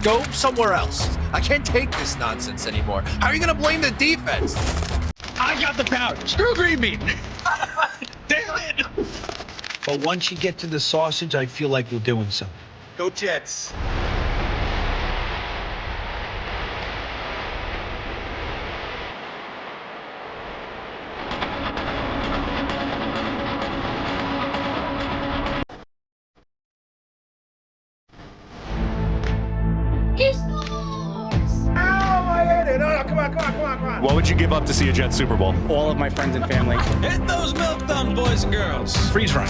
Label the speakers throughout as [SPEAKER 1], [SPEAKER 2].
[SPEAKER 1] Just go somewhere else. I can't take this nonsense anymore. How are you going to blame the defense?
[SPEAKER 2] I got the power. Screw green bean. Damn it.
[SPEAKER 3] But once you get to the sausage, I feel like we're doing something.
[SPEAKER 2] Go Jets.
[SPEAKER 4] What would you give up to see a Jets Super Bowl?
[SPEAKER 5] All of my friends and family.
[SPEAKER 2] Hit those milk thumbs, boys and girls.
[SPEAKER 1] Freeze run.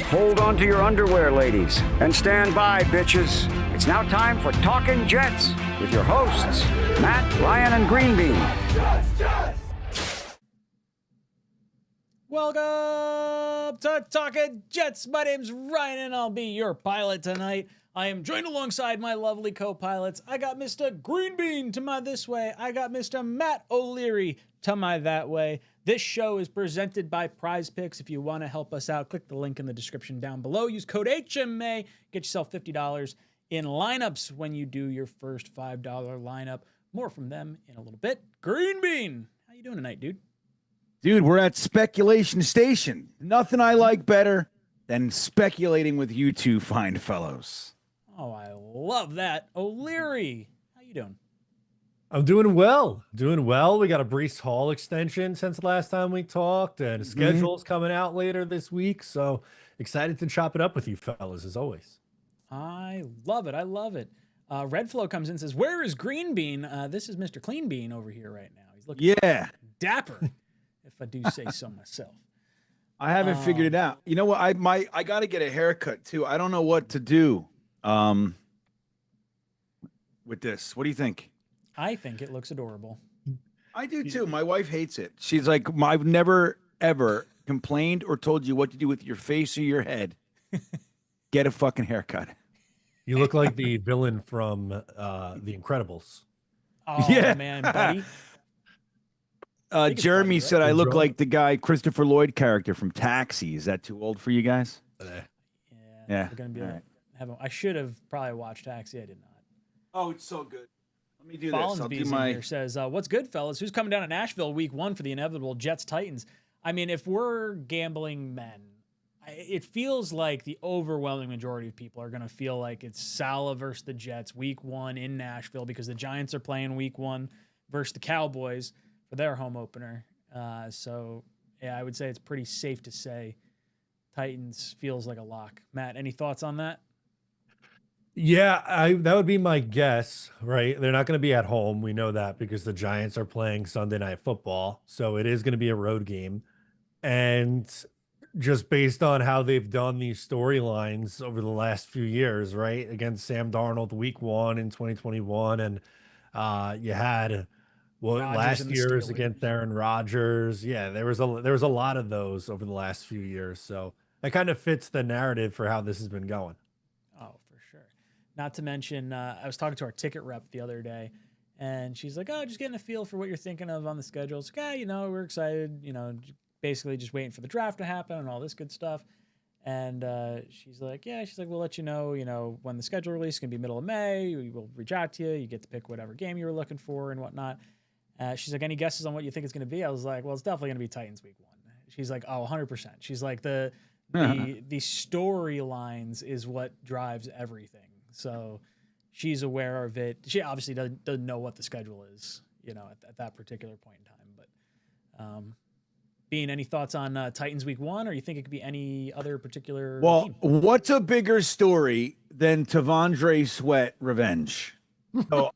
[SPEAKER 6] Hold on to your underwear, ladies, and stand by, bitches. It's now time for Talkin' Jets with your hosts, Matt, Ryan, and Green Bean.
[SPEAKER 7] Welcome to Talkin' Jets. My name's Ryan, and I'll be your pilot tonight. I am joined alongside my lovely co-pilots. I got Mr. Green Bean to my this way. I got Mr. Matt O'Leary to my that way. This show is presented by PrizePicks. If you want to help us out, click the link in the description down below. Use code HMA. Get yourself $50 in lineups when you do your first $5 lineup. More from them in a little bit. Green Bean, how you doing tonight, dude?
[SPEAKER 8] Dude, we're at Speculation Station. Nothing I like better than speculating with you two fine fellows.
[SPEAKER 7] Oh, I love that. O'Leary, how you doing?
[SPEAKER 4] I'm doing well. Doing well. We got a Breece Hall extension since the last time we talked, and schedule's coming out later this week. So excited to chop it up with you fellas, as always.
[SPEAKER 7] I love it. I love it. Redflow comes in and says, where is Green Bean? This is Mr. Clean Bean over here right now. He's looking dapper, if I do say so myself.
[SPEAKER 8] I haven't figured it out. You know what? I got to get a haircut, too. I don't know what to do with this. What do you think?
[SPEAKER 7] I think it looks adorable.
[SPEAKER 8] I do, too. My wife hates it. She's like, I've never, ever complained or told you what to do with your face or your head. Get a fucking haircut.
[SPEAKER 4] You look like the villain from The Incredibles.
[SPEAKER 7] Oh,
[SPEAKER 8] Yeah.
[SPEAKER 7] man, buddy.
[SPEAKER 8] Jeremy said I look like the guy Christopher Lloyd character from Taxi. Is that too old for you guys? Yeah.
[SPEAKER 7] We're gonna be I should have probably watched Taxi. I did not.
[SPEAKER 8] Oh, it's so good. Let me do
[SPEAKER 7] Fallon's
[SPEAKER 8] this. I'll do
[SPEAKER 7] Bees
[SPEAKER 8] my...
[SPEAKER 7] in here says, what's good, fellas? Who's coming down to Nashville week 1 for the inevitable Jets-Titans? I mean, if we're gambling men, it feels like the overwhelming majority of people are going to feel like it's Salah versus the Jets week 1 in Nashville because the Giants are playing week 1 versus the Cowboys for their home opener. So, yeah, I would say it's pretty safe to say Titans feels like a lock. Matt, any thoughts on that?
[SPEAKER 4] Yeah, that would be my guess, right? They're not going to be at home. We know that because the Giants are playing Sunday Night Football. So it is going to be a road game. And just based on how they've done these storylines over the last few years, right? Against Sam Darnold week 1 in 2021. And you had last year's against Aaron Rodgers. Yeah, there was a lot of those over the last few years. So that kind of fits the narrative for how this has been going.
[SPEAKER 7] Oh, for sure. Not to mention, I was talking to our ticket rep the other day, and she's like, oh, just getting a feel for what you're thinking of on the schedule. It's like, we're excited, basically just waiting for the draft to happen and all this good stuff. And she's like, we'll let you know, when the schedule release is going to be middle of May. We will reach out to you. You get to pick whatever game you were looking for and whatnot. She's like, any guesses on what you think it's going to be? I was like, well, it's definitely going to be Titans week 1. She's like, oh, 100%. She's like, the storylines is what drives everything. So she's aware of it. She obviously doesn't know what the schedule is, at that particular point in time. But Bean, any thoughts on Titans week 1, or you think it could be any other particular team?
[SPEAKER 8] What's a bigger story than Tavondre Sweat revenge? So,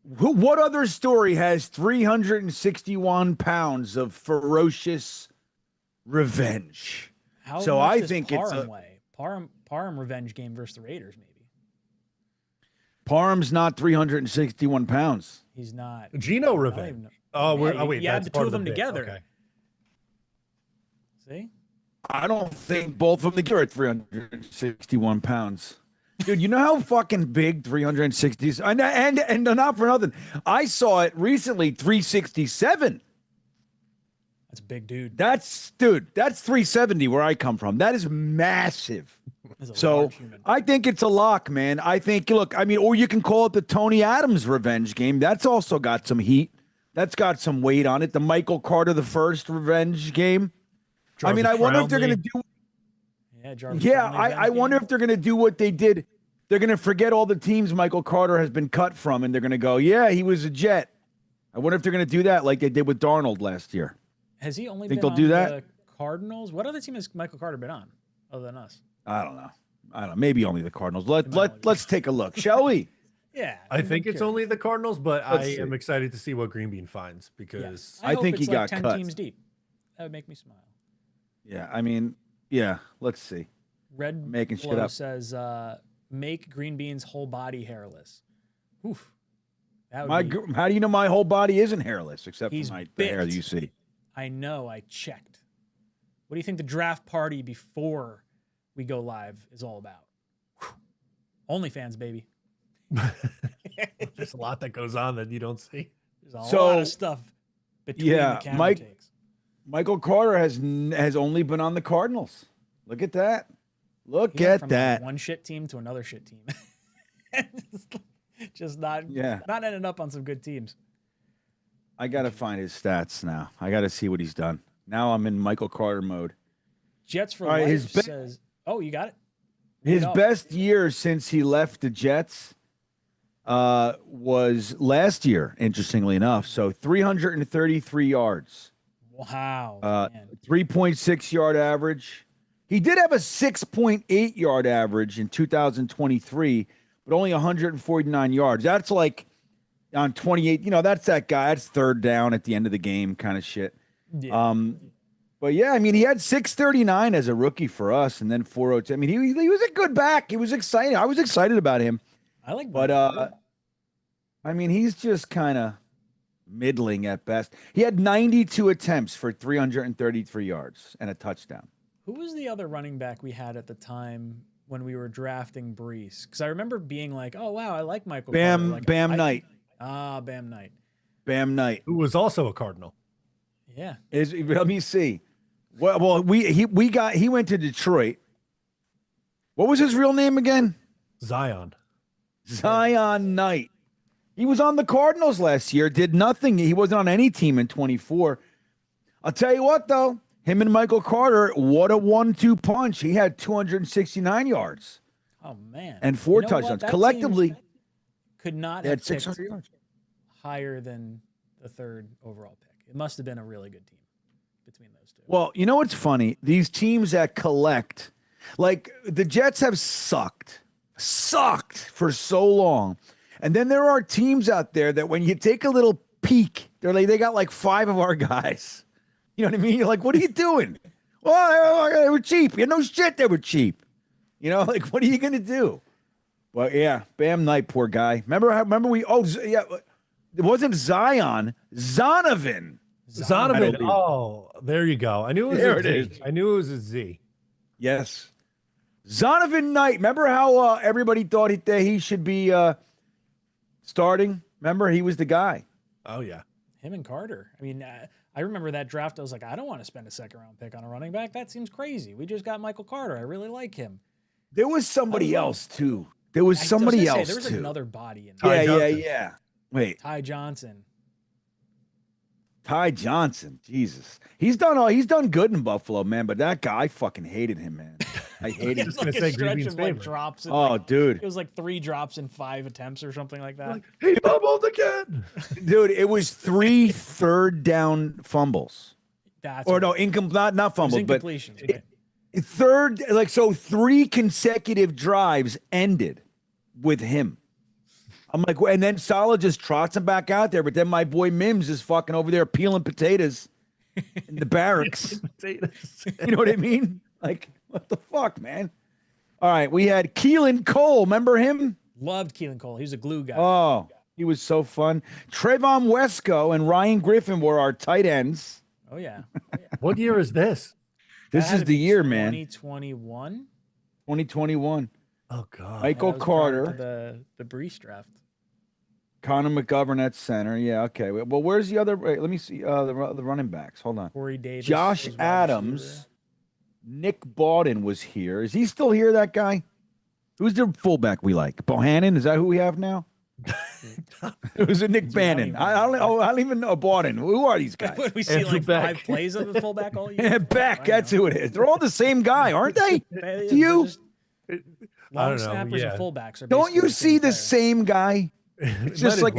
[SPEAKER 8] what other story has 361 pounds of ferocious revenge?
[SPEAKER 7] How much does Parham weigh? Parham revenge game versus the Raiders, maybe.
[SPEAKER 8] Parham's not 361 pounds.
[SPEAKER 7] He's not.
[SPEAKER 4] Geno revenge. Wait,
[SPEAKER 7] you add the two of them together.
[SPEAKER 4] Okay.
[SPEAKER 7] See?
[SPEAKER 8] I don't think both of them together are 361 pounds. Dude, you know how fucking big 360 is? And not for nothing. I saw it recently, 367.
[SPEAKER 7] That's a big dude.
[SPEAKER 8] That's 370 where I come from. That is massive.
[SPEAKER 7] That's a
[SPEAKER 8] So
[SPEAKER 7] large human.
[SPEAKER 8] I think it's a lock, man. I think, look, I mean, or you can call it the Tony Adams revenge game. That's also got some heat. That's got some weight on it. The Michael Carter the first revenge game. I mean, I wonder if they're going to do.
[SPEAKER 7] Yeah, Jarvis
[SPEAKER 8] Yeah,
[SPEAKER 7] Brownlee
[SPEAKER 8] I wonder if they're going to do what they did. They're going to forget all the teams Michael Carter has been cut from, and they're going to go, yeah, he was a Jet. I wonder if they're going to do that like they did with Darnold last year.
[SPEAKER 7] Has he only
[SPEAKER 8] Think
[SPEAKER 7] been
[SPEAKER 8] they'll do
[SPEAKER 7] on
[SPEAKER 8] that?
[SPEAKER 7] the Cardinals? What other team has Michael Carter been on other than us?
[SPEAKER 8] I don't know. Maybe only the Cardinals. Let's take a look, shall we?
[SPEAKER 7] Yeah.
[SPEAKER 4] I think it's
[SPEAKER 7] curious.
[SPEAKER 4] only the Cardinals, but
[SPEAKER 8] Let's
[SPEAKER 4] I
[SPEAKER 8] see.
[SPEAKER 4] am excited to see what Green Bean finds because
[SPEAKER 8] I
[SPEAKER 7] hope
[SPEAKER 8] think
[SPEAKER 7] it's
[SPEAKER 8] he
[SPEAKER 7] like
[SPEAKER 8] got
[SPEAKER 7] 10
[SPEAKER 8] cut.
[SPEAKER 7] teams deep. That would make me smile.
[SPEAKER 8] Yeah, I mean, yeah, let's see.
[SPEAKER 7] Red
[SPEAKER 8] Making shit
[SPEAKER 7] Flow
[SPEAKER 8] up.
[SPEAKER 7] says, make Green Bean's whole body hairless. Oof. That would be,
[SPEAKER 8] How do you know my whole body isn't hairless except
[SPEAKER 7] He's
[SPEAKER 8] for the hair that
[SPEAKER 7] bit.
[SPEAKER 8] you see?
[SPEAKER 7] I know, I checked. What do you think the draft party before we go live is all about? Whew. OnlyFans, baby.
[SPEAKER 4] there's a lot that goes on that you don't see.
[SPEAKER 7] There's a lot of stuff between
[SPEAKER 8] yeah,
[SPEAKER 7] the camera
[SPEAKER 8] Mike-
[SPEAKER 7] takes.
[SPEAKER 8] Michael Carter has only been on the Cardinals. Look at that. Look
[SPEAKER 7] He went
[SPEAKER 8] at
[SPEAKER 7] from
[SPEAKER 8] that.
[SPEAKER 7] one shit team to another shit team. Just not ending up on some good teams.
[SPEAKER 8] I got to find his stats now. I got to see what he's done. Now I'm in Michael Carter mode.
[SPEAKER 7] Jets for
[SPEAKER 8] All right,
[SPEAKER 7] life
[SPEAKER 8] his be-
[SPEAKER 7] says, "Oh, you got it."
[SPEAKER 8] His
[SPEAKER 7] No.
[SPEAKER 8] best year since he left the Jets was last year, interestingly enough. So 333 yards,
[SPEAKER 7] Wow, man.
[SPEAKER 8] 3.6 yard average. He did have a 6.8 yard average in 2023, but only 149 yards. That's like on 28. You know, that's that guy. That's third down at the end of the game kind of shit.
[SPEAKER 7] Yeah.
[SPEAKER 8] But yeah, I mean, he had 639 as a rookie for us, and then 402. I mean, he was a good back. He was exciting. I was excited about him.
[SPEAKER 7] I like,
[SPEAKER 8] But
[SPEAKER 7] Michael.
[SPEAKER 8] I mean, he's just kind of middling at best. He had 92 attempts for 333 yards and a touchdown.
[SPEAKER 7] Who was the other running back we had at the time when we were drafting Breece? Because I remember being like, "Oh wow, I like Michael." Carter. Like,
[SPEAKER 8] Bam Knight.
[SPEAKER 7] Bam Knight.
[SPEAKER 8] Bam Knight.
[SPEAKER 4] Who was also a Cardinal.
[SPEAKER 7] Yeah.
[SPEAKER 8] Let me see. Well, he went to Detroit. What was his real name again?
[SPEAKER 4] Zion.
[SPEAKER 8] Zion Knight. He was on the Cardinals last year, did nothing. He wasn't on any team in 24. I'll tell you what, though, him and Michael Carter, what a 1-2 punch. He had 269 yards
[SPEAKER 7] Oh man.
[SPEAKER 8] and 4
[SPEAKER 7] You know what?
[SPEAKER 8] touchdowns.
[SPEAKER 7] That
[SPEAKER 8] Collectively,
[SPEAKER 7] team could not
[SPEAKER 8] they
[SPEAKER 7] have
[SPEAKER 8] had
[SPEAKER 7] picked
[SPEAKER 8] 600 yards.
[SPEAKER 7] higher than the third overall pick. It must have been a really good team between those two.
[SPEAKER 8] Well, you know what's funny? These teams that collect, like the Jets have sucked for so long. And then there are teams out there that when you take a little peek, they got like 5 of our guys. You know what I mean? You're like, what are you doing? Well, they were cheap. You know, shit, they were cheap. You know, like, what are you going to do? Well, yeah, Bam Knight, poor guy. Remember it wasn't Zion, Zonovan.
[SPEAKER 4] Zonovan. Oh, there you go. I knew it was
[SPEAKER 8] There
[SPEAKER 4] a
[SPEAKER 8] it
[SPEAKER 4] Z.
[SPEAKER 8] is.
[SPEAKER 4] I knew it was a Z.
[SPEAKER 8] Yes. Zonovan Knight. Remember how everybody thought he should be starting? Remember, he was the guy.
[SPEAKER 4] Oh, yeah.
[SPEAKER 7] Him and Carter. I mean, I remember that draft. I was like, I don't want to spend a second round pick on a running back. That seems crazy. We just got Michael Carter. I really like him.
[SPEAKER 8] There was somebody
[SPEAKER 7] I was
[SPEAKER 8] else, too. There was
[SPEAKER 7] I was
[SPEAKER 8] somebody
[SPEAKER 7] gonna say,
[SPEAKER 8] else,
[SPEAKER 7] there was
[SPEAKER 8] too.
[SPEAKER 7] another body in
[SPEAKER 8] Yeah,
[SPEAKER 7] there.
[SPEAKER 8] yeah. Wait,
[SPEAKER 7] Ty Johnson.
[SPEAKER 8] Ty Johnson. Jesus. He's done good in Buffalo, man, but that guy, I fucking hated him, man. I hated him.
[SPEAKER 4] Just gonna
[SPEAKER 7] Like a
[SPEAKER 4] say
[SPEAKER 7] stretch
[SPEAKER 4] Green Bean's
[SPEAKER 7] of like
[SPEAKER 4] favorite.
[SPEAKER 7] drops. And
[SPEAKER 8] Oh,
[SPEAKER 7] like,
[SPEAKER 8] dude.
[SPEAKER 7] it was like 3 drops in 5 attempts or something like that.
[SPEAKER 4] He bubbled again.
[SPEAKER 8] Dude, it was 3 third down fumbles.
[SPEAKER 7] That's
[SPEAKER 8] Or
[SPEAKER 7] what
[SPEAKER 8] no,
[SPEAKER 7] it was.
[SPEAKER 8] not fumbles, but
[SPEAKER 7] Incompletions. Right.
[SPEAKER 8] third, like, so 3 consecutive drives ended with him. I'm like, and then Salah just trots him back out there, but then my boy Mims is fucking over there peeling potatoes in the barracks.
[SPEAKER 4] Potatoes.
[SPEAKER 8] You know what I mean? Like, what the fuck, man? All right, we had Keelan Cole. Remember him?
[SPEAKER 7] Loved Keelan Cole. He was a glue guy.
[SPEAKER 8] Oh, he was so fun. Trayvon Wesco and Ryan Griffin were our tight ends.
[SPEAKER 7] Oh yeah.
[SPEAKER 4] What year is this?
[SPEAKER 8] This
[SPEAKER 7] That had
[SPEAKER 8] is
[SPEAKER 7] to
[SPEAKER 8] the
[SPEAKER 7] be
[SPEAKER 8] year, man.
[SPEAKER 7] 2021.
[SPEAKER 8] 2021.
[SPEAKER 4] Oh, God.
[SPEAKER 8] Michael
[SPEAKER 7] That was prior to
[SPEAKER 8] Carter.
[SPEAKER 7] the Breece draft.
[SPEAKER 8] Connor McGovern at center. Yeah, okay. Well, where's the other? Wait, let me see the running backs. Hold on.
[SPEAKER 7] Corey Davis.
[SPEAKER 8] Josh
[SPEAKER 7] was wide
[SPEAKER 8] Adams.
[SPEAKER 7] receiver.
[SPEAKER 8] Nick Bawden was here. Is he still here, that guy? Who's the fullback we like? Bohannon? Is that who we have now? Who's it? Nick Bannon. I don't even know Bawden. Who are these guys?
[SPEAKER 7] What, we see
[SPEAKER 4] Andrew
[SPEAKER 7] like
[SPEAKER 4] Beck.
[SPEAKER 7] 5 plays of the fullback all year?
[SPEAKER 8] Yeah, Beck.
[SPEAKER 7] I
[SPEAKER 8] That's
[SPEAKER 7] know.
[SPEAKER 8] who it is. They're all the same guy, aren't they?
[SPEAKER 7] They're
[SPEAKER 8] Do you?
[SPEAKER 7] just-
[SPEAKER 4] I
[SPEAKER 7] Long
[SPEAKER 4] don't know.
[SPEAKER 7] snappers
[SPEAKER 4] Yeah.
[SPEAKER 7] and fullbacks are
[SPEAKER 8] Don't you
[SPEAKER 7] basically
[SPEAKER 8] see the
[SPEAKER 7] player.
[SPEAKER 8] same guy?
[SPEAKER 4] It's
[SPEAKER 8] just like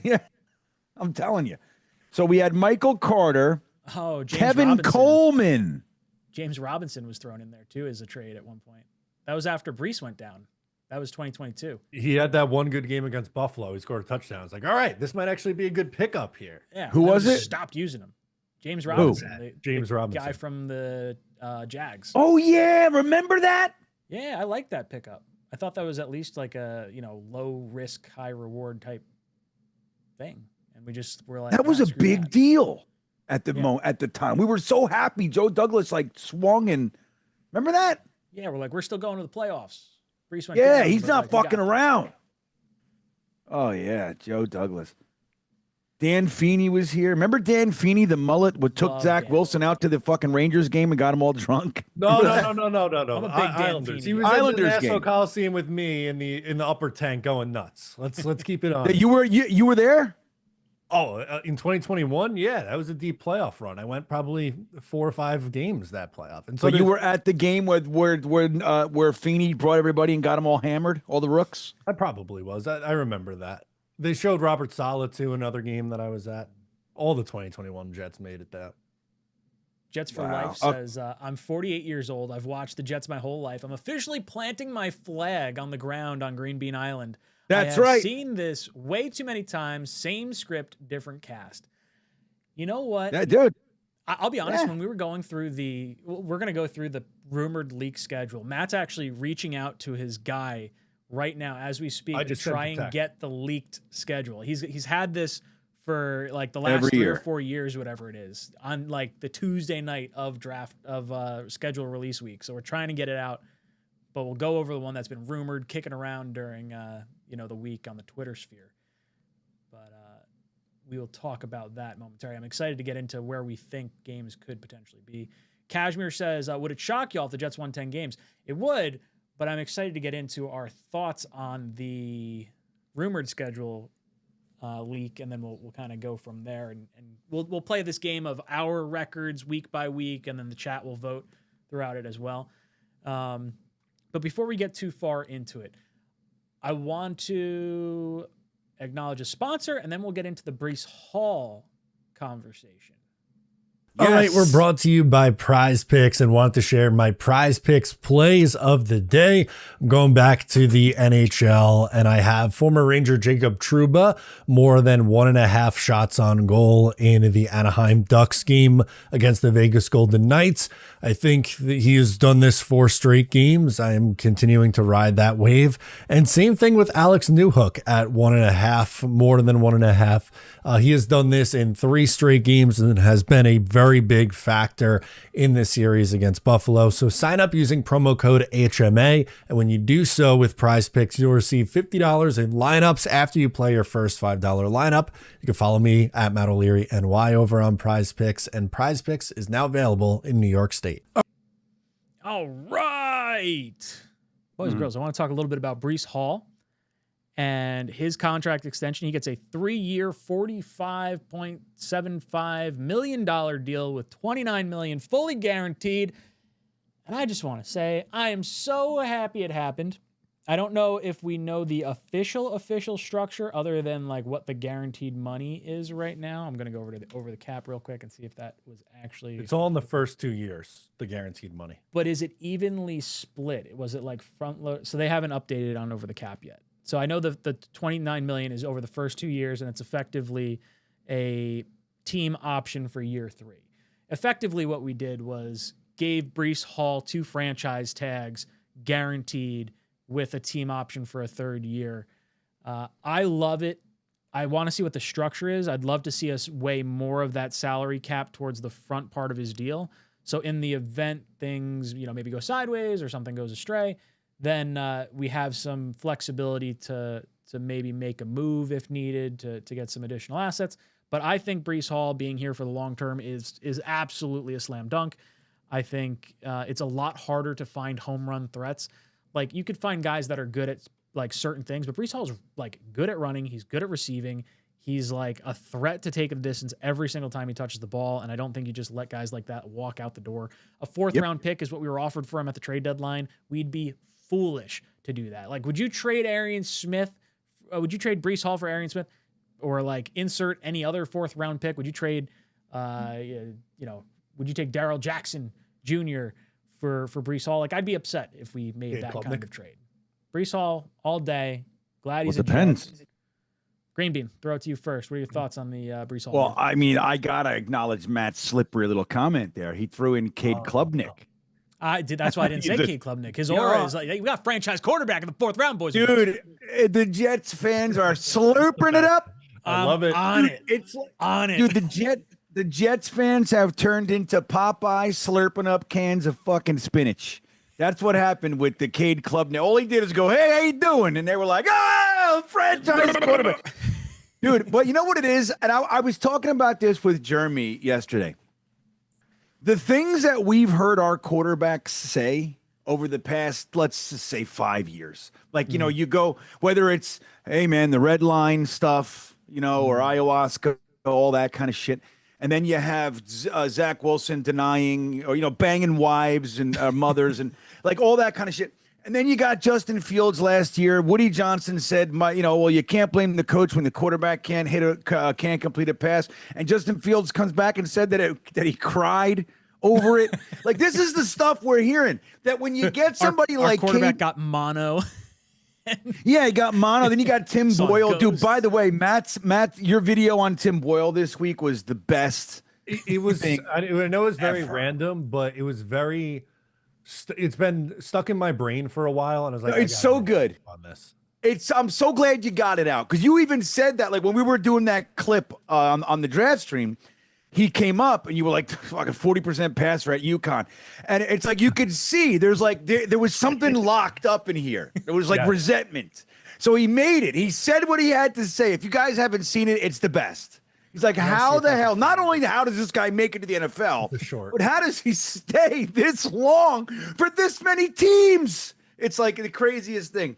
[SPEAKER 8] yeah, I'm telling you. So we had Michael Carter,
[SPEAKER 7] Oh, James
[SPEAKER 8] Kevin
[SPEAKER 7] Robinson.
[SPEAKER 8] Coleman.
[SPEAKER 7] James Robinson was thrown in there too as a trade at one point. That was after Breece went down. That was 2022.
[SPEAKER 4] He had that one good game against Buffalo. He scored a touchdown. It's like, all right, this might actually be a good pickup here.
[SPEAKER 7] Yeah.
[SPEAKER 8] Who
[SPEAKER 7] and then
[SPEAKER 8] was
[SPEAKER 7] we
[SPEAKER 8] it?
[SPEAKER 7] Stopped using him. James Robinson.
[SPEAKER 4] James Robinson.
[SPEAKER 7] Guy from the Jags.
[SPEAKER 8] Oh yeah, remember that?
[SPEAKER 7] Yeah, I like that pickup. I thought that was at least like a, low risk, high reward type thing. And we just were like,
[SPEAKER 8] That was
[SPEAKER 7] "Nah,
[SPEAKER 8] a
[SPEAKER 7] screw
[SPEAKER 8] big
[SPEAKER 7] that."
[SPEAKER 8] deal at the
[SPEAKER 7] Yeah.
[SPEAKER 8] at the time. We were so happy. Joe Douglas swung and remember that?
[SPEAKER 7] Yeah, we're like, we're still going to the playoffs. Breece went
[SPEAKER 8] Yeah,
[SPEAKER 7] down,
[SPEAKER 8] he's
[SPEAKER 7] but,
[SPEAKER 8] not
[SPEAKER 7] like, we got
[SPEAKER 8] fucking
[SPEAKER 7] it.
[SPEAKER 8] around. Oh yeah, Joe Douglas. Dan Feeney was here. Remember Dan Feeney, the mullet, what took
[SPEAKER 7] Love
[SPEAKER 8] Zach
[SPEAKER 7] Dan.
[SPEAKER 8] Wilson out to the fucking Rangers game and got him all drunk?
[SPEAKER 4] No.
[SPEAKER 7] I'm a big Dan
[SPEAKER 4] Islanders.
[SPEAKER 7] Feeney
[SPEAKER 4] He was
[SPEAKER 7] guy.
[SPEAKER 4] in
[SPEAKER 8] Islanders
[SPEAKER 4] the Nassau
[SPEAKER 8] game.
[SPEAKER 4] Coliseum with me in the upper tank going nuts. Let's keep it on.
[SPEAKER 8] You were there?
[SPEAKER 4] Oh, in 2021, yeah, that was a deep playoff run. I went probably 4 or 5 games that playoff, and so
[SPEAKER 8] So you were at the game where Feeney brought everybody and got them all hammered, all the rooks?
[SPEAKER 4] I probably was. I remember that. They showed Robert Saleh too, another game that I was at. All the 2021 Jets made it that.
[SPEAKER 7] Jets for
[SPEAKER 8] Wow.
[SPEAKER 7] Life says, I'm 48 years old. I've watched the Jets my whole life. I'm officially planting my flag on the ground on Green Bean Island.
[SPEAKER 8] That's
[SPEAKER 7] I have
[SPEAKER 8] right.
[SPEAKER 7] seen this way too many times. Same script, different cast. You know what?
[SPEAKER 8] Yeah, dude.
[SPEAKER 7] I'll be honest,
[SPEAKER 8] Yeah.
[SPEAKER 7] when we were going through we're going to go through the rumored leak schedule. Matt's actually reaching out to his guy right now as we speak
[SPEAKER 4] I
[SPEAKER 7] to
[SPEAKER 4] just sent
[SPEAKER 7] try
[SPEAKER 4] the
[SPEAKER 7] and
[SPEAKER 4] text.
[SPEAKER 7] get the leaked schedule. He's had this for like the last
[SPEAKER 8] Every
[SPEAKER 7] 3 or
[SPEAKER 8] year.
[SPEAKER 7] 4 years, whatever it is, on like the Tuesday night of schedule release week. So we're trying to get it out, but we'll go over the one that's been rumored kicking around during the week on the Twitter sphere. But we will talk about that momentarily. I'm excited to get into where we think games could potentially be. Kashmir says, would it shock y'all if the Jets won 10 games? It would, but I'm excited to get into our thoughts on the rumored schedule leak, and then we'll kind of go from there, and we'll play this game of our records week by week, and then the chat will vote throughout it as well. But before we get too far into it, I want to acknowledge a sponsor, and then we'll get into the Breece Hall conversation.
[SPEAKER 4] All right, we're brought to you by PrizePicks and want to share my PrizePicks plays of the day. I'm going back to the NHL, and I have former Ranger Jacob Trouba more than 1.5 shots on goal in the Anaheim Ducks game against the Vegas Golden Knights. I think that he has done this 4 straight games. I am continuing to ride that wave. And same thing with Alex Newhook at 1.5, more than 1.5. He has done this in 3 straight games and has been a very big factor in this series against Buffalo. So sign up using promo code HMA. And when you do so with PrizePicks, you'll receive $50 in lineups after you play your first $5 lineup. You can follow me at Matt O'Leary NY over on PrizePicks. And PrizePicks is now available in New York State.
[SPEAKER 7] All right. Boys and girls, I want to talk a little bit about Breece Hall and his contract extension. He gets a 3-year, $45.75 million deal with $29 million fully guaranteed. And I just want to say, I am so happy it happened. I don't know if we know the official structure other than like what the guaranteed money is right now. I'm going to go over the cap real quick and see if that was actually.
[SPEAKER 4] It's all in the first 2 years, the guaranteed money.
[SPEAKER 7] But is it evenly split? Was it like front load? So they haven't updated on over the cap yet. So I know the $29 million is over the first 2 years, and it's effectively a team option for year 3. Effectively, what we did was gave Breece Hall 2 franchise tags guaranteed with a team option for a 3rd year. I love it. I want to see what the structure is. I'd love to see us weigh more of that salary cap towards the front part of his deal. So in the event things, maybe go sideways or something goes astray, then we have some flexibility to maybe make a move if needed to get some additional assets. But I think Breece Hall being here for the long term is absolutely a slam dunk. I think it's a lot harder to find home run threats. Like, you could find guys that are good at like certain things, but Breece Hall's like good at running. He's good at receiving. He's like a threat to take the distance every single time he touches the ball. And I don't think you just let guys like that walk out the door. A fourth round pick is what we were offered for him at the trade deadline. We'd be foolish to do that. Like, would you trade Arian Smith? Would you trade Breece Hall for Arian Smith, or like insert any other fourth round pick? Would you trade, would you take Darrell Jackson Jr. for Breece Hall? Like, I'd be upset if we made that kind of trade. Breece Hall all day. Glad he's
[SPEAKER 8] depends.
[SPEAKER 7] Green Bean, throw it to you first. What are your thoughts on the Breece Hall?
[SPEAKER 8] Well, I mean, I gotta acknowledge Matt's slippery little comment there. He threw in Cade Klubnik.
[SPEAKER 7] I did. That's why I didn't say Cade Klubnik. His aura is like, hey, we got franchise quarterback in the fourth round, boys.
[SPEAKER 8] Dude, the Jets fans are slurping it up.
[SPEAKER 4] I love it.
[SPEAKER 7] On it.
[SPEAKER 8] It's like,
[SPEAKER 7] on it.
[SPEAKER 8] Dude, the Jets fans have turned into Popeye slurping up cans of fucking spinach. That's what happened with the Cade Klubnik. All he did is go, hey, how you doing? And they were like, oh, franchise quarterback. Dude, but you know what it is? And I was talking about this with Jeremy yesterday. The things that we've heard our quarterbacks say over the past, let's just say 5 years. Like, you know, you go, whether it's, hey, man, the red line stuff, you know, or ayahuasca, all that kind of shit. And then you have Zach Wilson denying, or, you know, banging wives and mothers and like all that kind of shit. And then you got Justin Fields last year. Woody Johnson said, well, you can't blame the coach when the quarterback can't can't complete a pass. And Justin Fields comes back and said that he cried over it. Like, this is the stuff we're hearing, that when you get somebody
[SPEAKER 7] our
[SPEAKER 8] like
[SPEAKER 7] quarterback got mono.
[SPEAKER 8] Yeah, he got mono. Then you got Tim Boyle.
[SPEAKER 7] Ghost.
[SPEAKER 8] Dude, by the way, Matt, your video on Tim Boyle this week was the best.
[SPEAKER 4] It was. I know it was very
[SPEAKER 8] ever.
[SPEAKER 4] random, but it was very. It's been stuck in my brain for a while, and I was like,
[SPEAKER 8] It's so good
[SPEAKER 4] on this.
[SPEAKER 8] I'm so glad you got it out, because you even said that, like, when we were doing that clip on the draft stream, he came up and you were like, fucking 40% passer at UConn. And it's like, you could see there's like, there was something locked up in here. There was like resentment. So he made it. He said what he had to say. If you guys haven't seen it, it's the best. He's like, how the hell, not only how does this guy make it to the NFL, but how does he stay this long for this many teams? It's like the craziest thing.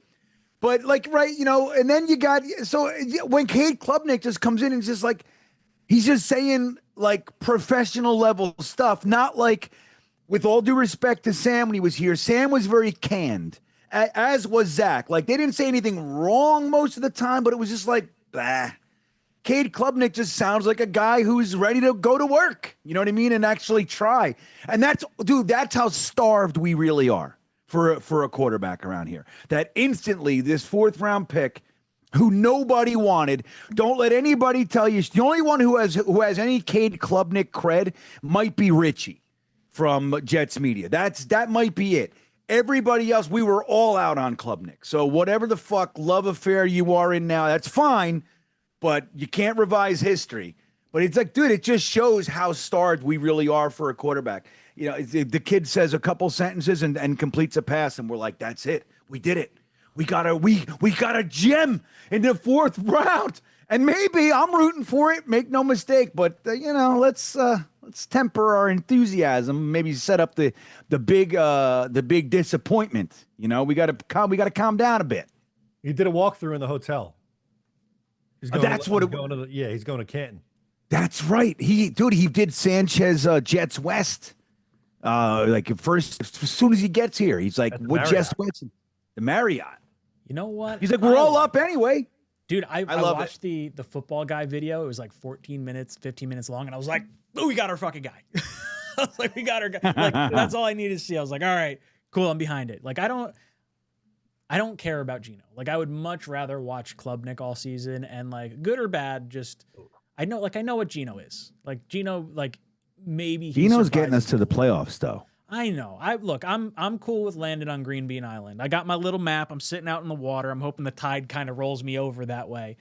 [SPEAKER 8] But like, right, you know, and then you got, so when Cade Klubnik just comes in and just like, he's just saying like professional level stuff, not like, with all due respect to Sam when he was here, Sam was very canned, as was Zach. Like, they didn't say anything wrong most of the time, but it was just like, bah. Cade Klubnik just sounds like a guy who's ready to go to work, you know what I mean, and actually try. And that's how starved we really are for a quarterback around here. That instantly, this fourth round pick, who nobody wanted, don't let anybody tell you. The only one who has any Cade Klubnik cred might be Richie from Jets Media. That might be it. Everybody else, we were all out on Klubnik. So whatever the fuck love affair you are in now, that's fine, but you can't revise history. But it's like, dude, it just shows how starved we really are for a quarterback. You know, the kid says a couple sentences and completes a pass, and we're like, that's it. We did it. We got a gem in the fourth round, and maybe I'm rooting for it. Make no mistake, but you know, let's temper our enthusiasm. Maybe set up the big disappointment. You know, we got to calm down a bit.
[SPEAKER 4] He did a walkthrough in the hotel. He's going
[SPEAKER 8] That's what it
[SPEAKER 4] was. He's going to Canton.
[SPEAKER 8] That's right. He did Sanchez Jets West. Like first, as soon as he gets here, he's like, "What Jets West?" The Marriott.
[SPEAKER 7] You know what?
[SPEAKER 8] He's like, we're all up anyway.
[SPEAKER 7] Dude, I watched
[SPEAKER 8] it.
[SPEAKER 7] the football guy video. It was like 15 minutes long. And I was like, oh, we got our fucking guy. I was like, we got our guy. Like, that's all I needed to see. I was like, all right, cool. I'm behind it. Like, I don't care about Geno. Like, I would much rather watch Klubnik all season, and like, good or bad, just, I know what Geno is. Like, Geno, like, maybe
[SPEAKER 8] Geno's getting us to the playoffs, though.
[SPEAKER 7] I know. I'm cool with landing on Green Bean Island. I got my little map. I'm sitting out in the water. I'm hoping the tide kind of rolls me over that way.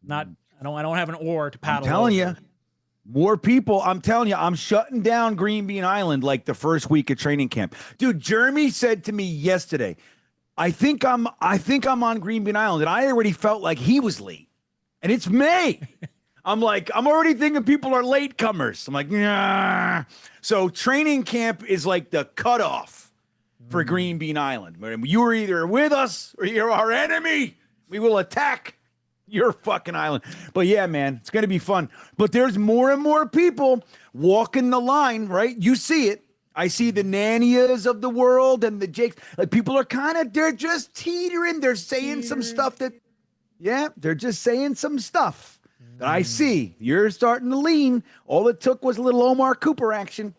[SPEAKER 7] I don't have an oar to paddle.
[SPEAKER 8] I'm telling
[SPEAKER 7] over.
[SPEAKER 8] you, more people. I'm telling you, I'm shutting down Green Bean Island like the first week of training camp. Dude, Jeremy said to me yesterday, I think I'm on Green Bean Island, and I already felt like he was late. And it's May. I'm already thinking people are latecomers. I'm like, nah. So training camp is like the cutoff for Green Bean Island. You are either with us or you're our enemy. We will attack your fucking island. But yeah, man, it's going to be fun. But there's more and more people walking the line, right? You see it. I see the Nanias of the world and the Jakes. Like, people are they're just teetering. They're saying some stuff they're just saying some stuff that I see. You're starting to lean. All it took was a little Omar Cooper action.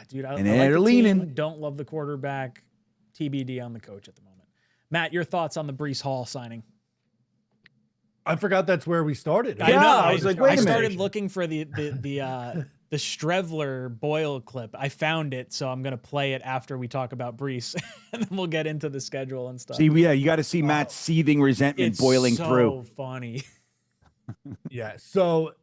[SPEAKER 7] Dude, I
[SPEAKER 8] And
[SPEAKER 7] like
[SPEAKER 8] they're
[SPEAKER 7] the
[SPEAKER 8] leaning.
[SPEAKER 7] team. Don't love the quarterback. TBD on the coach at the moment. Matt, your thoughts on the Breece Hall signing?
[SPEAKER 4] I forgot that's where we started.
[SPEAKER 7] I know.
[SPEAKER 8] I was like, wait a
[SPEAKER 7] I
[SPEAKER 8] minute.
[SPEAKER 7] started looking for the Strevler Boyle clip. I found it, so I'm gonna play it after we talk about Breece, and then we'll get into the schedule and stuff.
[SPEAKER 8] See, yeah, you got to see Matt's seething resentment
[SPEAKER 7] It's
[SPEAKER 8] boiling
[SPEAKER 7] so
[SPEAKER 8] through.
[SPEAKER 7] funny.
[SPEAKER 4] Yeah. So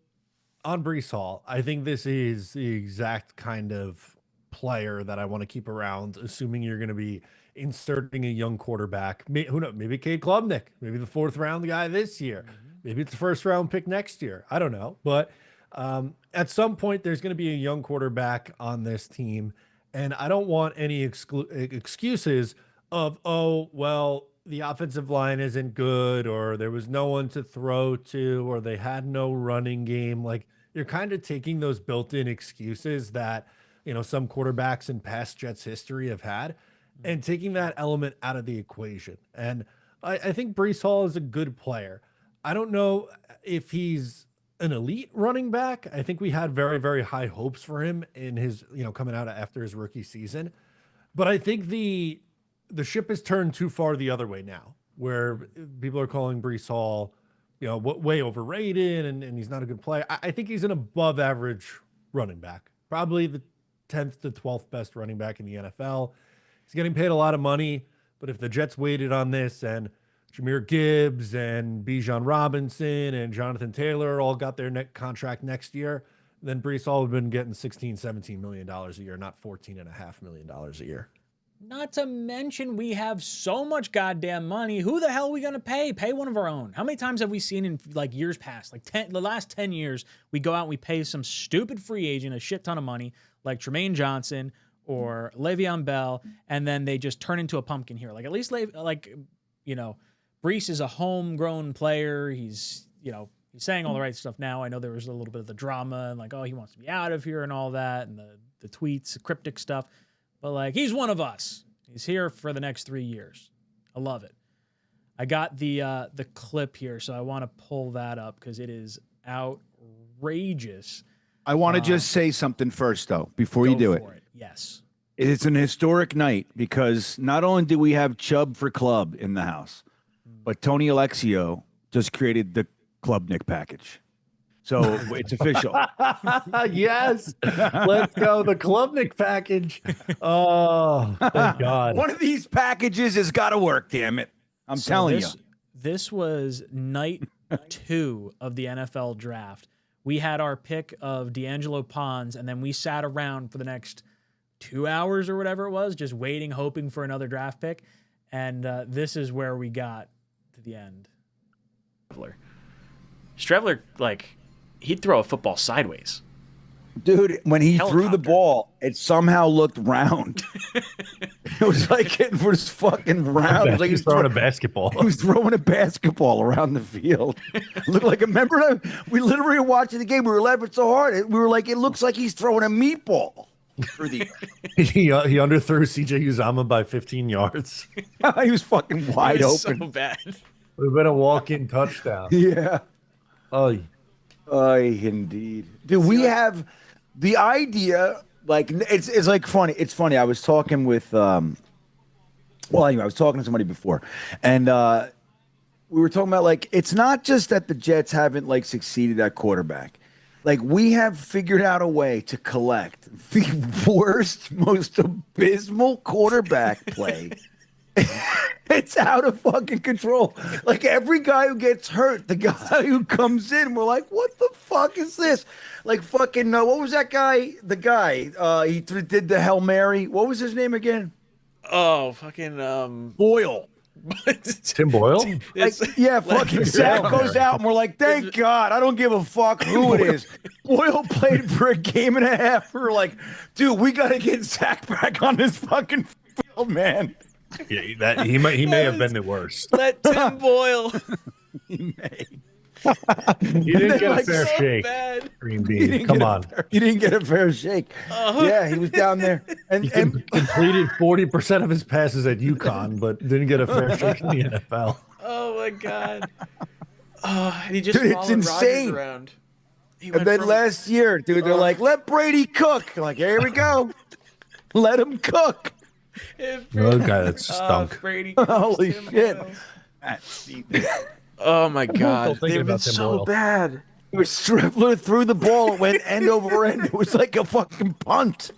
[SPEAKER 4] on Breece Hall, I think this is the exact kind of player that I want to keep around, assuming you're going to be inserting a young quarterback. Who knows? Maybe Cade Klubnik, maybe the 4th round guy this year. Maybe it's the 1st round pick next year. I don't know. But at some point, there's going to be a young quarterback on this team. And I don't want any excuses of, oh, well, the offensive line isn't good, or there was no one to throw to, or they had no running game. Like, you're kind of taking those built-in excuses that, some quarterbacks in past Jets history have had and taking that element out of the equation. And I think Breece Hall is a good player. I don't know if he's an elite running back. I think we had very, very high hopes for him in his, coming out after his rookie season. But I think the ship has turned too far the other way now, where people are calling Breece Hall, way overrated and he's not a good player. I think he's an above average running back, probably the 10th to 12th best running back in the NFL. He's getting paid a lot of money, but if the Jets waited on this and Jahmyr Gibbs and Bijan Robinson and Jonathan Taylor all got their contract next year, then Breece Hall would have been getting $16-17 million a year, not $14.5 million a year.
[SPEAKER 7] Not to mention, we have so much goddamn money. Who the hell are we going to pay? Pay one of our own. How many times have we seen in years past, the last 10 years, we go out and we pay some stupid free agent a shit ton of money, like Tremaine Johnson or Le'Veon Bell, and then they just turn into a pumpkin here. Like, at least, Breece is a homegrown player. He's saying all the right stuff now. I know there was a little bit of the drama and he wants to be out of here and all that, and the tweets, the cryptic stuff. But he's one of us. He's here for the next 3 years. I love it. I got the clip here, so I want to pull that up because it is outrageous.
[SPEAKER 8] I want to just say something first, though, before you do it.
[SPEAKER 7] Yes.
[SPEAKER 8] It's an historic night because not only do we have Chubb for Club in the house, but Tony 𝐒𝐿𝐿𝐿 just created the Klubnik package. So it's official.
[SPEAKER 4] Yes. Let's go. The Klubnik package. Oh, thank God.
[SPEAKER 8] One of these packages has got to work, damn it. I'm telling you.
[SPEAKER 7] This was night 2 of the NFL draft. We had our pick of D'Angelo Pons, and then we sat around for the next 2 hours or whatever it was, just waiting, hoping for another draft pick. And this is where we got to the end.
[SPEAKER 5] Strevler, he'd throw a football sideways.
[SPEAKER 8] Dude, when he threw the ball, it somehow looked round. It was like it was fucking round. It was like
[SPEAKER 4] he was throwing a basketball.
[SPEAKER 8] He was throwing a basketball around the field. Looked like, remember, we literally were watching the game. We were laughing so hard. We were like, it looks like he's throwing a meatball through the
[SPEAKER 4] he underthrew 𝐒𝐮 𝐬𝐫𝐞𝐫𝐢 by 15 yards.
[SPEAKER 8] He was fucking wide open.
[SPEAKER 5] So bad.
[SPEAKER 4] It would have been a walk-in touchdown.
[SPEAKER 8] Yeah.
[SPEAKER 4] Oh,
[SPEAKER 8] indeed. Dude, we have the idea, it's like funny. It's funny. I was talking with, I was talking to somebody before, and we were talking about, it's not just that the Jets haven't, succeeded at quarterback. We have figured out a way to collect the worst, most abysmal quarterback play. It's out of fucking control. Every guy who gets hurt, the guy who comes in, we're like, what the fuck is this? Fucking, what was that guy? The guy, he did the Hail Mary. What was his name again?
[SPEAKER 5] Oh, fucking
[SPEAKER 8] Boyle.
[SPEAKER 4] Tim Boyle?
[SPEAKER 8] Yeah, fucking Zach goes out, and we're like, thank God. I don't give a fuck who it is. Boyle played for a game and a half. We're like, dude, we got to get Zach back on this fucking field, man.
[SPEAKER 4] Yeah, he may have been the worst.
[SPEAKER 7] Let Tim Boyle.
[SPEAKER 8] He may.
[SPEAKER 4] He didn't get a
[SPEAKER 8] like,
[SPEAKER 4] fair
[SPEAKER 7] so
[SPEAKER 4] shake.
[SPEAKER 7] bad.
[SPEAKER 4] Green Bean, come on.
[SPEAKER 8] He didn't get a fair shake. Yeah, he was down there.
[SPEAKER 4] He completed 40% of his passes at UConn, but didn't get a fair shake in the NFL.
[SPEAKER 7] Oh my God. And he just
[SPEAKER 8] Dude, it's
[SPEAKER 7] followed
[SPEAKER 8] insane.
[SPEAKER 7] Rodgers around.
[SPEAKER 8] And then last year, dude, they're like, let Brady cook. Like, here we go. Let him cook.
[SPEAKER 4] Another guy that stunk.
[SPEAKER 7] Brady
[SPEAKER 8] Holy
[SPEAKER 7] Tim
[SPEAKER 8] shit.
[SPEAKER 7] Boyle. Oh my God.
[SPEAKER 4] They've
[SPEAKER 7] They've been so bad.
[SPEAKER 8] It was Striffler threw the ball. It went end over end. It was like a fucking punt.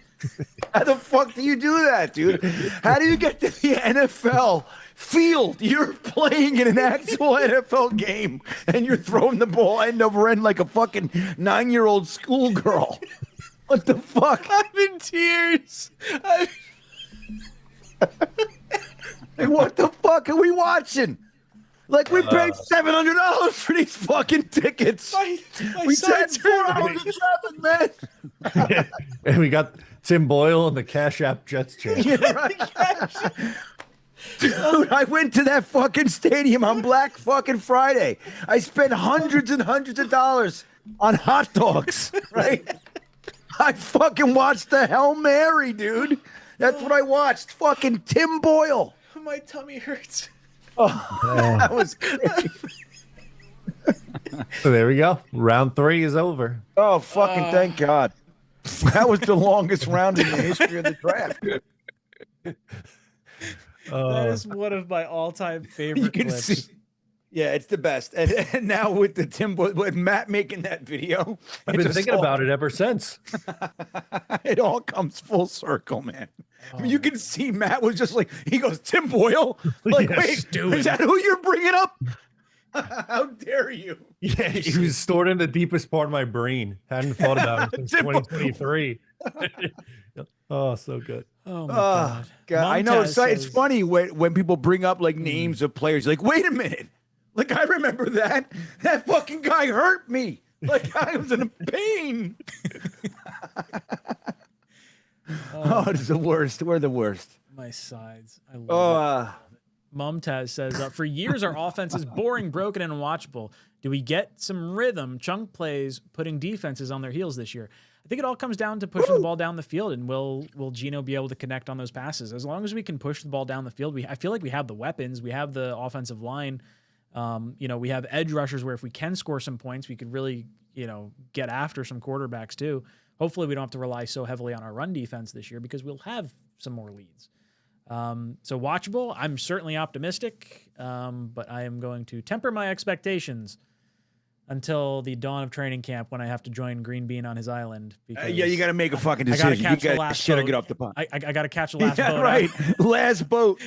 [SPEAKER 8] How the fuck do you do that, dude? How do you get to the NFL field? You're playing in an actual NFL game, and you're throwing the ball end over end like a fucking 9-year-old schoolgirl. What the fuck?
[SPEAKER 7] I'm in tears.
[SPEAKER 8] Like, what the fuck are we watching? Like, we paid $700 for these fucking tickets. We sat 4 hours in traffic, man.
[SPEAKER 4] And we got Tim Boyle and the Cash App Jets chant.
[SPEAKER 8] Yeah, right. Dude, I went to that fucking stadium on Black fucking Friday. I spent hundreds and hundreds of dollars on hot dogs, right? I fucking watched the Hail Mary, dude. That's what I watched. Fucking Tim Boyle.
[SPEAKER 7] My tummy hurts.
[SPEAKER 8] Oh, that was great.
[SPEAKER 4] So there we go. Round 3 is over.
[SPEAKER 8] Oh, fucking thank God. That was the longest round in the history of the draft.
[SPEAKER 7] That is one of my all-time favorite clips.
[SPEAKER 8] See. Yeah, it's the best. And now with the with Matt making that video,
[SPEAKER 4] I've been thinking about it ever since.
[SPEAKER 8] It all comes full circle, man. I mean, you can see Matt was just like, he goes, Tim Boyle? Like,
[SPEAKER 4] Yeah,
[SPEAKER 8] wait, is that who you're bringing up? How dare you?
[SPEAKER 4] Yeah, he was stored in the deepest part of my brain. Hadn't thought about it since 2023. Oh, so good.
[SPEAKER 7] Oh, my God.
[SPEAKER 8] I know. It's
[SPEAKER 7] says,
[SPEAKER 8] funny when people bring up like names of players. Like, wait a minute. Like, I remember that. That fucking guy hurt me. Like, I was in pain. Oh, it's the worst. We're the worst.
[SPEAKER 7] My sides. I love it. Mumtaz says, for years our offense is boring, broken, and unwatchable. Do we get some rhythm, chunk plays, putting defenses on their heels this year? I think it all comes down to pushing the ball down the field, and will Geno be able to connect on those passes? As long as we can push the ball down the field, I feel like we have the weapons. We have the offensive line. We have edge rushers where if we can score some points, we could really, get after some quarterbacks too. Hopefully we don't have to rely so heavily on our run defense this year because we'll have some more leads. So watchable, I'm certainly optimistic, but I am going to temper my expectations until the dawn of training camp when I have to join Green Bean on his island. Because
[SPEAKER 8] yeah, you got to make a fucking decision. You got to get off the pond.
[SPEAKER 7] I got to catch the last boat.
[SPEAKER 8] Right. Last boat.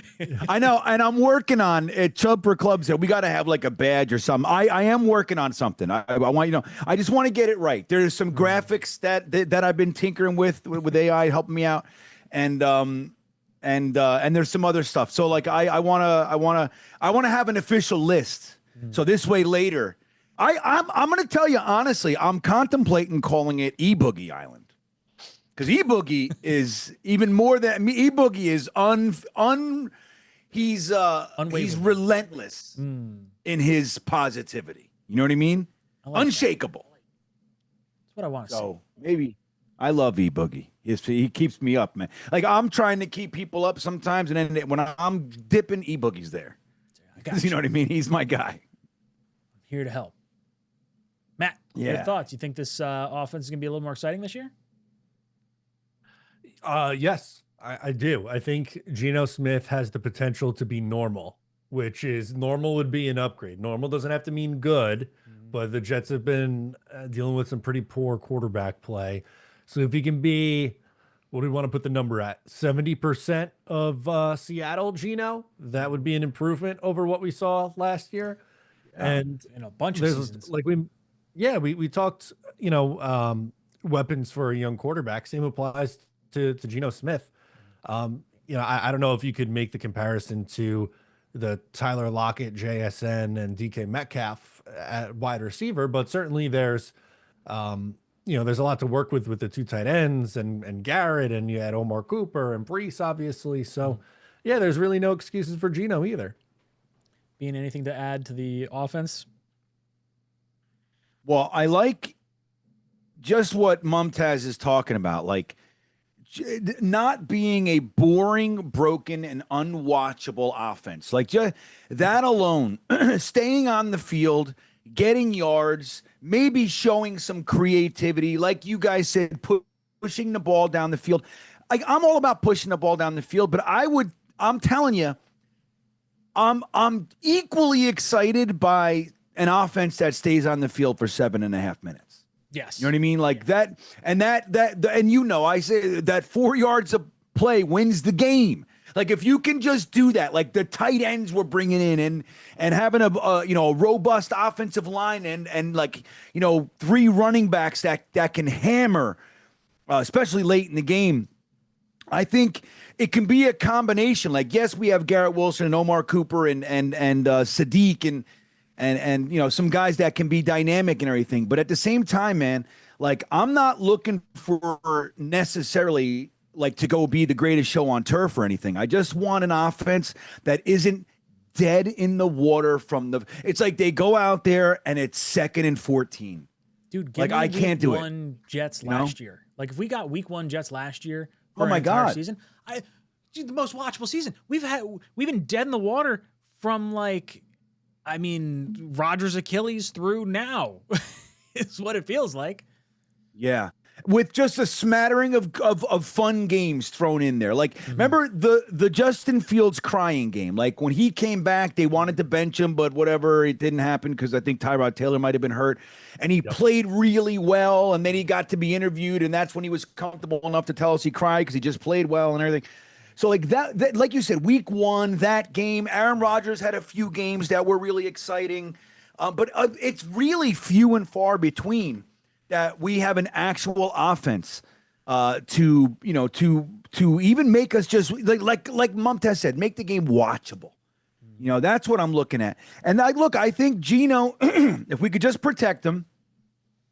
[SPEAKER 8] I know. And I'm working on at Chubber Club said we got to have like a badge or something. I am working on something. I want you to know. I just want to get it right. There's some graphics that I've been tinkering with AI helping me out. And there's some other stuff. So like I want to have an official list. So this way later, I'm going to tell you honestly, I'm contemplating calling it 𝐒𝐵𝐞𝐽ie Island, because 𝐒𝐵𝐴𝐞𝐿𝐿 is even more than 𝐒𝐵𝐴𝐞𝐽ie is he's relentless in his positivity. You know what I mean? Unshakable.
[SPEAKER 7] That's what I want to see.
[SPEAKER 8] Maybe I love 𝐒𝐵𝐴𝐞𝐽ie. He keeps me up, man. Like I'm trying to keep people up sometimes, and then when I'm dipping, 𝐒𝐵𝐴𝐞𝐽ie's there. You know what I mean? He's my guy.
[SPEAKER 7] I'm here to help. Matt, your thoughts? You think this offense is going to be a little more exciting this year?
[SPEAKER 4] Yes, I do. I think Geno Smith has the potential to be normal, which is normal would be an upgrade. Normal doesn't have to mean good, but the Jets have been dealing with some pretty poor quarterback play. So if he can be, what do we want to put the number at? 70% of Seattle Geno, that would be an improvement over what we saw last year. And
[SPEAKER 7] in a bunch of seasons.
[SPEAKER 4] Like we talked, weapons for a young quarterback. Same applies to Geno Smith. I don't know if you could make the comparison to the Tyler Lockett, JSN, and DK Metcalf at wide receiver, but certainly there's there's a lot to work with the two tight ends and Garrett, and you had Omar Cooper and Breece, obviously. So yeah, there's really no excuses for Geno either.
[SPEAKER 7] Being anything to add to the offense?
[SPEAKER 8] Well, I like just what Mumtaz is talking about, like not being a boring, broken, and unwatchable offense. Like just that alone, staying on the field, getting yards, maybe showing some creativity, like you guys said, pushing the ball down the field. Like I'm all about pushing the ball down the field, but I'm telling you, I'm equally excited by an offense that stays on the field for 7.5 minutes.
[SPEAKER 7] Yes.
[SPEAKER 8] You know what I mean? Like that, and I say that 4 yards of play wins the game. Like if you can just do that, like the tight ends we're bringing in and having a robust offensive line and like, 3 running backs that can hammer, especially late in the game. I think it can be a combination. Like, yes, we have Garrett Wilson and Omar Cooper and Sadiq and some guys that can be dynamic and everything. But at the same time, man, like I'm not looking for necessarily like to go be the greatest show on turf or anything. I just want an offense that isn't dead in the water it's like they go out there and it's 2nd and 14.
[SPEAKER 7] Dude,
[SPEAKER 8] like I can't do it.
[SPEAKER 7] Jets last year. Like if we got week 1 Jets last year,
[SPEAKER 8] oh my God,
[SPEAKER 7] season, the most watchable season. We've been dead in the water from Rodgers' Achilles through now is what it feels like.
[SPEAKER 8] Yeah. With just a smattering of fun games thrown in there. Like, remember the Justin Fields crying game? Like, when he came back, they wanted to bench him, but whatever, it didn't happen because I think Tyrod Taylor might have been hurt. And he played really well, and then he got to be interviewed, and that's when he was comfortable enough to tell us he cried because he just played well and everything. So, like that, like you said, week 1, that game, Aaron Rodgers had a few games that were really exciting, but it's really few and far between that we have an actual offense to even make us just like Mumtaz said, make the game watchable. That's what I'm looking at. And I think Geno, if we could just protect him,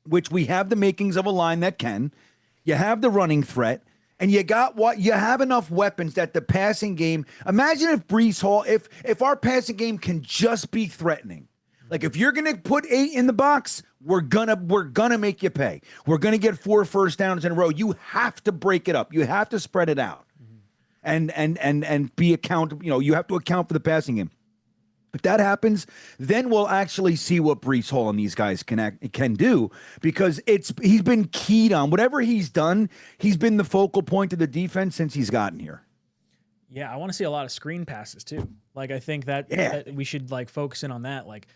[SPEAKER 8] which we have the makings of a line that can, you have the running threat, and you have enough weapons that the passing game. Imagine if Breece Hall, if our passing game can just be threatening. Like if you're gonna put 8 in the box, we're gonna make you pay. We're gonna get 4 first downs in a row. You have to break it up. You have to spread it out, and be accountable. You have to account for the passing game. If that happens, then we'll actually see what Breece Hall and these guys can do, because he's been keyed on whatever he's done. He's been the focal point of the defense since he's gotten here.
[SPEAKER 7] Yeah, I want to see a lot of screen passes too. Like I think that we should focus in on that. Like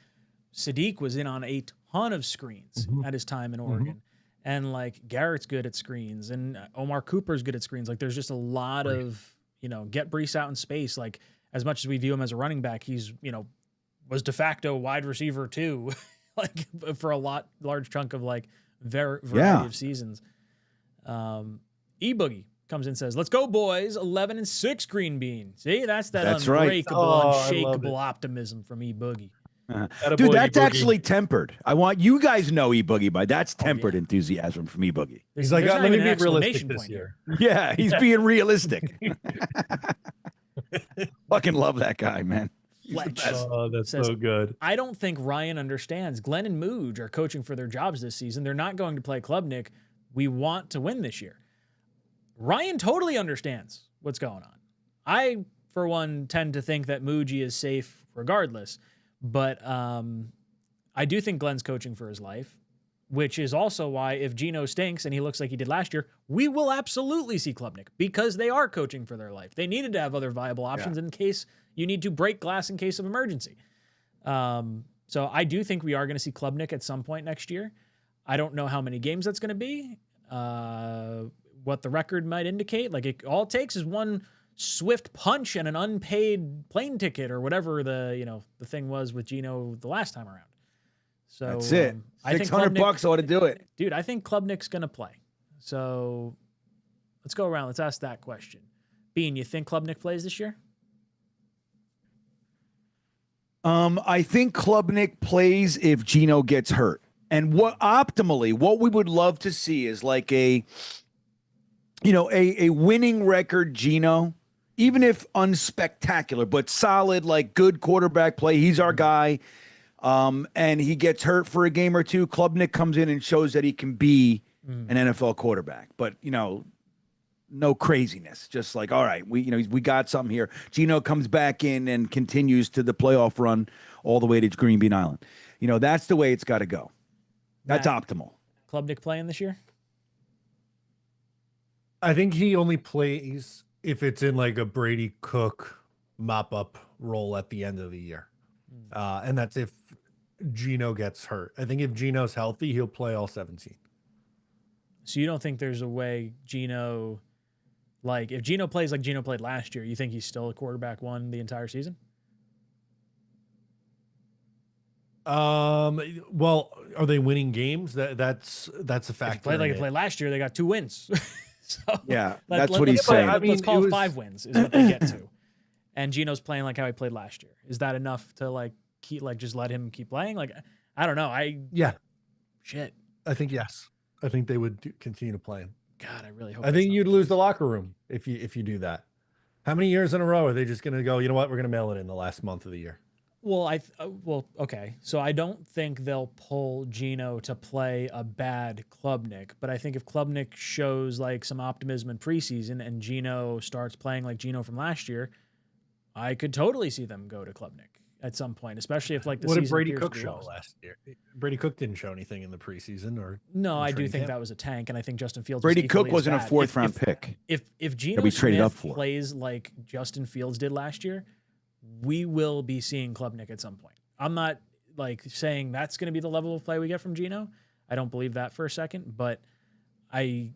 [SPEAKER 7] Sadiq was in on a ton of screens at his time in Oregon. And Garrett's good at screens, and Omar Cooper's good at screens. Like there's just a lot of, get Breece out in space. Like as much as we view him as a running back, he's, was de facto wide receiver too, for a large chunk of variety of seasons. E-Boogie comes in and says, "Let's go, boys. 11-6 Green Bean." See, that's unbreakable, unshakable optimism from E-Boogie.
[SPEAKER 8] Dude, that's actually tempered. I want you guys to know E-Boogie, but that's tempered enthusiasm from E-Boogie.
[SPEAKER 4] He's like, let me be realistic this year.
[SPEAKER 8] Yeah, he's being realistic. Fucking love that guy, man.
[SPEAKER 4] Oh, that's so good.
[SPEAKER 7] I don't think Ryan understands. Glenn and Mooj are coaching for their jobs this season. They're not going to play Klubnik. We want to win this year. Ryan totally understands what's going on. I, for one, tend to think that Muji is safe regardless. But I do think Glenn's coaching for his life, which is also why if Geno stinks and he looks like he did last year, we will absolutely see Klubnik, because they are coaching for their life. They needed to have other viable options in case you need to break glass in case of emergency. So I do think we are going to see Klubnik at some point next year. I don't know how many games that's going to be, what the record might indicate. All it takes is one swift punch and an unpaid plane ticket or whatever the thing was with Geno the last time around. So
[SPEAKER 8] that's it. $600 ought to do it.
[SPEAKER 7] Dude, I think Klubnik's going to play. So let's go around. Let's ask that question. Bean, you think Klubnik plays this year?
[SPEAKER 8] I think Klubnik plays if Geno gets hurt. And what we would love to see is like a winning record Geno, even if unspectacular, but solid, like good quarterback play. He's our guy. And he gets hurt for a game or two. Klubnik comes in and shows that he can be an NFL quarterback. But, no craziness. Just like, all right, we got something here. Geno comes back in and continues to the playoff run all the way to Green Bean Island. That's the way it's got to go. That's optimal.
[SPEAKER 7] Klubnik playing this year?
[SPEAKER 4] I think he only plays if it's in like a Brady Cook mop-up role at the end of the year. And that's if Geno gets hurt. I think if Geno's healthy, he'll play all 17.
[SPEAKER 7] So you don't think there's a way Geno, like if Geno plays like Geno played last year, you think he's still a quarterback one the entire season?
[SPEAKER 4] Well, are they winning games? That's a factor.
[SPEAKER 7] If they played last year, they got 2 wins. So
[SPEAKER 8] yeah, that's what he's saying.
[SPEAKER 7] Let's call it 5 wins is what they get to. And Geno's playing like how he played last year. Is that enough to like keep just let him keep playing? Like I don't know. Shit.
[SPEAKER 4] I think yes. I think they would continue to play him.
[SPEAKER 7] God, I really hope.
[SPEAKER 4] I think you'd lose the locker room if you do that. How many years in a row are they just going to go? You know what? We're going to mail it in the last month of the year.
[SPEAKER 7] Well, okay. So I don't think they'll pull Geno to play a bad Klubnik, but I think if Klubnik shows like some optimism in preseason and Geno starts playing like Geno from last year, I could totally see them go to Klubnik at some point, especially if like the
[SPEAKER 4] what
[SPEAKER 7] season
[SPEAKER 4] did Brady
[SPEAKER 7] appears
[SPEAKER 4] Cook
[SPEAKER 7] to be
[SPEAKER 4] show
[SPEAKER 7] lost.
[SPEAKER 4] last year? Brady Cook didn't show anything in the preseason, or
[SPEAKER 7] no, I do think that was a tank, and I think Justin Fields.
[SPEAKER 8] Brady
[SPEAKER 7] was
[SPEAKER 8] Cook wasn't a
[SPEAKER 7] bad.
[SPEAKER 8] 4th round pick.
[SPEAKER 7] If Geno
[SPEAKER 8] we traded
[SPEAKER 7] Smith
[SPEAKER 8] up for
[SPEAKER 7] plays like Justin Fields did last year, we will be seeing Klubnik at some point. I'm not like saying that's going to be the level of play we get from Geno. I don't believe that for a second, but I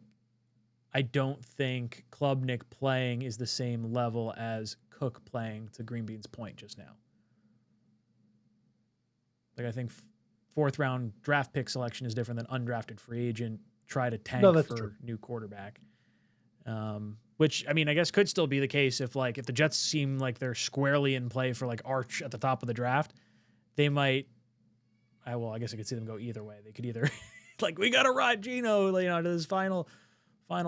[SPEAKER 7] don't think Klubnik playing is the same level as Cook playing, to Green Bean's point just now. Like I think 4th round draft pick selection is different than undrafted free agent. Try to tank for new quarterback. Which I mean, I guess could still be the case if the Jets seem like they're squarely in play for like Arch at the top of the draft, they might. I guess I could see them go either way. They could either like we got to ride Geno, to this final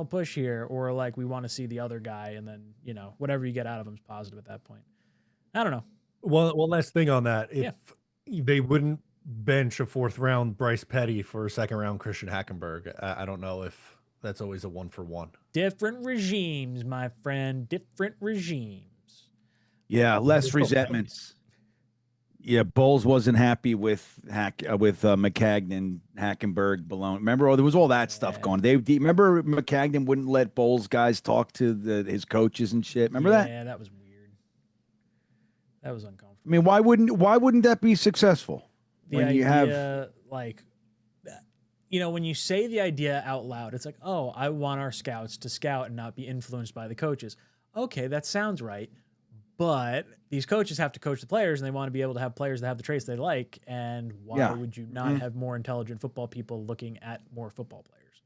[SPEAKER 7] push here, or like we want to see the other guy, and then whatever you get out of him is positive at that point. I don't know.
[SPEAKER 4] One last thing on that: if they wouldn't bench a 4th round Bryce Petty for a 2nd round Christian Hackenberg, I don't know if that's always a 1-for-1.
[SPEAKER 7] Different regimes, my friend. Different regimes.
[SPEAKER 8] Yeah, less resentments. Yeah, Bowles wasn't happy with McCagnon, Hackenberg, Balone. Remember, there was all that stuff going. Remember McCagnon wouldn't let Bowles guys talk to his coaches and shit. Remember that?
[SPEAKER 7] Yeah, that was weird. That was uncomfortable.
[SPEAKER 8] I mean, why wouldn't that be successful?
[SPEAKER 7] When you say the idea out loud, it's like, oh, I want our scouts to scout and not be influenced by the coaches. Okay, that sounds right. But these coaches have to coach the players, and they want to be able to have players that have the traits they like. And why would you not have more intelligent football people looking at more football players?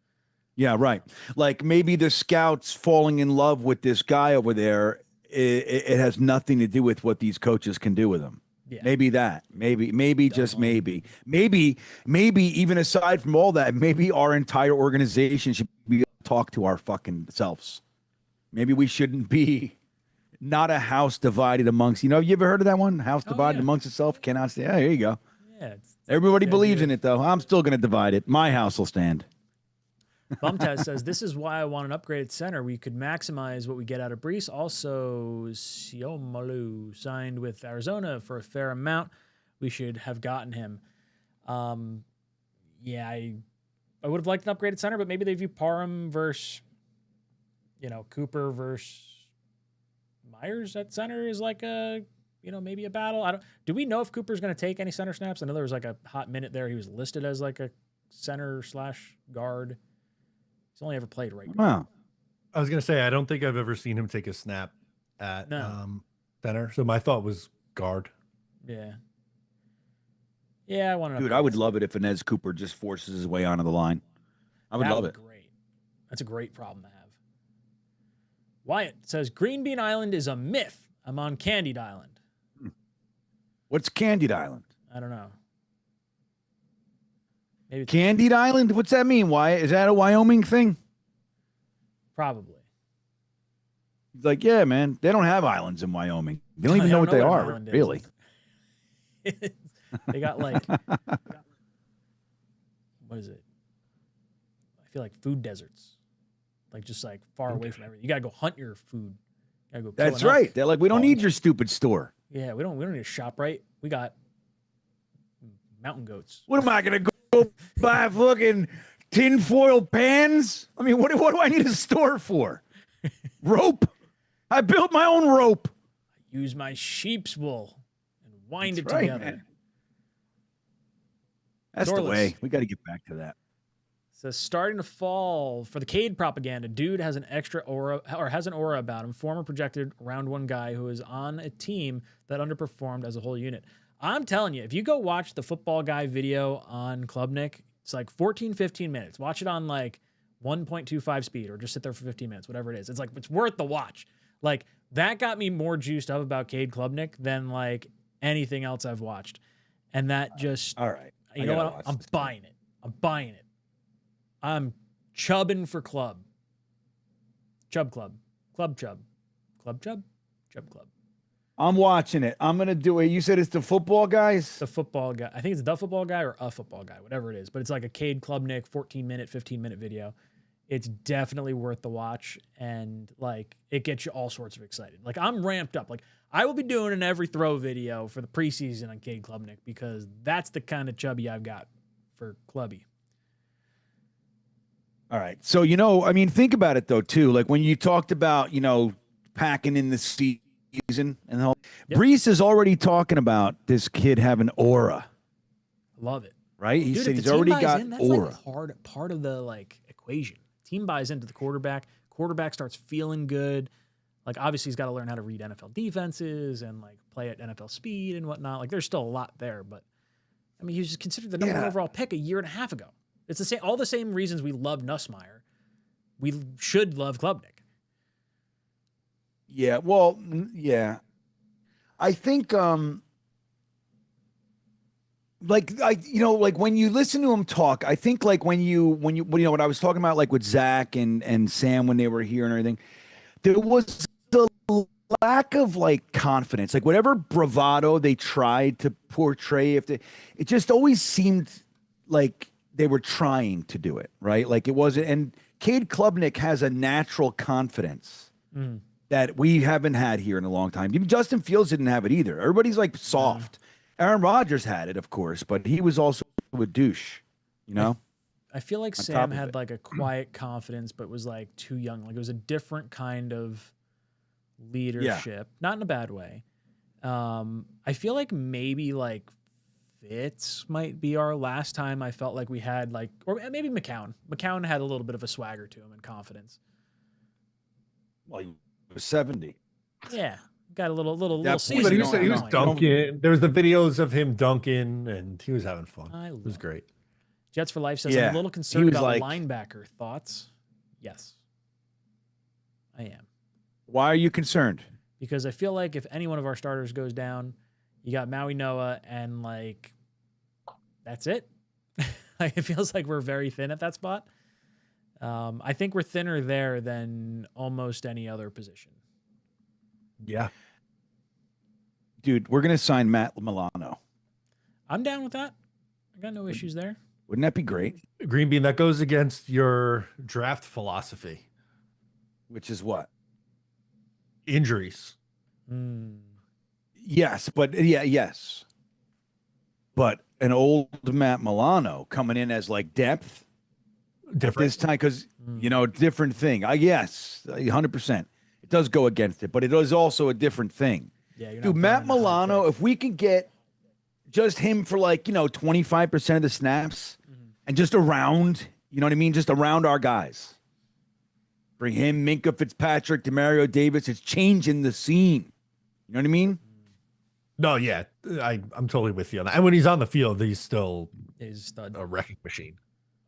[SPEAKER 8] Yeah, right. Like maybe the scouts falling in love with this guy over there, it has nothing to do with what these coaches can do with him. Yeah. Maybe that. Maybe just maybe. Maybe even aside from all that, maybe our entire organization should be able to talk to our fucking selves. Maybe we shouldn't be not a house divided amongst, you ever heard of that one? House divided amongst itself cannot stay. Yeah, here you go.
[SPEAKER 7] Yeah.
[SPEAKER 8] Everybody believes in it, though. I'm still going to divide it. My house will stand.
[SPEAKER 7] Bumtaz says, this is why I want an upgraded center. We could maximize what we get out of Breece. Also, 𝐒𝐮𝐬𝐫𝐞𝐬 signed with Arizona for a fair amount. We should have gotten him. I would have liked an upgraded center, but maybe they view Parham versus, Cooper versus Myers at center is like maybe a battle. Do we know if Cooper's going to take any center snaps? I know there was like a hot minute there. He was listed as like a center/guard. He's only ever played right.
[SPEAKER 8] Wow.
[SPEAKER 4] I was going to say, I don't think I've ever seen him take a snap at center. So my thought was guard.
[SPEAKER 7] Yeah. Yeah, I want to.
[SPEAKER 8] Dude, I would love it if Inez Cooper just forces his way onto the line. I would love it.
[SPEAKER 7] Great. That's a great problem to have. Wyatt says Green Bean Island is a myth. I'm on Candied Island.
[SPEAKER 8] What's Candied Island?
[SPEAKER 7] I don't know. Maybe
[SPEAKER 8] Candied Island? What's that mean? Why is that a Wyoming thing?
[SPEAKER 7] probably.
[SPEAKER 8] He's like, yeah, man, they don't have islands in Wyoming. They don't even know what they
[SPEAKER 7] an
[SPEAKER 8] are,
[SPEAKER 7] island is.
[SPEAKER 8] really.
[SPEAKER 7] They got like what is it? I feel like food deserts. Like just like far away from everything. You gotta go hunt your food. You gotta go kill
[SPEAKER 8] That's
[SPEAKER 7] an elk.
[SPEAKER 8] right. They're like, we don't need your stupid store.
[SPEAKER 7] Yeah, we don't need a shop, right? We got mountain goats.
[SPEAKER 8] What am I gonna go buy fucking tinfoil pans? I mean, what do I need a store for? Rope? I built my own rope.
[SPEAKER 7] Use my sheep's wool and wind
[SPEAKER 8] That's
[SPEAKER 7] it
[SPEAKER 8] right,
[SPEAKER 7] together.
[SPEAKER 8] man. That's
[SPEAKER 7] Doorless.
[SPEAKER 8] the way. We got to get back to that.
[SPEAKER 7] So starting to fall for the Cade propaganda. Dude has an extra aura, or has an aura about him. Former projected round one guy who is on a team that underperformed as a whole unit. I'm telling you, if you go watch the football guy video on Klubnik, it's like 14, 15 minutes. Watch it on like 1.25 speed or just sit there for 15 minutes, whatever it is. It's like, it's worth the watch. Like that got me more juiced up about Cade Klubnik than like anything else I've watched. And that just,
[SPEAKER 8] All right.
[SPEAKER 7] you know what? I'm buying it. I'm buying it. I'm chubbing for Club. Chub Club. Club Chub. Club Chub? Chub Club.
[SPEAKER 8] I'm watching it. I'm going to do it. You said it's the football guys?
[SPEAKER 7] The football guy. I think it's the football guy or a football guy, whatever it is. But it's like a Cade Klubnik 14-minute, 15-minute video. It's definitely worth the watch. And like, it gets you all sorts of excited. Like, I'm ramped up. Like, I will be doing an every throw video for the preseason on Cade Klubnik because that's the kind of chubby I've got for Clubby.
[SPEAKER 8] All right. So, you know, I mean, think about it, though, too. Like when you talked about, you know, packing in the season and the whole,
[SPEAKER 7] Yep.
[SPEAKER 8] Breece is already talking about this kid having aura,
[SPEAKER 7] Love it.
[SPEAKER 8] right? He
[SPEAKER 7] Dude,
[SPEAKER 8] said
[SPEAKER 7] if the
[SPEAKER 8] he's
[SPEAKER 7] team
[SPEAKER 8] already
[SPEAKER 7] buys
[SPEAKER 8] got
[SPEAKER 7] in, that's
[SPEAKER 8] aura.
[SPEAKER 7] like part of the like equation. Team buys into the quarterback. Quarterback starts feeling good. Like obviously he's got to learn how to read NFL defenses and like play at NFL speed and whatnot. Like there's still a lot there, but I mean he was just considered the number one overall pick a year and a half ago. It's the same, all the same reasons we love Nussmeier. We should love Klubnik.
[SPEAKER 8] Yeah. Well, yeah. I think, like when you listen to him talk, I think like when you know what I was talking about, like with Zach and Sam when they were here and everything, there was a lack of like confidence, like whatever bravado they tried to portray. It just always seemed like they were trying to do it right, like it wasn't. And Cade Klubnik has a natural confidence that we haven't had here in a long time. Even Justin Fields didn't have it either. Everybody's like soft. Aaron Rodgers had it, of course, but he was also a douche, you know?
[SPEAKER 7] I feel like
[SPEAKER 8] On top
[SPEAKER 7] Sam
[SPEAKER 8] of
[SPEAKER 7] had
[SPEAKER 8] it.
[SPEAKER 7] like a quiet confidence, but was like too young. Like it was a different kind of leadership, not in a bad way. I feel like maybe like Fitz might be our last time I felt like we had like, or maybe McCown. McCown had a little bit of a swagger to him and confidence.
[SPEAKER 8] Well, he was 70.
[SPEAKER 7] Yeah. Got a little
[SPEAKER 8] Yeah,
[SPEAKER 7] season.
[SPEAKER 4] But he
[SPEAKER 8] don't-
[SPEAKER 4] was, he was
[SPEAKER 8] don't-
[SPEAKER 4] dunking. There was the videos of him dunking, and he was having fun. It was great.
[SPEAKER 7] Jets for Life says,
[SPEAKER 8] Yeah,
[SPEAKER 7] I'm a little
[SPEAKER 8] he
[SPEAKER 7] concerned
[SPEAKER 8] was
[SPEAKER 7] about
[SPEAKER 8] like-
[SPEAKER 7] linebacker. Thoughts? Yes. I am.
[SPEAKER 8] Why are you concerned?
[SPEAKER 7] Because I feel like if any one of our starters goes down, you got Maui Noah and like that's it. Like, it feels like we're very thin at that spot. I think we're thinner there than almost any other position.
[SPEAKER 4] Yeah.
[SPEAKER 8] Dude, we're going to sign Matt Milano.
[SPEAKER 7] I'm down with that. I got no issues there.
[SPEAKER 8] Wouldn't that be great?
[SPEAKER 4] Green Bean, that goes against your draft philosophy.
[SPEAKER 8] Which is what?
[SPEAKER 4] Injuries.
[SPEAKER 8] Yes, but yes. But an old Matt Milano coming in as like depth at
[SPEAKER 4] Different.
[SPEAKER 8] this time, because, you know, different thing. Yes, 100%. It does go against it, but it is also a different thing.
[SPEAKER 7] Yeah, you're not
[SPEAKER 8] Dude, Matt
[SPEAKER 7] burning a hot
[SPEAKER 8] Milano,
[SPEAKER 7] pick.
[SPEAKER 8] if we can get just him for like, you know, 25% of the snaps and just around, you know what I mean? Just around our guys. Bring him, Minka Fitzpatrick, Demario Davis. It's changing the scene. You know what I mean?
[SPEAKER 4] No, yeah. I'm totally with you on that. And when he's on the field, he's still
[SPEAKER 7] He's a stud.
[SPEAKER 4] a wrecking machine.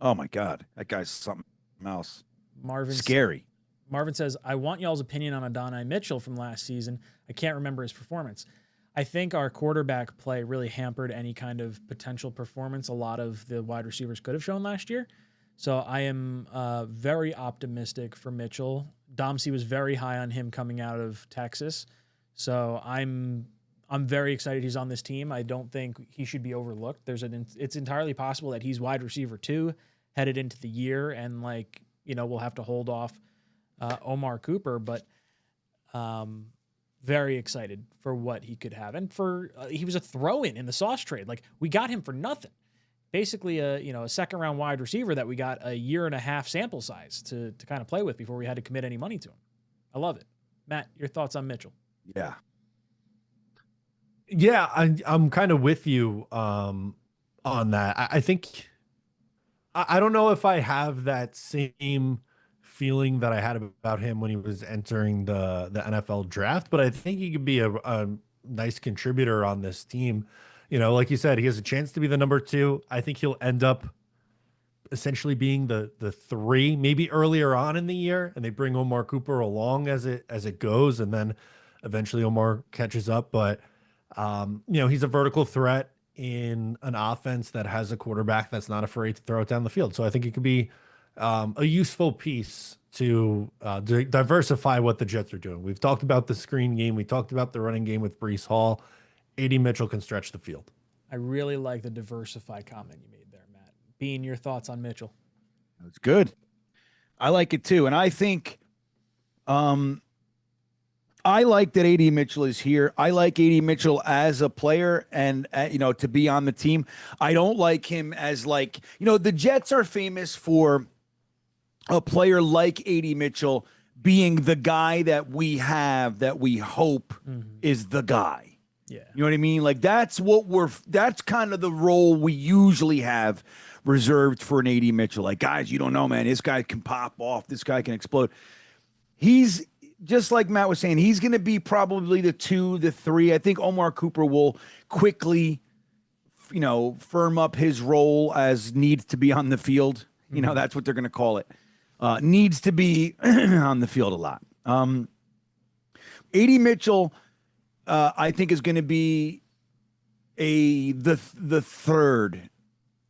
[SPEAKER 8] Oh my God. That guy's something else.
[SPEAKER 7] Marvin
[SPEAKER 8] Scary.
[SPEAKER 7] Marvin says, I want y'all's opinion on Adonai Mitchell from last season. I can't remember his performance. I think our quarterback play really hampered any kind of potential performance a lot of the wide receivers could have shown last year. So I am very optimistic for Mitchell. Domsey was very high on him coming out of Texas. So I'm very excited he's on this team. I don't think he should be overlooked. It's entirely possible that he's wide receiver 2 headed into the year, and we'll have to hold off Omar Cooper, but very excited for what he could have. And he was a throw-in in the Sauce trade. Like, we got him for nothing. Basically a second round wide receiver that we got a 1.5 sample size to kind of play with before we had to commit any money to him. I love it. Matt, your thoughts on Mitchell?
[SPEAKER 4] Yeah, I'm kind of with you on that. I think I don't know if I have that same feeling that I had about him when he was entering the NFL draft, but I think he could be a nice contributor on this team. Like you said, he has a chance to be the number 2. I think he'll end up essentially being the 3, maybe earlier on in the year, and they bring Omar Cooper along as it goes, and then eventually Omar catches up. But he's a vertical threat in an offense that has a quarterback that's not afraid to throw it down the field. So I think it could be a useful piece to diversify what the Jets are doing. We've talked about the screen game. We talked about the running game with Breece Hall. A.D. Mitchell can stretch the field.
[SPEAKER 7] I really like the diversify comment you made there, Matt. Bean, your thoughts on Mitchell?
[SPEAKER 8] That's good. I like it too. And I think I like that A.D. Mitchell is here. I like A.D. Mitchell as a player and, to be on the team. I don't like him as the Jets are famous for a player like A.D. Mitchell being the guy that we have that we hope is the guy.
[SPEAKER 7] Yeah.
[SPEAKER 8] You know what I mean? That's kind of the role we usually have reserved for an A.D. Mitchell. Guys, you don't know, man, this guy can pop off. This guy can explode. He's just like Matt was saying, he's going to be probably the 2, the 3. I think Omar Cooper will quickly, firm up his role as needs to be on the field. That's what they're going to call it. Needs to be on the field a lot. A.D. Mitchell, I think, is going to be the 3rd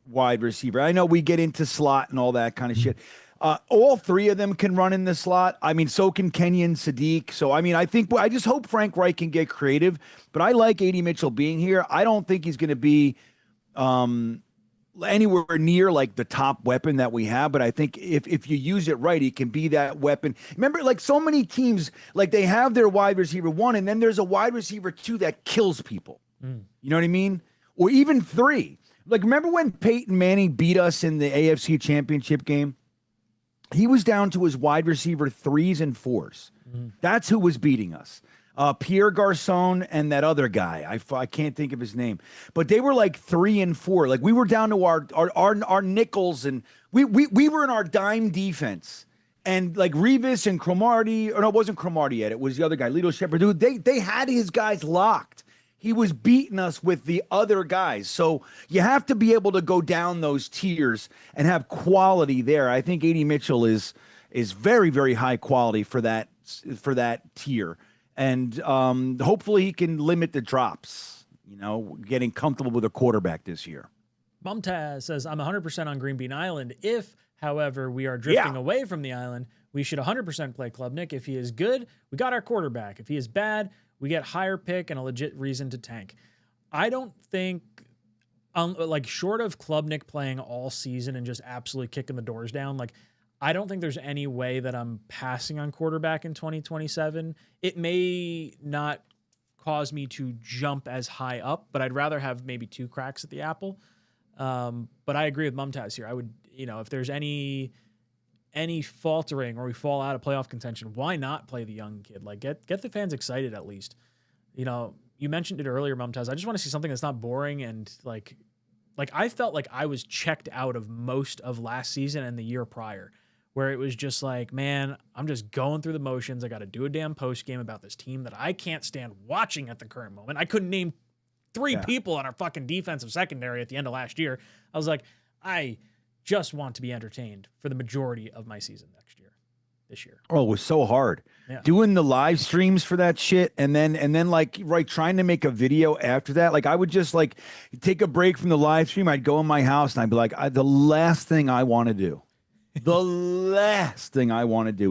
[SPEAKER 8] wide receiver. I know we get into slot and all that kind of shit. All 3 of them can run in the slot. I mean, so can Kenyon Sadiq. So, I just hope Frank Reich can get creative. But I like A.D. Mitchell being here. I don't think he's going to be anywhere near the top weapon that we have. But I think if you use it right, he can be that weapon. Remember, so many teams, they have their wide receiver 1, and then there's a wide receiver 2 that kills people. You know what I mean? Or even 3. Remember when Peyton Manning beat us in the AFC Championship game? He was down to his wide receiver 3s and 4s. That's who was beating us. Pierre Garcon and that other guy. I can't think of his name. But they were 3 and 4. We were down to our nickels, and we were in our dime defense. And Revis and Cromartie, or no, it wasn't Cromartie yet. It was the other guy, Lito Shepherd. Dude, they had his guys locked. He was beating us with the other guys. So you have to be able to go down those tiers and have quality there. I think A.D. Mitchell is very, very high quality for that tier. And hopefully he can limit the drops, getting comfortable with a quarterback this year.
[SPEAKER 7] Mumtaz says, I'm 100% on Green Bean Island. If, however, we are drifting away from the island, we should 100% play Klubnik. If he is good, we got our quarterback. If he is bad, we get higher pick and a legit reason to tank. I don't think, short of Klubnik playing all season and just absolutely kicking the doors down, I don't think there's any way that I'm passing on quarterback in 2027. It may not cause me to jump as high up, but I'd rather have maybe 2 cracks at the apple. But I agree with Mumtaz here. I would, if there's any faltering or we fall out of playoff contention, why not play the young kid? Get the fans excited at least. You mentioned it earlier, Mumtaz. I just want to see something that's not boring and I felt like I was checked out of most of last season and the year prior, where it was just man, I'm just going through the motions. I got to do a damn post game about this team that I can't stand watching at the current moment. I couldn't name 3 people on our fucking defensive secondary at the end of last year. I was I just want to be entertained for the majority of my season next year. this year.
[SPEAKER 8] Oh, it was so hard.
[SPEAKER 7] Yeah.
[SPEAKER 8] Doing the live streams for that shit, and then like trying to make a video after that. Like I would just like take a break from the live stream. I'd go in my house and I'd be like, the last thing I want to do,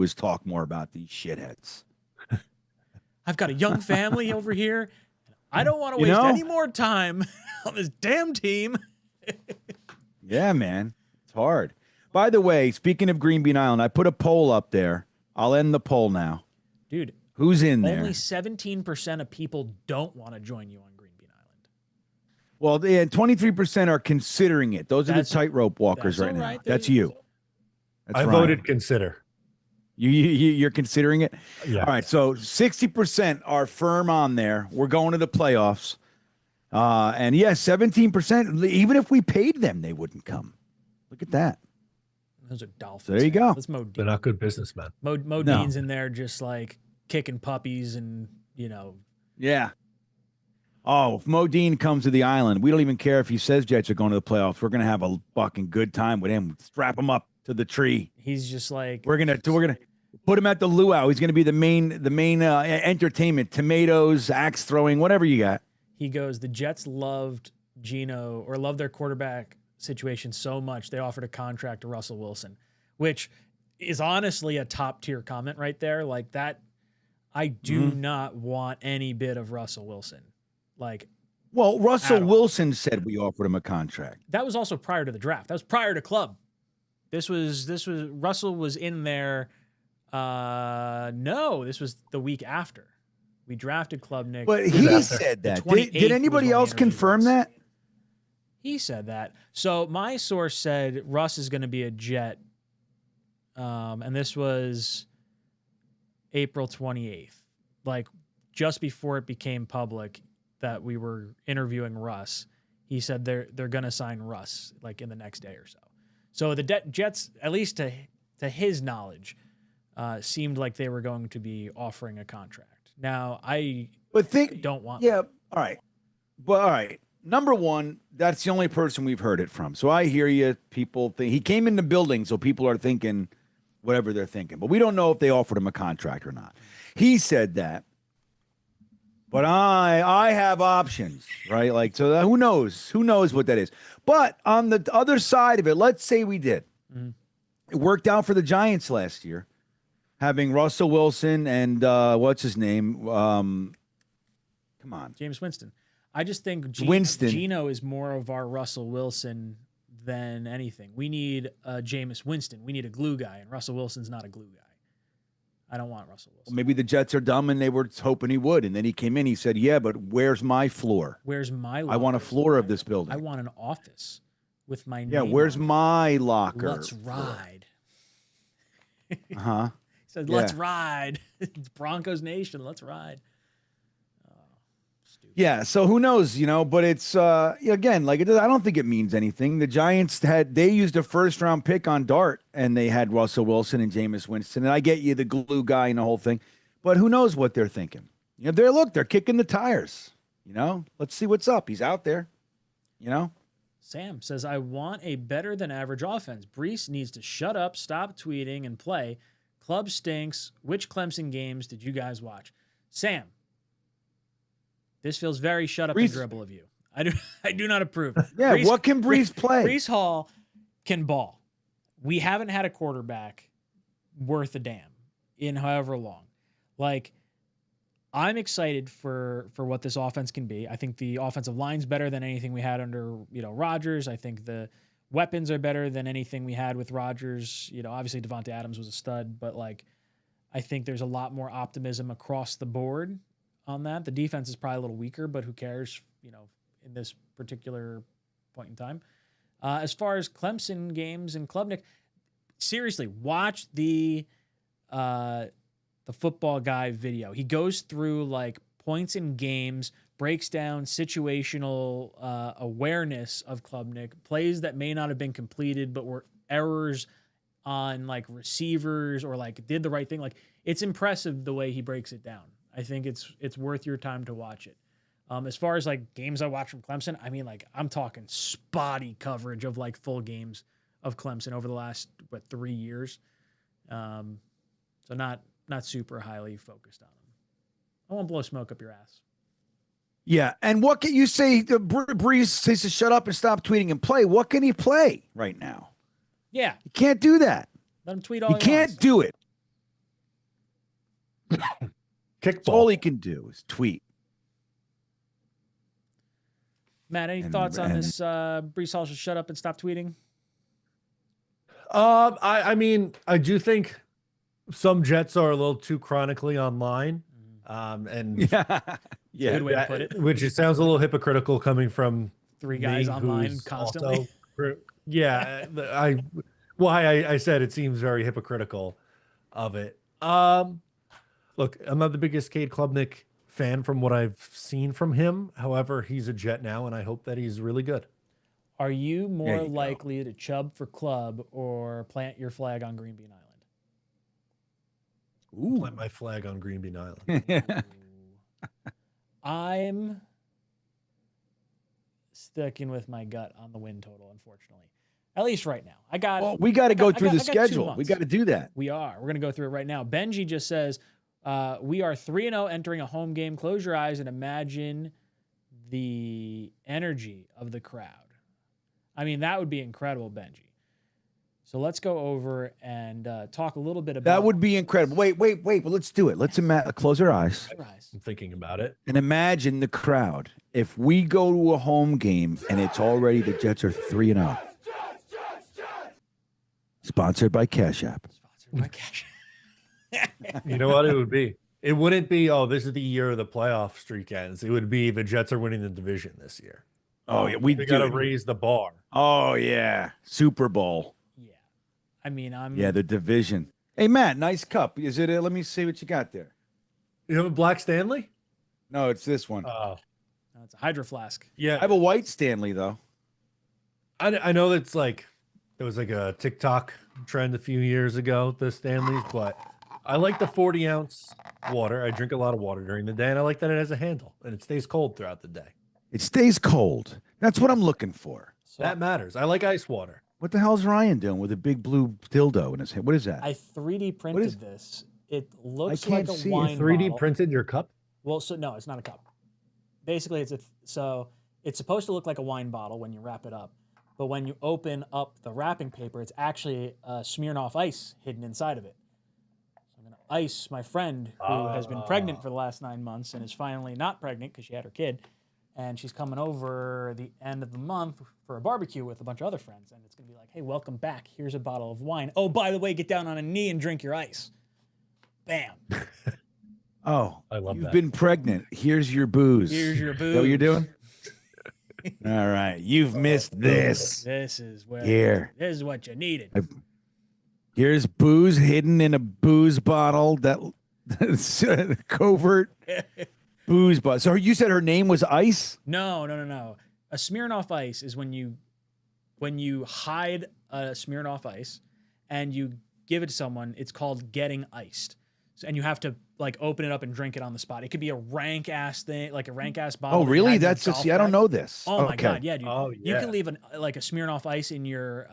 [SPEAKER 8] is talk more about these shitheads.
[SPEAKER 7] I've got a young family over here. I don't want to waste any more time on this damn team.
[SPEAKER 8] Yeah, man, it's hard. By the way, speaking of Green Bean Island, I put a poll up there. I'll end the poll now.
[SPEAKER 7] Dude,
[SPEAKER 8] who's in there?
[SPEAKER 7] Only 17% of people don't want to join you on Green Bean Island.
[SPEAKER 8] Well, 23% are considering it. Those are the tightrope walkers right now. That's you. That's
[SPEAKER 4] I voted consider.
[SPEAKER 8] You're considering it?
[SPEAKER 4] Yeah.
[SPEAKER 8] All right. So 60% are firm on there. We're going to the playoffs. And 17%, even if we paid them, they wouldn't come. Look at that.
[SPEAKER 7] Those are Dolphins.
[SPEAKER 8] There you go.
[SPEAKER 7] That's Mo Dean.
[SPEAKER 4] They're not good businessmen.
[SPEAKER 7] Mo Dean's in there just like kicking puppies and,
[SPEAKER 8] Yeah. Oh, if Mo Dean comes to the island, we don't even care if he says Jets are going to the playoffs. We're going to have a fucking good time with him. Strap him up to the tree.
[SPEAKER 7] He's just like,
[SPEAKER 8] we're gonna put him at the luau. He's gonna be the main entertainment. Tomatoes, axe throwing, whatever you got.
[SPEAKER 7] He goes, the Jets loved their quarterback situation so much they offered a contract to Russell Wilson, which is honestly a top tier comment right there. Like that, I do not want any bit of Russell Wilson.
[SPEAKER 8] Well, Russell Wilson said we offered him a contract.
[SPEAKER 7] That was also prior to the draft. That was prior to club. This was Russell was in there. No, this was the week after we drafted Klubnik.
[SPEAKER 8] But he said that. Did anybody else confirm that?
[SPEAKER 7] He said that. So my source said Russ is going to be a Jet. And this was April 28th, like just before it became public that we were interviewing Russ. He said they're going to sign Russ like in the next day or so. So the Jets, at least to his knowledge, seemed like they were going to be offering a contract. Now, I don't want that.
[SPEAKER 8] All right. But all right. Number one, that's the only person we've heard it from. So I hear you. People think he came in the building, so people are thinking whatever they're thinking. But we don't know if they offered him a contract or not. He said that. But I have options, right? Like, so who knows? Who knows what that is? But on the other side of it, let's say we did. Mm-hmm. It worked out for the Giants last year, having Russell Wilson and what's his name? Come on.
[SPEAKER 7] Jameis Winston. I just think Geno is more of our Russell Wilson than anything. We need a Jameis Winston. We need a glue guy, and Russell Wilson's not a glue guy. I don't want Russell Wilson.
[SPEAKER 8] Well, maybe the Jets are dumb and they were hoping he would. And then he came in, he said, yeah, but where's my floor?
[SPEAKER 7] Where's my locker?
[SPEAKER 8] I want a floor of this building.
[SPEAKER 7] I want an office with my name.
[SPEAKER 8] Yeah, where's my locker?
[SPEAKER 7] Let's ride.
[SPEAKER 8] Uh-huh.
[SPEAKER 7] He said, let's ride. It's Broncos Nation. Let's ride.
[SPEAKER 8] Yeah, so who knows, but it's, again, like, I don't think it means anything. The Giants they used a first-round pick on Dart, and they had Russell Wilson and Jameis Winston, and I get you, the glue guy and the whole thing, but who knows what they're thinking. They're kicking the tires, Let's see what's up. He's out there,
[SPEAKER 7] Sam says, I want a better-than-average offense. Breece needs to shut up, stop tweeting, and play. Club stinks. Which Clemson games did you guys watch? Sam. This feels very shut up and dribble of you. I do not approve.
[SPEAKER 8] Yeah, what can Breece play?
[SPEAKER 7] Breece Hall can ball. We haven't had a quarterback worth a damn in however long. Like, I'm excited for what this offense can be. I think the offensive line's better than anything we had under, Rodgers. I think the weapons are better than anything we had with Rodgers. Obviously Devontae Adams was a stud, but I think there's a lot more optimism across the board on that. The defense is probably a little weaker, but who cares, in this particular point in time. As far as Clemson games and Klubnik, seriously, watch the football guy video. He goes through points in games, breaks down situational awareness of Klubnik, plays that may not have been completed, but were errors on receivers or did the right thing. It's impressive the way he breaks it down. I think it's worth your time to watch it. As far as games I watch from Clemson, I mean, I'm talking spotty coverage of full games of Clemson over the last 3 years. So not super highly focused on him. I won't blow smoke up your ass.
[SPEAKER 8] Yeah, and what can you say? Breece says to shut up and stop tweeting and play. What can he play right now?
[SPEAKER 7] Yeah,
[SPEAKER 8] He can't do that.
[SPEAKER 7] let him tweet all
[SPEAKER 8] He can't
[SPEAKER 7] wants.
[SPEAKER 8] do it.
[SPEAKER 4] Kickball.
[SPEAKER 8] All he can do is tweet.
[SPEAKER 7] Matt, any thoughts on this? Breece Hall should shut up and stop tweeting.
[SPEAKER 4] I mean, I do think some Jets are a little too chronically online. And
[SPEAKER 8] Yeah,
[SPEAKER 7] Good way to put it.
[SPEAKER 4] which it sounds a little hypocritical coming from
[SPEAKER 7] Three guys
[SPEAKER 4] me,
[SPEAKER 7] online
[SPEAKER 4] who's
[SPEAKER 7] constantly.
[SPEAKER 4] also- yeah, I said it seems very hypocritical of it. Look, I'm not the biggest Cade Klubnik fan from what I've seen from him. However, he's a Jet now, and I hope that he's really good.
[SPEAKER 7] Are you more
[SPEAKER 8] you go.
[SPEAKER 7] likely to chub for club or plant your flag on Green Bean Island?
[SPEAKER 4] Plant my flag on Green Bean Island.
[SPEAKER 7] I'm sticking with my gut on the win total, unfortunately. At least right now. I got.
[SPEAKER 8] Well, we got to go through the
[SPEAKER 7] I got 2
[SPEAKER 8] schedule. We
[SPEAKER 7] months.
[SPEAKER 8] got to do that.
[SPEAKER 7] We are. We're going to go through it right now. Benji just says, we are 3-0 entering a home game. Close your eyes and imagine the energy of the crowd. I mean, that would be incredible, Benji. So let's go over and talk a little bit about
[SPEAKER 8] That would be incredible. Wait. Well, let's do it. Let's close our eyes
[SPEAKER 4] I'm thinking about it.
[SPEAKER 8] and imagine the crowd. If we go to a home game and it's already the Jets are 3-0. Sponsored by Cash App.
[SPEAKER 7] Sponsored by Cash.
[SPEAKER 4] You know what it would be? It wouldn't be, oh, this is the year the playoff streak ends. It would be the Jets are winning the division this year.
[SPEAKER 8] Oh, yeah. We
[SPEAKER 4] got to
[SPEAKER 8] do.
[SPEAKER 4] raise the bar.
[SPEAKER 8] Oh, yeah. Super Bowl.
[SPEAKER 7] Yeah. I mean,
[SPEAKER 8] Yeah, the division. Hey, Matt, nice cup. Is it? Let me see what you got there.
[SPEAKER 4] You have a Black Stanley?
[SPEAKER 8] No, it's this one.
[SPEAKER 4] Oh,
[SPEAKER 7] No, it's a Hydro Flask.
[SPEAKER 4] yeah.
[SPEAKER 8] I have a white Stanley, though.
[SPEAKER 4] I know that's like, there was like a TikTok trend a few years ago, the Stanleys, but I like the 40-ounce water. I drink a lot of water during the day, and I like that it has a handle, and it stays cold throughout the day.
[SPEAKER 8] It stays cold. That's what I'm looking for.
[SPEAKER 7] So
[SPEAKER 4] That matters. I like ice water.
[SPEAKER 8] What the hell's Ryan doing with a big blue dildo in his hand? What is that?
[SPEAKER 7] I 3D printed
[SPEAKER 8] is-
[SPEAKER 7] this. It looks
[SPEAKER 8] can't
[SPEAKER 7] like a
[SPEAKER 8] see it.
[SPEAKER 7] wine
[SPEAKER 4] 3D
[SPEAKER 7] bottle.
[SPEAKER 4] printed your cup?
[SPEAKER 7] Well, so no, it's not a cup. Basically, so it's supposed to look like a wine bottle when you wrap it up, but when you open up the wrapping paper, it's actually Smirnoff Ice hidden inside of it. So I'm gonna ice my friend who has been pregnant for the last 9 months and is finally not pregnant because she had her kid, and she's coming over the end of the month for a barbecue with a bunch of other friends, and it's gonna be like, hey, welcome back. Here's a bottle of wine. Oh, by the way, get down on a knee and drink your ice. Bam.
[SPEAKER 8] Oh,
[SPEAKER 4] I love
[SPEAKER 8] you've
[SPEAKER 4] that.
[SPEAKER 8] been pregnant. Here's your booze.
[SPEAKER 7] Here's your
[SPEAKER 8] Is that what you're
[SPEAKER 7] booze.
[SPEAKER 8] doing? All right. You've missed this.
[SPEAKER 7] This is where.
[SPEAKER 8] Here.
[SPEAKER 7] This is what you needed.
[SPEAKER 8] Here's booze hidden in a booze bottle. That's covert booze bottle. So you said her name was Ice?
[SPEAKER 7] No. A Smirnoff Ice is when you hide a Smirnoff Ice and you give it to someone. It's called getting iced. So, and you have to like open it up and drink it on the spot. It could be a rank ass thing, like a rank ass bottle.
[SPEAKER 8] Oh,
[SPEAKER 7] that you
[SPEAKER 8] really?
[SPEAKER 7] had in your
[SPEAKER 8] That's just,
[SPEAKER 7] golf
[SPEAKER 8] see, I don't
[SPEAKER 7] bag.
[SPEAKER 8] know this.
[SPEAKER 7] Oh my
[SPEAKER 8] Okay.
[SPEAKER 7] god, yeah, dude.
[SPEAKER 4] Oh,
[SPEAKER 7] You
[SPEAKER 4] yeah.
[SPEAKER 7] can leave like a Smirnoff Ice in your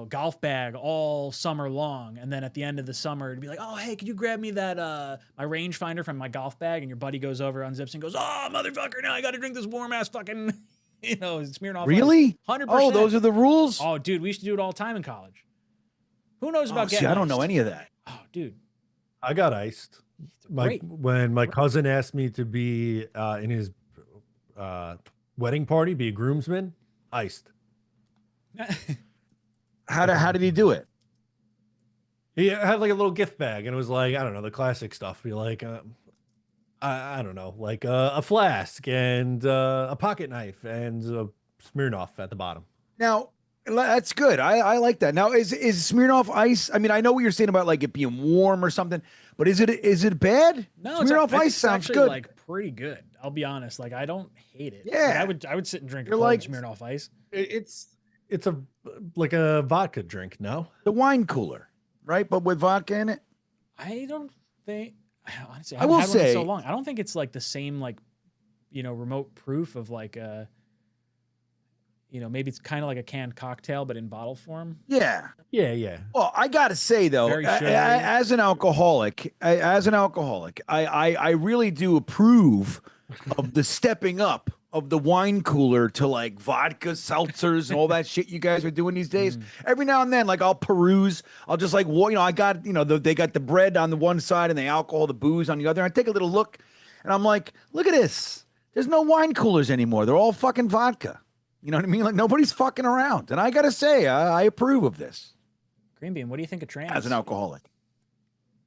[SPEAKER 7] golf bag all summer long, and then at the end of the summer it'd be like, oh hey, could you grab me that my rangefinder from my golf bag? And your buddy goes over, unzips and goes, oh motherfucker, now I gotta drink this warm ass fucking Smirnoff Ice.
[SPEAKER 8] Really?
[SPEAKER 7] 100%.
[SPEAKER 8] Oh, those are the rules?
[SPEAKER 7] Oh, dude, we used to do it all the time in college. Who knows about
[SPEAKER 8] see,
[SPEAKER 7] getting
[SPEAKER 8] I don't know
[SPEAKER 7] iced?
[SPEAKER 8] any of that.
[SPEAKER 7] Oh, dude.
[SPEAKER 4] I got iced.
[SPEAKER 7] Great.
[SPEAKER 4] When my cousin asked me to be in his wedding party, be a groomsman, iced.
[SPEAKER 8] How did he do it?
[SPEAKER 4] He had like a little gift bag, and it was like, I don't know, the classic stuff. Be like, I don't know, like a flask and a pocket knife and a Smirnoff at the bottom.
[SPEAKER 8] Now, that's good. I like that. Now, is Smirnoff Ice? I mean, I know what you're saying about like it being warm or something, but is it bad?
[SPEAKER 7] No,
[SPEAKER 8] Smirnoff
[SPEAKER 7] I think
[SPEAKER 8] Ice
[SPEAKER 7] it's
[SPEAKER 8] sounds
[SPEAKER 7] actually,
[SPEAKER 8] good.
[SPEAKER 7] like pretty good. I'll be honest. Like I don't hate it.
[SPEAKER 8] Yeah.
[SPEAKER 7] Like, I would sit and drink a
[SPEAKER 8] You're
[SPEAKER 7] cold
[SPEAKER 8] like-
[SPEAKER 7] Smirnoff Ice.
[SPEAKER 4] It's a like a vodka drink, no?
[SPEAKER 8] The wine cooler, right? But with vodka in it.
[SPEAKER 7] I don't think. Honestly, I,
[SPEAKER 8] I
[SPEAKER 7] haven't
[SPEAKER 8] will
[SPEAKER 7] had one in so
[SPEAKER 8] say-
[SPEAKER 7] long. I don't think it's like the same like, remote proof of like a, maybe it's kind of like a canned cocktail, but in bottle form.
[SPEAKER 8] Yeah.
[SPEAKER 4] Yeah.
[SPEAKER 8] Well, I got to say though,
[SPEAKER 7] Very sugary.
[SPEAKER 8] as an alcoholic, I really do approve of the stepping up of the wine cooler to like vodka, seltzers, and all that shit you guys are doing these days. Every now and then, like I'll peruse. I'll just like, I got, they got the bread on the one side and the alcohol, the booze on the other. I take a little look, and I'm like, look at this. There's no wine coolers anymore. They're all fucking vodka. You know what I mean? Like nobody's fucking around. And I gotta say, I approve of this.
[SPEAKER 7] Green Bean, what do you think of trans?
[SPEAKER 8] As an alcoholic.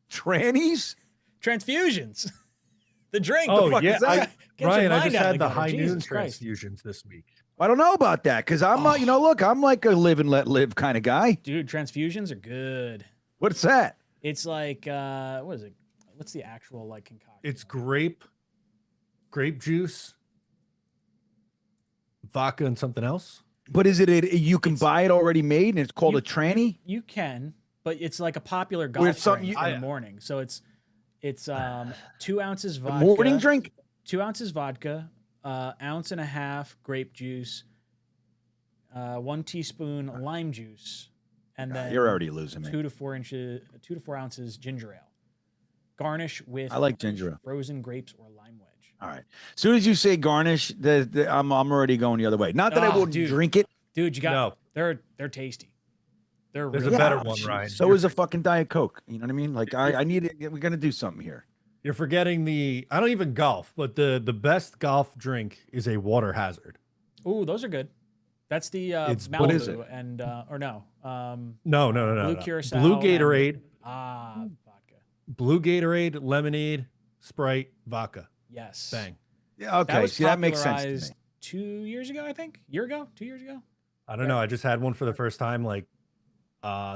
[SPEAKER 8] Trannies?
[SPEAKER 7] Transfusions. The drink.
[SPEAKER 4] Oh,
[SPEAKER 7] the fuck
[SPEAKER 4] yeah.
[SPEAKER 7] is that? Get your
[SPEAKER 4] Ryan, I
[SPEAKER 7] mind
[SPEAKER 4] just
[SPEAKER 7] out of
[SPEAKER 4] had
[SPEAKER 7] the
[SPEAKER 4] the
[SPEAKER 7] gutter.
[SPEAKER 4] high noon
[SPEAKER 7] Jesus Christ.
[SPEAKER 4] transfusions this week.
[SPEAKER 8] I don't know about that because I'm, look, I'm like a live and let live kind of guy.
[SPEAKER 7] Dude, transfusions are good.
[SPEAKER 8] What's that?
[SPEAKER 7] It's like, what is it? What's the actual like concoction?
[SPEAKER 4] It's grape juice, vodka, and something else.
[SPEAKER 8] But is it you can buy it already made and it's called a tranny?
[SPEAKER 7] You can, but it's like a popular
[SPEAKER 8] With
[SPEAKER 7] golf
[SPEAKER 8] something
[SPEAKER 7] drink in the morning. So it's 2 ounces vodka.
[SPEAKER 8] Morning drink?
[SPEAKER 7] 2 ounces vodka, ounce and a half grape juice, 1 teaspoon lime juice, and then
[SPEAKER 8] You're already losing me.
[SPEAKER 7] 2 to 4 ounces ginger ale. Garnish with
[SPEAKER 8] I like ginger ale.
[SPEAKER 7] frozen grapes or lime wedge.
[SPEAKER 8] All right. As soon as you say garnish, I'm already going the other way. Not that I wouldn't drink it.
[SPEAKER 7] Dude, you got
[SPEAKER 4] No.
[SPEAKER 7] they're tasty. They're
[SPEAKER 4] There's
[SPEAKER 7] really
[SPEAKER 4] a better
[SPEAKER 7] good.
[SPEAKER 4] one, Ryan.
[SPEAKER 8] So is a fucking Diet Coke. You know what I mean? Like I need it. We're gonna do something here.
[SPEAKER 4] You're forgetting I don't even golf, but the best golf drink is a water hazard.
[SPEAKER 7] Ooh, those are good. That's the
[SPEAKER 4] It's-
[SPEAKER 7] Malibu
[SPEAKER 8] what is it?
[SPEAKER 7] and or no.
[SPEAKER 4] No.
[SPEAKER 7] Blue Curacao
[SPEAKER 4] Blue
[SPEAKER 7] and-
[SPEAKER 4] Gatorade,
[SPEAKER 7] vodka.
[SPEAKER 4] blue Gatorade, lemonade, Sprite, vodka.
[SPEAKER 7] Yes.
[SPEAKER 4] Bang.
[SPEAKER 8] Yeah.
[SPEAKER 7] That
[SPEAKER 8] Okay.
[SPEAKER 7] was
[SPEAKER 8] See, that makes sense to
[SPEAKER 7] popularized
[SPEAKER 8] me.
[SPEAKER 7] 2 years ago, I think. Year ago? 2 years ago?
[SPEAKER 4] I don't know. I just had one for the first time like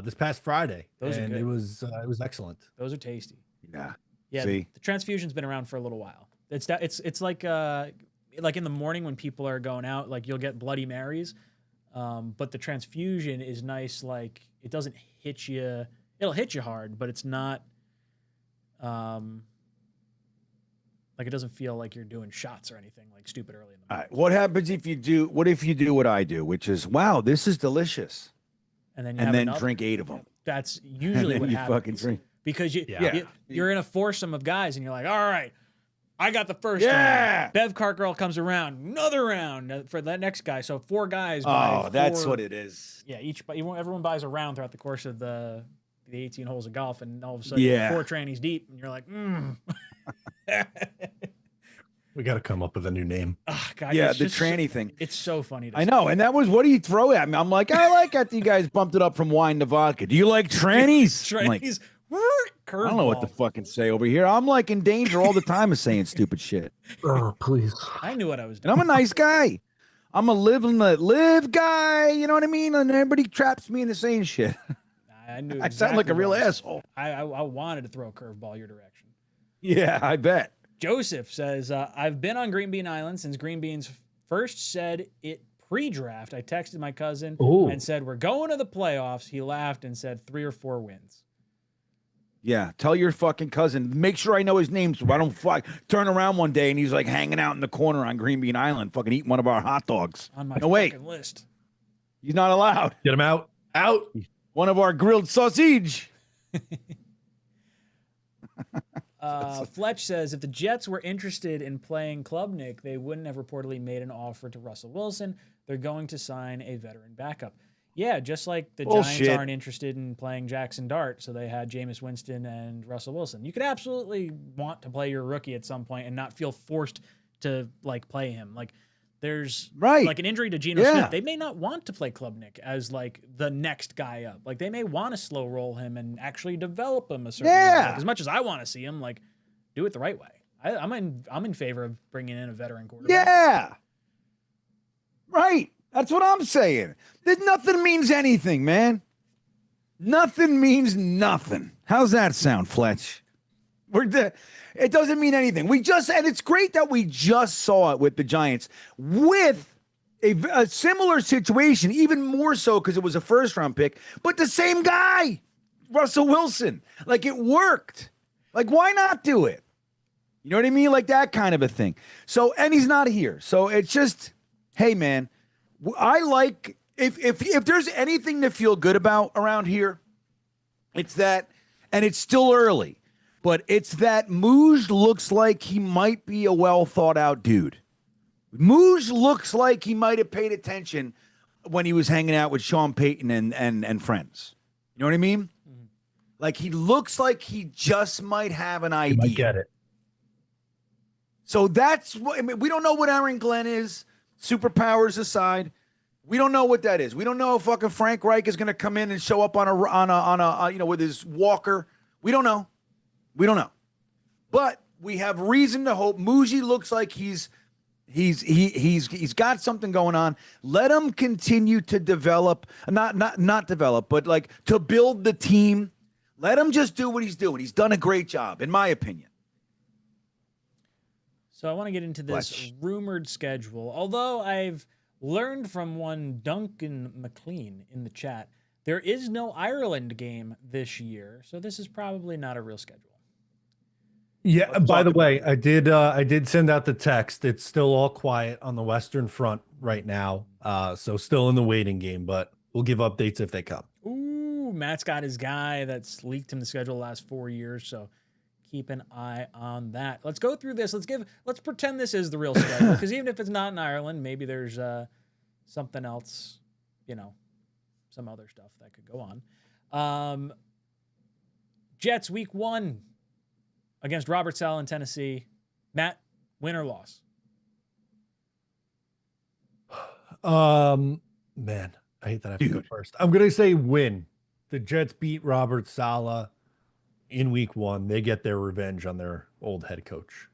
[SPEAKER 4] this past Friday,
[SPEAKER 7] Those are
[SPEAKER 4] and
[SPEAKER 7] good.
[SPEAKER 4] it was excellent.
[SPEAKER 7] Those are tasty.
[SPEAKER 8] Yeah.
[SPEAKER 7] Yeah,
[SPEAKER 8] See?
[SPEAKER 7] the transfusion's been around for a little while. It's like in the morning when people are going out, like you'll get Bloody Marys, but the transfusion is nice. Like it doesn't hit you. It'll hit you hard, but it's not. Like it doesn't feel like you're doing shots or anything like stupid early in the
[SPEAKER 8] All
[SPEAKER 7] morning.
[SPEAKER 8] right. What happens if you do? What if you do what I do, which is, wow, this is delicious,
[SPEAKER 7] And then you
[SPEAKER 8] and
[SPEAKER 7] have
[SPEAKER 8] then
[SPEAKER 7] another.
[SPEAKER 8] drink 8 of them,
[SPEAKER 7] That's
[SPEAKER 8] and
[SPEAKER 7] usually
[SPEAKER 8] then
[SPEAKER 7] what
[SPEAKER 8] you
[SPEAKER 7] happens.
[SPEAKER 8] fucking drink.
[SPEAKER 7] Because
[SPEAKER 4] Yeah.
[SPEAKER 7] you're in a foursome of guys, and you're like, all right, I got the first
[SPEAKER 8] Yeah.
[SPEAKER 7] round. Bev Cart Girl comes around, another round for that next guy. So 4 guys. buy
[SPEAKER 8] Oh, that's
[SPEAKER 7] 4
[SPEAKER 8] what it is.
[SPEAKER 7] Yeah, everyone buys a round throughout the course of the 18 holes of golf, and all of a sudden
[SPEAKER 8] Yeah.
[SPEAKER 7] you're 4 trannies deep, and you're like,
[SPEAKER 4] We got to come up with a new name.
[SPEAKER 7] God,
[SPEAKER 8] Yeah,
[SPEAKER 7] it's
[SPEAKER 8] the
[SPEAKER 7] just
[SPEAKER 8] tranny thing.
[SPEAKER 7] It's so funny. To
[SPEAKER 8] I know, and that was what do you throw at me? I'm like, I like after you guys bumped it up from wine to vodka. Do you like trannies? I'm like,
[SPEAKER 7] Trannies.
[SPEAKER 8] I don't know what to fucking say over here. I'm like in danger all the time of saying stupid shit.
[SPEAKER 4] Oh, please.
[SPEAKER 7] I knew what I was
[SPEAKER 8] And
[SPEAKER 7] doing.
[SPEAKER 8] I'm a nice guy. I'm a live and let live guy. You know what I mean? And everybody traps me into saying shit.
[SPEAKER 7] I knew.
[SPEAKER 8] I sound like a
[SPEAKER 7] exactly
[SPEAKER 8] real
[SPEAKER 7] what I was-
[SPEAKER 8] asshole.
[SPEAKER 7] I wanted to throw a curveball your direction.
[SPEAKER 8] Yeah, I bet.
[SPEAKER 7] Joseph says, I've been on Green Bean Island since Green Beans first said it pre-draft. I texted my cousin
[SPEAKER 4] Ooh.
[SPEAKER 7] and said, we're going to the playoffs. He laughed and said 3 or 4 wins.
[SPEAKER 8] Yeah, tell your fucking cousin. Make sure I know his name so I don't turn around one day and he's like hanging out in the corner on Green Bean Island, fucking eating one of our hot dogs.
[SPEAKER 7] On my
[SPEAKER 8] No, wait.
[SPEAKER 7] fucking list.
[SPEAKER 8] He's not allowed.
[SPEAKER 4] Get him out. Out.
[SPEAKER 8] One of our grilled sausage.
[SPEAKER 7] Fletch says, if the Jets were interested in playing Klubnik, they wouldn't have reportedly made an offer to Russell Wilson. They're going to sign a veteran backup. Yeah, just like the Giants
[SPEAKER 8] Bullshit.
[SPEAKER 7] aren't interested in playing Jackson Dart, so they had Jameis Winston and Russell Wilson. You could absolutely want to play your rookie at some point and not feel forced to like play him. Like there's
[SPEAKER 8] Right.
[SPEAKER 7] like an injury to Geno
[SPEAKER 8] Yeah.
[SPEAKER 7] Smith. They may not want to play Klubnik as like the next guy up. Like they may want to slow roll him and actually develop him a certain way.
[SPEAKER 8] Yeah.
[SPEAKER 7] Like, as much as I want to see him, like do it the right way. I'm in favor of bringing in a veteran quarterback.
[SPEAKER 8] Yeah. Right. That's what I'm saying. Nothing means anything, man. Nothing means nothing. How's that sound, Fletch? It doesn't mean anything. And it's great that we just saw it with the Giants with a similar situation, even more so because it was a first round pick, but the same guy, Russell Wilson. Like it worked. Like, why not do it? You know what I mean? Like that kind of a thing. So, and he's not here. So it's just, hey, man, I like if there's anything to feel good about around here, it's that, and it's still early, but it's that _𝐒𝐻 looks like he might be a well thought out dude. _𝐒𝐻 looks like he might have paid attention when he was hanging out with Sean Payton and friends. You know what I mean? Mm-hmm. Like he looks like he just might have an idea.
[SPEAKER 4] You might get it.
[SPEAKER 8] So that's what, I mean, we don't know what Aaron Glenn is. Superpowers aside, we don't know what that is. We don't know if fucking Frank Reich is going to come in and show up on a with his walker. We don't know. We don't know. But we have reason to hope. _𝐒𝐻 looks like he's got something going on. Let him continue to develop, not develop, but like to build the team. Let him just do what he's doing. He's done a great job, in my opinion.
[SPEAKER 7] So I want to get into this rumored schedule. Although I've learned from one Duncan McLean in the chat, there is no Ireland game this year, so this is probably not a real schedule.
[SPEAKER 4] Yeah, by the way, I did send out the text. It's still all quiet on the Western Front right now. So still in the waiting game, but we'll give updates if they come.
[SPEAKER 7] Ooh, Matt's got his guy that's leaked him the schedule the last 4 years, so keep an eye on that. Let's go through this. Let's pretend this is the real schedule, because even if it's not in Ireland, maybe there's something else, some other stuff that could go on. Jets week 1 against Robert Saleh in Tennessee. Matt, win or loss?
[SPEAKER 4] Man, I hate that I have to go first. I'm gonna say win. The Jets beat Robert Saleh in week 1. They get their revenge on their old head coach.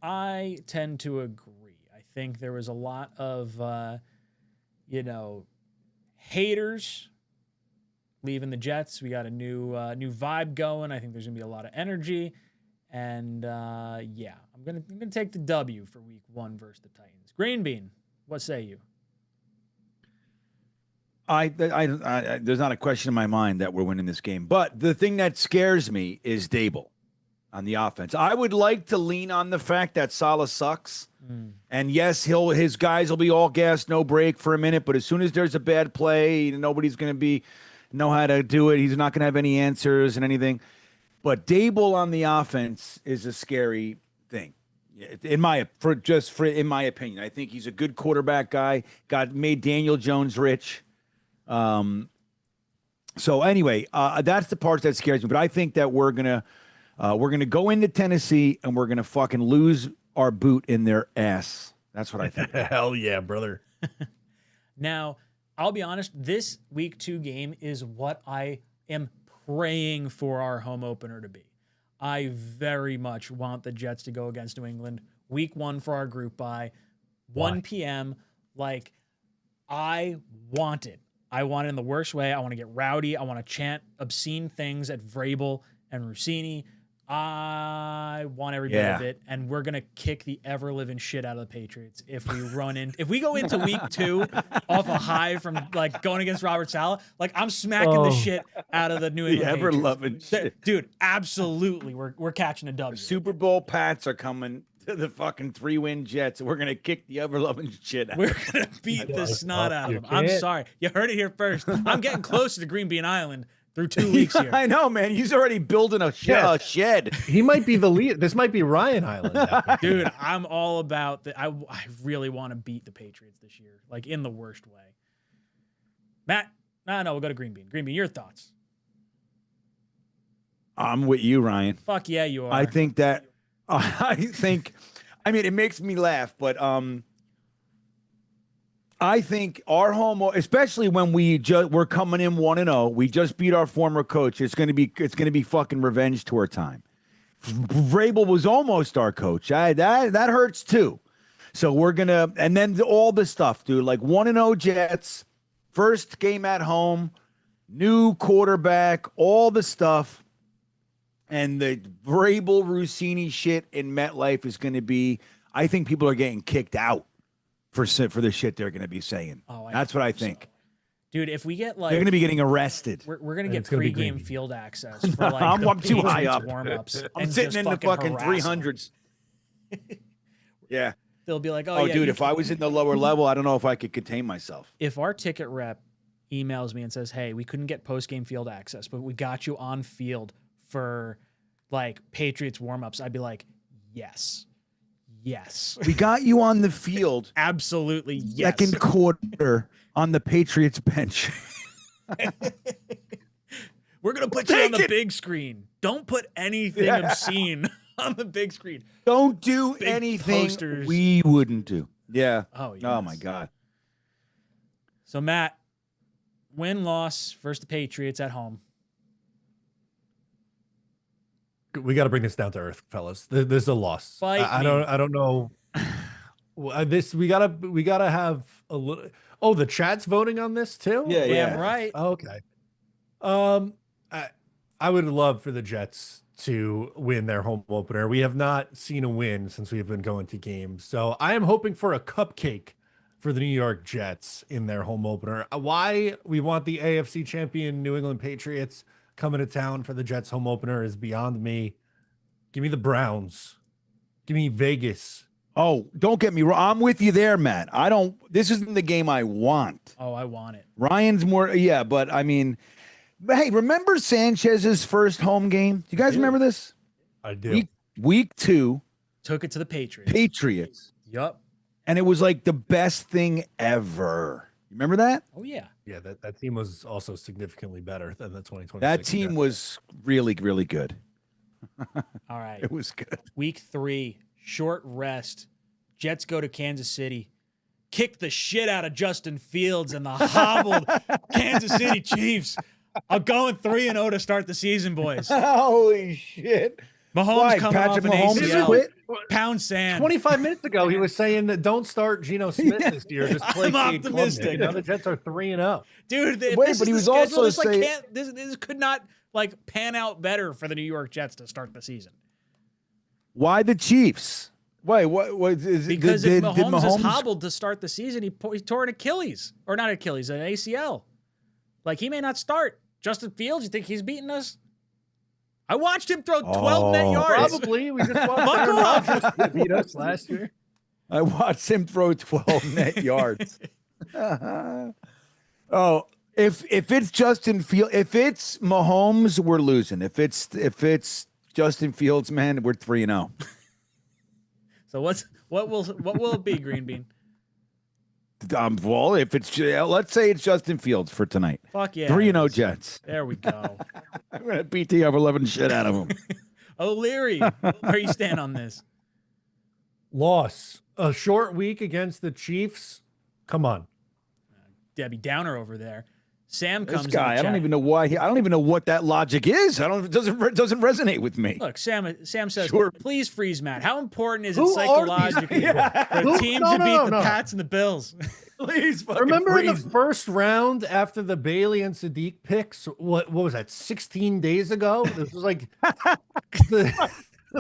[SPEAKER 7] I tend to agree. I think there was a lot of haters leaving the Jets. We got a new vibe going. I think there's gonna be a lot of energy. And I'm gonna take the W for week 1 versus the Titans. Green Bean, what say you?
[SPEAKER 8] There's not a question in my mind that we're winning this game. But the thing that scares me is Dable on the offense. I would like to lean on the fact that Saleh sucks. And yes, his guys will be all gas, no break for a minute. But as soon as there's a bad play, nobody's going to know how to do it. He's not going to have any answers and anything. But Dable on the offense is a scary thing, in my opinion. I think he's a good quarterback guy. Made Daniel Jones rich. So anyway, that's the part that scares me. But I think that we're gonna go into Tennessee and we're gonna fucking lose our boot in their ass. That's what I think.
[SPEAKER 4] Hell yeah, brother.
[SPEAKER 7] Now, I'll be honest. This week 2 game is what I am praying for our home opener to be. I very much want the Jets to go against New England week 1 for our group bye, 1 p.m. Like, I want it. I want it in the worst way. I want to get rowdy. I want to chant obscene things at Vrabel and Rossini. I want every bit of it, and we're gonna kick the ever-living shit out of the Patriots if we go into week 2 off a high from like going against Robert Saleh. Like, I'm smacking the shit out of the New England Patriots.
[SPEAKER 8] Ever-loving shit,
[SPEAKER 7] dude. Absolutely, we're catching a W.
[SPEAKER 8] Super Bowl Pats are coming to the fucking 3-win Jets. We're gonna kick the ever-loving shit out.
[SPEAKER 7] We're gonna beat the snot out of them. I'm sorry, you heard it here first. I'm getting close to Green Bean Island through 2 weeks here.
[SPEAKER 8] I know, man. He's already building a shed.
[SPEAKER 4] He might be the lead. This might be Ryan Island.
[SPEAKER 7] Dude, I'm all about that. I really want to beat the Patriots this year, like in the worst way. Matt, no, we'll go to Green Bean. Green Bean, your thoughts?
[SPEAKER 8] I'm with you, Ryan.
[SPEAKER 7] Fuck yeah, you are.
[SPEAKER 8] I think, I mean, it makes me laugh, but I think our home, especially when we're coming in 1-0, we just beat our former coach. It's gonna be fucking revenge tour time. Vrabel was almost our coach. That hurts too. So we're gonna, and then all the stuff, dude. Like 1-0 Jets, first game at home, new quarterback, all the stuff, and the Vrabel Rossini shit in MetLife is gonna be. I think people are getting kicked out for the shit they're going to be saying. That's what I think.
[SPEAKER 7] So. Dude, if we get like...
[SPEAKER 8] They're going to be getting arrested.
[SPEAKER 7] We're going to get pre-game field access for like
[SPEAKER 8] I'm too high up.
[SPEAKER 7] Warm-ups
[SPEAKER 8] I'm sitting in the fucking 300s. Yeah.
[SPEAKER 7] they'll be like,
[SPEAKER 8] Oh,
[SPEAKER 7] yeah,
[SPEAKER 8] dude,
[SPEAKER 7] you
[SPEAKER 8] if I was in the lower level, I don't know if I could contain myself.
[SPEAKER 7] if our ticket rep emails me and says, hey, we couldn't get post-game field access, but we got you on field for like Patriots warm-ups, I'd be like, yes.
[SPEAKER 8] We got you on the field.
[SPEAKER 7] Absolutely yes.
[SPEAKER 8] Second quarter on the Patriots bench.
[SPEAKER 7] We're going to put you on the big screen. Don't put anything obscene on the big screen.
[SPEAKER 8] Don't do
[SPEAKER 7] Big
[SPEAKER 8] anything
[SPEAKER 7] posters.
[SPEAKER 8] we wouldn't do. Yeah.
[SPEAKER 7] Oh, yes.
[SPEAKER 8] Oh, my God.
[SPEAKER 7] So, Matt, win-loss versus the Patriots at home.
[SPEAKER 4] We got to bring this down to earth, fellas. This is a loss. I don't know. We gotta have a little. Oh, the chat's voting on this too.
[SPEAKER 7] Yeah, right.
[SPEAKER 4] Okay. I would love for the Jets to win their home opener. We have not seen a win since we've been going to games, so I am hoping for a cupcake for the New York Jets in their home opener. Why we want the AFC champion New England Patriots coming to town for the Jets home opener is beyond me. Give me the Browns. Give me Vegas.
[SPEAKER 8] Oh, don't get me wrong. I'm with you there, Matt. This isn't the game I want.
[SPEAKER 7] Oh, I want it.
[SPEAKER 8] Ryan's more, yeah, but I mean, hey, remember Sanchez's first home game? Do you guys remember this?
[SPEAKER 4] I do.
[SPEAKER 8] Week 2.
[SPEAKER 7] Took it to the Patriots.
[SPEAKER 8] Patriots.
[SPEAKER 7] Yup.
[SPEAKER 8] And it was like the best thing ever. You remember that?
[SPEAKER 7] Oh, yeah.
[SPEAKER 4] Yeah, that team was also significantly better than the 2020.
[SPEAKER 8] That team was really, really good.
[SPEAKER 7] All right.
[SPEAKER 8] It was good.
[SPEAKER 7] Week 3, short rest. Jets go to Kansas City. Kick the shit out of Justin Fields and the hobbled Kansas City Chiefs. I'm going 3-0 to start the season, boys.
[SPEAKER 8] Holy shit.
[SPEAKER 7] Mahomes coming
[SPEAKER 8] Patrick
[SPEAKER 7] off an
[SPEAKER 8] Mahomes
[SPEAKER 7] ACL.
[SPEAKER 8] quit?
[SPEAKER 7] Pound sand.
[SPEAKER 4] 25 minutes ago, he was saying that don't start Geno Smith this year. Just play
[SPEAKER 7] I'm
[SPEAKER 4] Cade
[SPEAKER 7] optimistic.
[SPEAKER 4] Klubnik. Now the Jets are 3-0.
[SPEAKER 7] Dude,
[SPEAKER 8] Wait, but he was also saying
[SPEAKER 7] this could not like pan out better for the New York Jets to start the season.
[SPEAKER 8] Why the Chiefs? Wait, what is it?
[SPEAKER 7] Because
[SPEAKER 8] Did
[SPEAKER 7] if Mahomes
[SPEAKER 8] Mahomes
[SPEAKER 7] is hobbled to start the season, he tore an Achilles. Or not Achilles, an ACL. Like, he may not start. Justin Fields, you think he's beating us? I watched him throw 12 net yards.
[SPEAKER 4] Probably. We just watched Aaron Rodgers beat us last year.
[SPEAKER 8] I watched him throw 12 net yards. Oh, if it's Justin Fields, if it's Mahomes, we're losing. If it's Justin Fields, man, we're 3-0.
[SPEAKER 7] So what will it be, Green Bean?
[SPEAKER 8] Well, if it's let's say it's Justin Fields for tonight.
[SPEAKER 7] Fuck yeah.
[SPEAKER 8] 3-0 Jets.
[SPEAKER 7] There we go.
[SPEAKER 8] I'm gonna beat the over 11 shit out of him.
[SPEAKER 7] O'Leary, where you stand on this?
[SPEAKER 4] Loss. A short week against the Chiefs. Come on.
[SPEAKER 7] Debbie Downer over there. Sam comes.
[SPEAKER 8] This guy,
[SPEAKER 7] in the
[SPEAKER 8] I don't
[SPEAKER 7] chat.
[SPEAKER 8] even know why. I don't even know what that logic is. It doesn't resonate with me.
[SPEAKER 7] Look, Sam says,
[SPEAKER 8] Sure.
[SPEAKER 7] please freeze Matt. How important is it
[SPEAKER 4] Who are
[SPEAKER 7] psychologically
[SPEAKER 4] these-
[SPEAKER 7] for a team to beat the Pats and the Bills?
[SPEAKER 8] Please, fucking
[SPEAKER 4] Remember in the
[SPEAKER 8] freeze.
[SPEAKER 4] first round after the Bailey and Sadiq picks? What was that? 16 days ago? This was like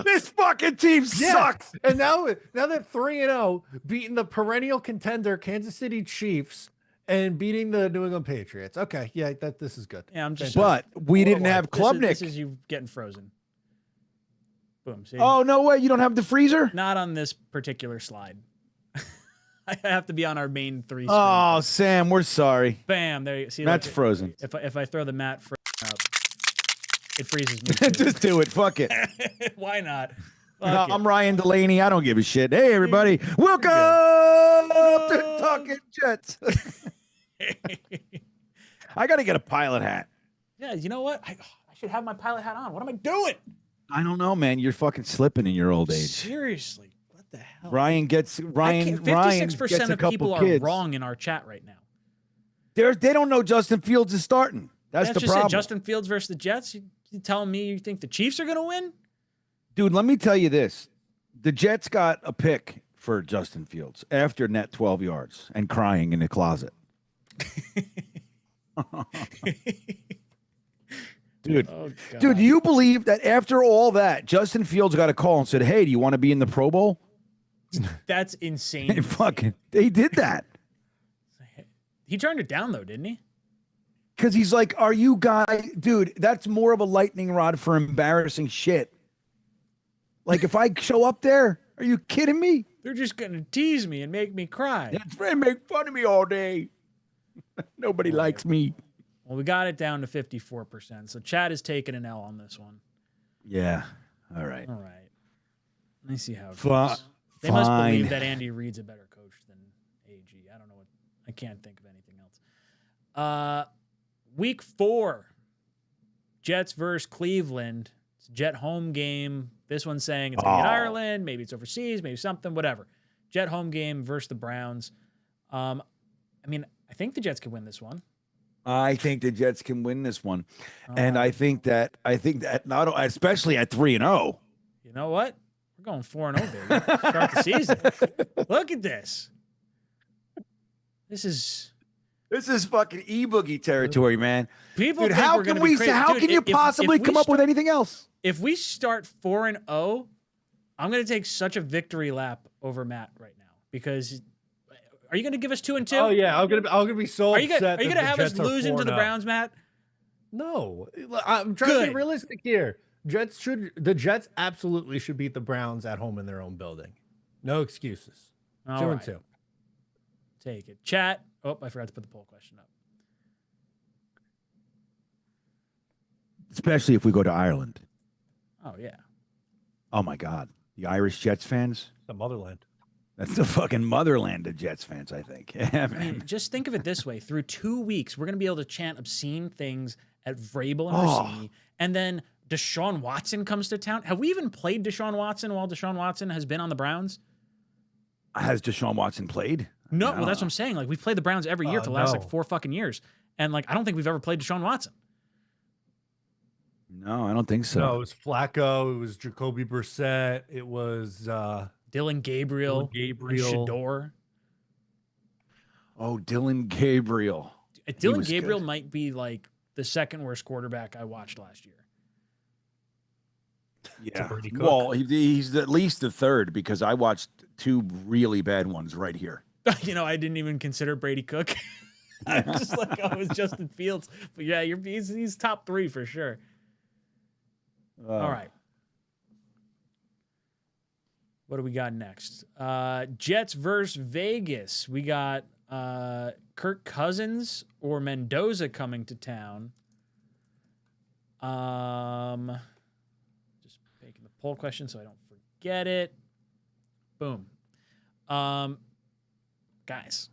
[SPEAKER 8] This fucking team sucks.
[SPEAKER 4] And now they're 3-0, beating the perennial contender Kansas City Chiefs and beating the New England Patriots. Okay, yeah, this is good.
[SPEAKER 7] Yeah, I'm just.
[SPEAKER 8] But we didn't have Klubnik.
[SPEAKER 7] This is you getting frozen. Boom. See?
[SPEAKER 8] Oh, no way. You don't have the freezer?
[SPEAKER 7] Not on this particular slide. I have to be on our main 3 screen.
[SPEAKER 8] Oh, Sam, we're sorry.
[SPEAKER 7] Bam! There you see.
[SPEAKER 8] That's
[SPEAKER 7] look,
[SPEAKER 8] frozen.
[SPEAKER 7] If I throw the mat up, it freezes me.
[SPEAKER 8] Just do it. Fuck it.
[SPEAKER 7] Why not?
[SPEAKER 8] No,
[SPEAKER 7] Fuck it.
[SPEAKER 8] I'm Ryan Delaney. I don't give a shit. Hey, everybody. Welcome to Talkin' Jets. I got to get a pilot hat.
[SPEAKER 7] Yeah, you know what? I should have my pilot hat on. What am I doing?
[SPEAKER 8] I don't know, man. You're fucking slipping in your old age.
[SPEAKER 7] Seriously, what the hell?
[SPEAKER 8] Ryan gets
[SPEAKER 7] 56%
[SPEAKER 8] a
[SPEAKER 7] of
[SPEAKER 8] couple
[SPEAKER 7] people are
[SPEAKER 8] kids.
[SPEAKER 7] wrong in our chat right now.
[SPEAKER 8] They don't know Justin Fields is starting. That's the
[SPEAKER 7] just
[SPEAKER 8] problem.
[SPEAKER 7] It, Justin Fields versus the Jets. You telling me you think the Chiefs are going to win?
[SPEAKER 8] Dude, let me tell you this. The Jets got a pick for Justin Fields after net 12 yards and crying in the closet. Dude,
[SPEAKER 7] Oh, God.
[SPEAKER 8] dude, do you believe that after all that, Justin Fields got a call and said, "Hey, do you want to be in the Pro Bowl?"
[SPEAKER 7] That's insane.
[SPEAKER 8] They did that.
[SPEAKER 7] He turned it down though, didn't he?
[SPEAKER 8] Because he's like, "Are you guys, dude? That's more of a lightning rod for embarrassing shit. Like if I show up there, are you kidding me?"
[SPEAKER 7] They're just going to tease me and make me cry.
[SPEAKER 8] That's right. Make fun of me all day. Nobody likes me.
[SPEAKER 7] Well, we got it down to 54%. So Chad is taking an L on this one.
[SPEAKER 8] Yeah. All right.
[SPEAKER 7] All right. Let me see how it
[SPEAKER 8] Fi-
[SPEAKER 7] goes. They must believe
[SPEAKER 8] fine.
[SPEAKER 7] that Andy Reid's a better coach than AG. I don't know what. I can't think of anything else. Week 4. Jets versus Cleveland. It's a Jet home game. This one's saying it's going to be in Ireland. Maybe it's overseas. Maybe something. Whatever. Jet home game versus the Browns. I mean, I think the Jets could win this one.
[SPEAKER 8] I think the Jets can win this one, and I think that not especially at 3-0.
[SPEAKER 7] You know what? We're going 4-0, baby. Start the season. Look at this. This is
[SPEAKER 8] fucking 𝐒𝐵oogie territory, man.
[SPEAKER 7] people.
[SPEAKER 8] Dude,
[SPEAKER 7] think
[SPEAKER 8] how
[SPEAKER 7] we're
[SPEAKER 8] can
[SPEAKER 7] gonna
[SPEAKER 8] we?
[SPEAKER 7] be crazy.
[SPEAKER 8] How
[SPEAKER 7] Dude,
[SPEAKER 8] can you
[SPEAKER 7] if
[SPEAKER 8] possibly
[SPEAKER 7] we
[SPEAKER 8] come up with
[SPEAKER 7] start-
[SPEAKER 8] anything else?
[SPEAKER 7] If we start 4-0, I'm going to take such a victory lap over Matt right now because. Are you going to give us 2-2?
[SPEAKER 4] Oh yeah, I'm gonna be so
[SPEAKER 7] Are you
[SPEAKER 4] upset.
[SPEAKER 7] going to have us losing to the Browns, Matt?
[SPEAKER 4] No, I'm trying to be realistic here. The Jets absolutely should beat the Browns at home in their own building. No excuses.
[SPEAKER 7] All
[SPEAKER 4] 2-2.
[SPEAKER 7] Take it. Chat. Oh, I forgot to put the poll question up.
[SPEAKER 8] Especially if we go to Ireland.
[SPEAKER 7] Oh yeah.
[SPEAKER 8] Oh my God, the Irish Jets fans.
[SPEAKER 4] The motherland.
[SPEAKER 8] That's the fucking motherland of Jets fans, I think. Yeah,
[SPEAKER 7] I
[SPEAKER 8] man.
[SPEAKER 7] mean, just think of it this way: through 2 weeks, we're going to be able to chant obscene things at Vrabel and Rossini, and then Deshaun Watson comes to town. Have we even played Deshaun Watson while Deshaun Watson has been on the Browns?
[SPEAKER 8] Has Deshaun Watson played?
[SPEAKER 7] No, well, that's what I'm saying. Like, we've played the Browns every year for the last
[SPEAKER 4] no.
[SPEAKER 7] like 4 fucking years, and like I don't think we've ever played Deshaun Watson.
[SPEAKER 8] No, I don't think so.
[SPEAKER 4] No, it was Flacco. It was Jacoby Brissett. It was
[SPEAKER 7] Dylan Gabriel, and Shador.
[SPEAKER 8] Oh, Dylan Gabriel.
[SPEAKER 7] Dylan
[SPEAKER 8] was
[SPEAKER 7] Gabriel
[SPEAKER 8] good.
[SPEAKER 7] might be like the second worst quarterback I watched last year.
[SPEAKER 8] Yeah.
[SPEAKER 4] Brady Cook.
[SPEAKER 8] Well, he's at least the third because I watched 2 really bad ones right here.
[SPEAKER 7] You know, I didn't even consider Brady Cook. I'm just like, oh, it was Justin Fields. But yeah, he's top 3 for sure. All right. What do we got next? Jets versus Vegas. We got Kirk Cousins or Mendoza coming to town. Just making the poll question so I don't forget it. Boom. Guys.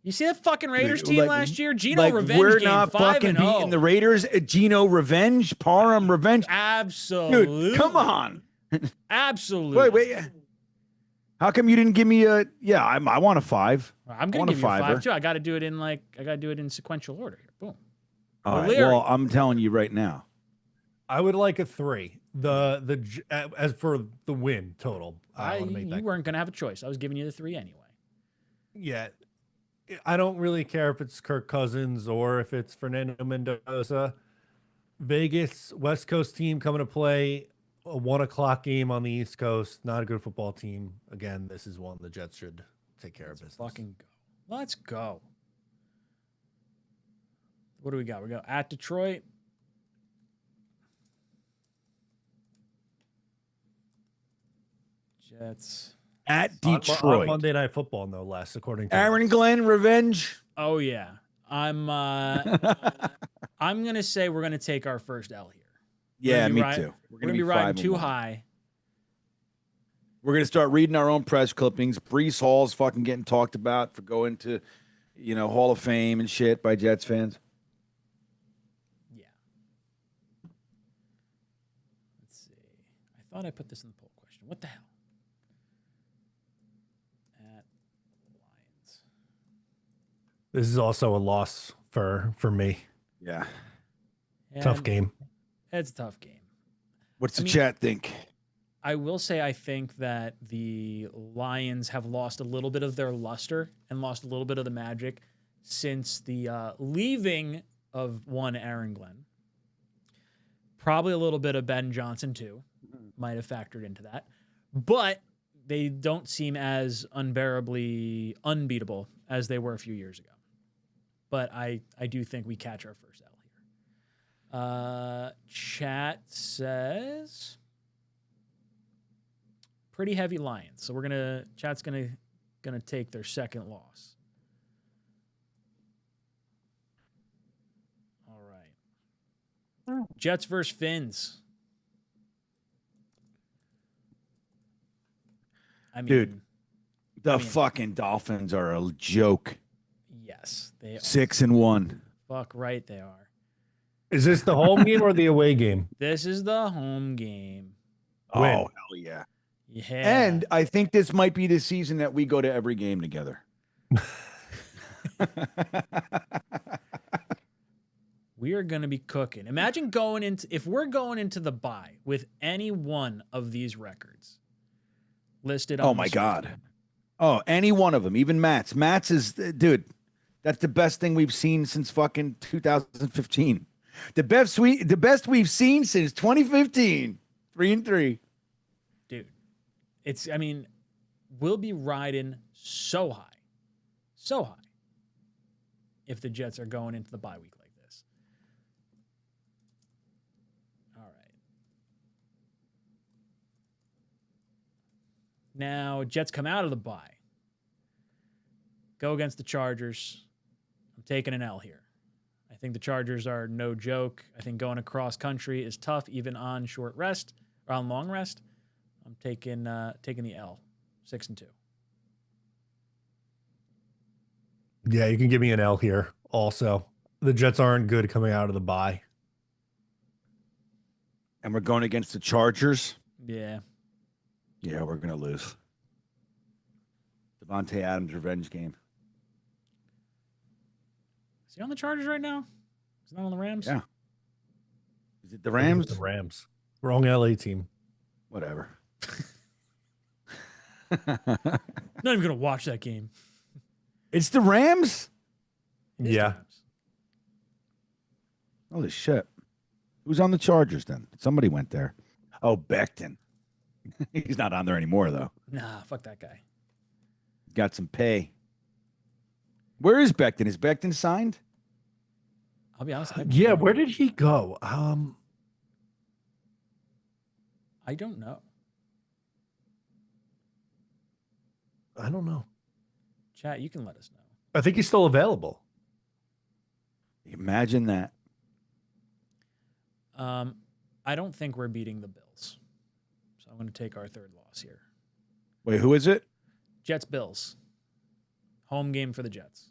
[SPEAKER 7] You see that fucking Raiders team last year? Geno revenge
[SPEAKER 8] we're
[SPEAKER 7] game,
[SPEAKER 8] not
[SPEAKER 7] 5-0.
[SPEAKER 8] fucking beating the Raiders. Geno revenge, Parham revenge.
[SPEAKER 7] Absolutely.
[SPEAKER 8] Dude, come on.
[SPEAKER 7] Absolutely.
[SPEAKER 8] Wait. How come you didn't give me a? Yeah, I want a 5.
[SPEAKER 7] I'm gonna give you a 5 too. I got to do it in sequential order here. Boom.
[SPEAKER 8] All right.
[SPEAKER 7] O'Leary.
[SPEAKER 8] Well, I'm telling you right now.
[SPEAKER 4] I would like a 3. As for the win total, I want to make that.
[SPEAKER 7] You weren't gonna have a choice. I was giving you the 3 anyway.
[SPEAKER 4] Yeah, I don't really care if it's Kirk Cousins or if it's Fernando Mendoza. Vegas, West Coast team coming to play a 1:00 game on the East Coast. Not a good football team. Again, this is one the Jets should take care of business.
[SPEAKER 7] Fucking go. Let's go. What do we got? We go at Detroit. Jets.
[SPEAKER 8] At
[SPEAKER 4] On
[SPEAKER 8] Detroit.
[SPEAKER 4] Monday Night Football, no less, according to
[SPEAKER 8] Aaron Glenn revenge.
[SPEAKER 7] Oh yeah. I'm gonna say we're gonna take our first L here.
[SPEAKER 8] Yeah, me
[SPEAKER 7] riding,
[SPEAKER 8] too.
[SPEAKER 7] We're gonna be riding
[SPEAKER 8] 5-1.
[SPEAKER 7] too high.
[SPEAKER 8] We're gonna start reading our own press clippings. Breece Hall's fucking getting talked about for going to, Hall of Fame and shit by Jets fans.
[SPEAKER 7] Yeah. Let's see. I thought I put this in the poll question. What the hell? At Lions.
[SPEAKER 4] This is also a loss for me.
[SPEAKER 8] Yeah.
[SPEAKER 4] Tough
[SPEAKER 7] And
[SPEAKER 4] game.
[SPEAKER 7] It's a tough game.
[SPEAKER 8] What's the chat think?
[SPEAKER 7] I will say I think that the Lions have lost a little bit of their luster and lost a little bit of the magic since the leaving of one Aaron Glenn. Probably a little bit of Ben Johnson too might have factored into that. But they don't seem as unbearably unbeatable as they were a few years ago. But I do think we catch our first L here. Chat says... pretty heavy Lions. So chat's gonna take their second loss. All right. Jets versus Finns. I mean,
[SPEAKER 8] Dude, the fucking Dolphins are a joke.
[SPEAKER 7] Yes, they are.
[SPEAKER 8] 6-1.
[SPEAKER 7] Fuck right they are.
[SPEAKER 4] Is this the home game or the away game?
[SPEAKER 7] This is the home game.
[SPEAKER 4] Win.
[SPEAKER 8] Oh, hell yeah.
[SPEAKER 7] Yeah.
[SPEAKER 8] And I think this might be the season that we go to every game together.
[SPEAKER 7] We are going to be cooking. Imagine if we're going into the bye with any one of these records listed on
[SPEAKER 8] Oh, my God. Oh, any one of them, even Matt's. Matt's is, dude, that's the best thing we've seen since fucking 2015. The best we've seen since 2015. 3-3.
[SPEAKER 7] Dude, we'll be riding so high if the Jets are going into the bye week like this. All right. Now, Jets come out of the bye. Go against the Chargers. I'm taking an L here. I think the Chargers are no joke. I think going across country is tough, even on short rest or on long rest. I'm taking the L, 6-2.
[SPEAKER 4] Yeah, you can give me an L here. Also, the Jets aren't good coming out of the bye.
[SPEAKER 8] And we're going against the Chargers.
[SPEAKER 7] Yeah.
[SPEAKER 8] Yeah, we're going to lose. Devontae Adams revenge game.
[SPEAKER 7] Is he on the Chargers right now? Is he not on the Rams?
[SPEAKER 8] Yeah. Is it the
[SPEAKER 4] I think
[SPEAKER 8] Rams?
[SPEAKER 4] it's the Rams. Wrong LA team.
[SPEAKER 8] Whatever.
[SPEAKER 7] Not even going to watch that game.
[SPEAKER 8] It's the Rams?
[SPEAKER 7] It is the
[SPEAKER 4] Yeah.
[SPEAKER 7] Rams.
[SPEAKER 8] Holy shit. Who's on the Chargers then? Somebody went there. Oh, Becton. He's not on there anymore, though.
[SPEAKER 7] Nah, fuck that guy.
[SPEAKER 8] Got some pay. Where is Becton? Is Becton signed?
[SPEAKER 7] I'll be honest.
[SPEAKER 4] Yeah, where did he go?
[SPEAKER 7] I don't know.
[SPEAKER 4] I don't know.
[SPEAKER 7] Chat, you can let us know.
[SPEAKER 4] I think he's still available.
[SPEAKER 8] Imagine that.
[SPEAKER 7] I don't think we're beating the Bills. So I'm going to take our third loss here.
[SPEAKER 8] Wait, who is it?
[SPEAKER 7] Jets Bills. Home game for the Jets.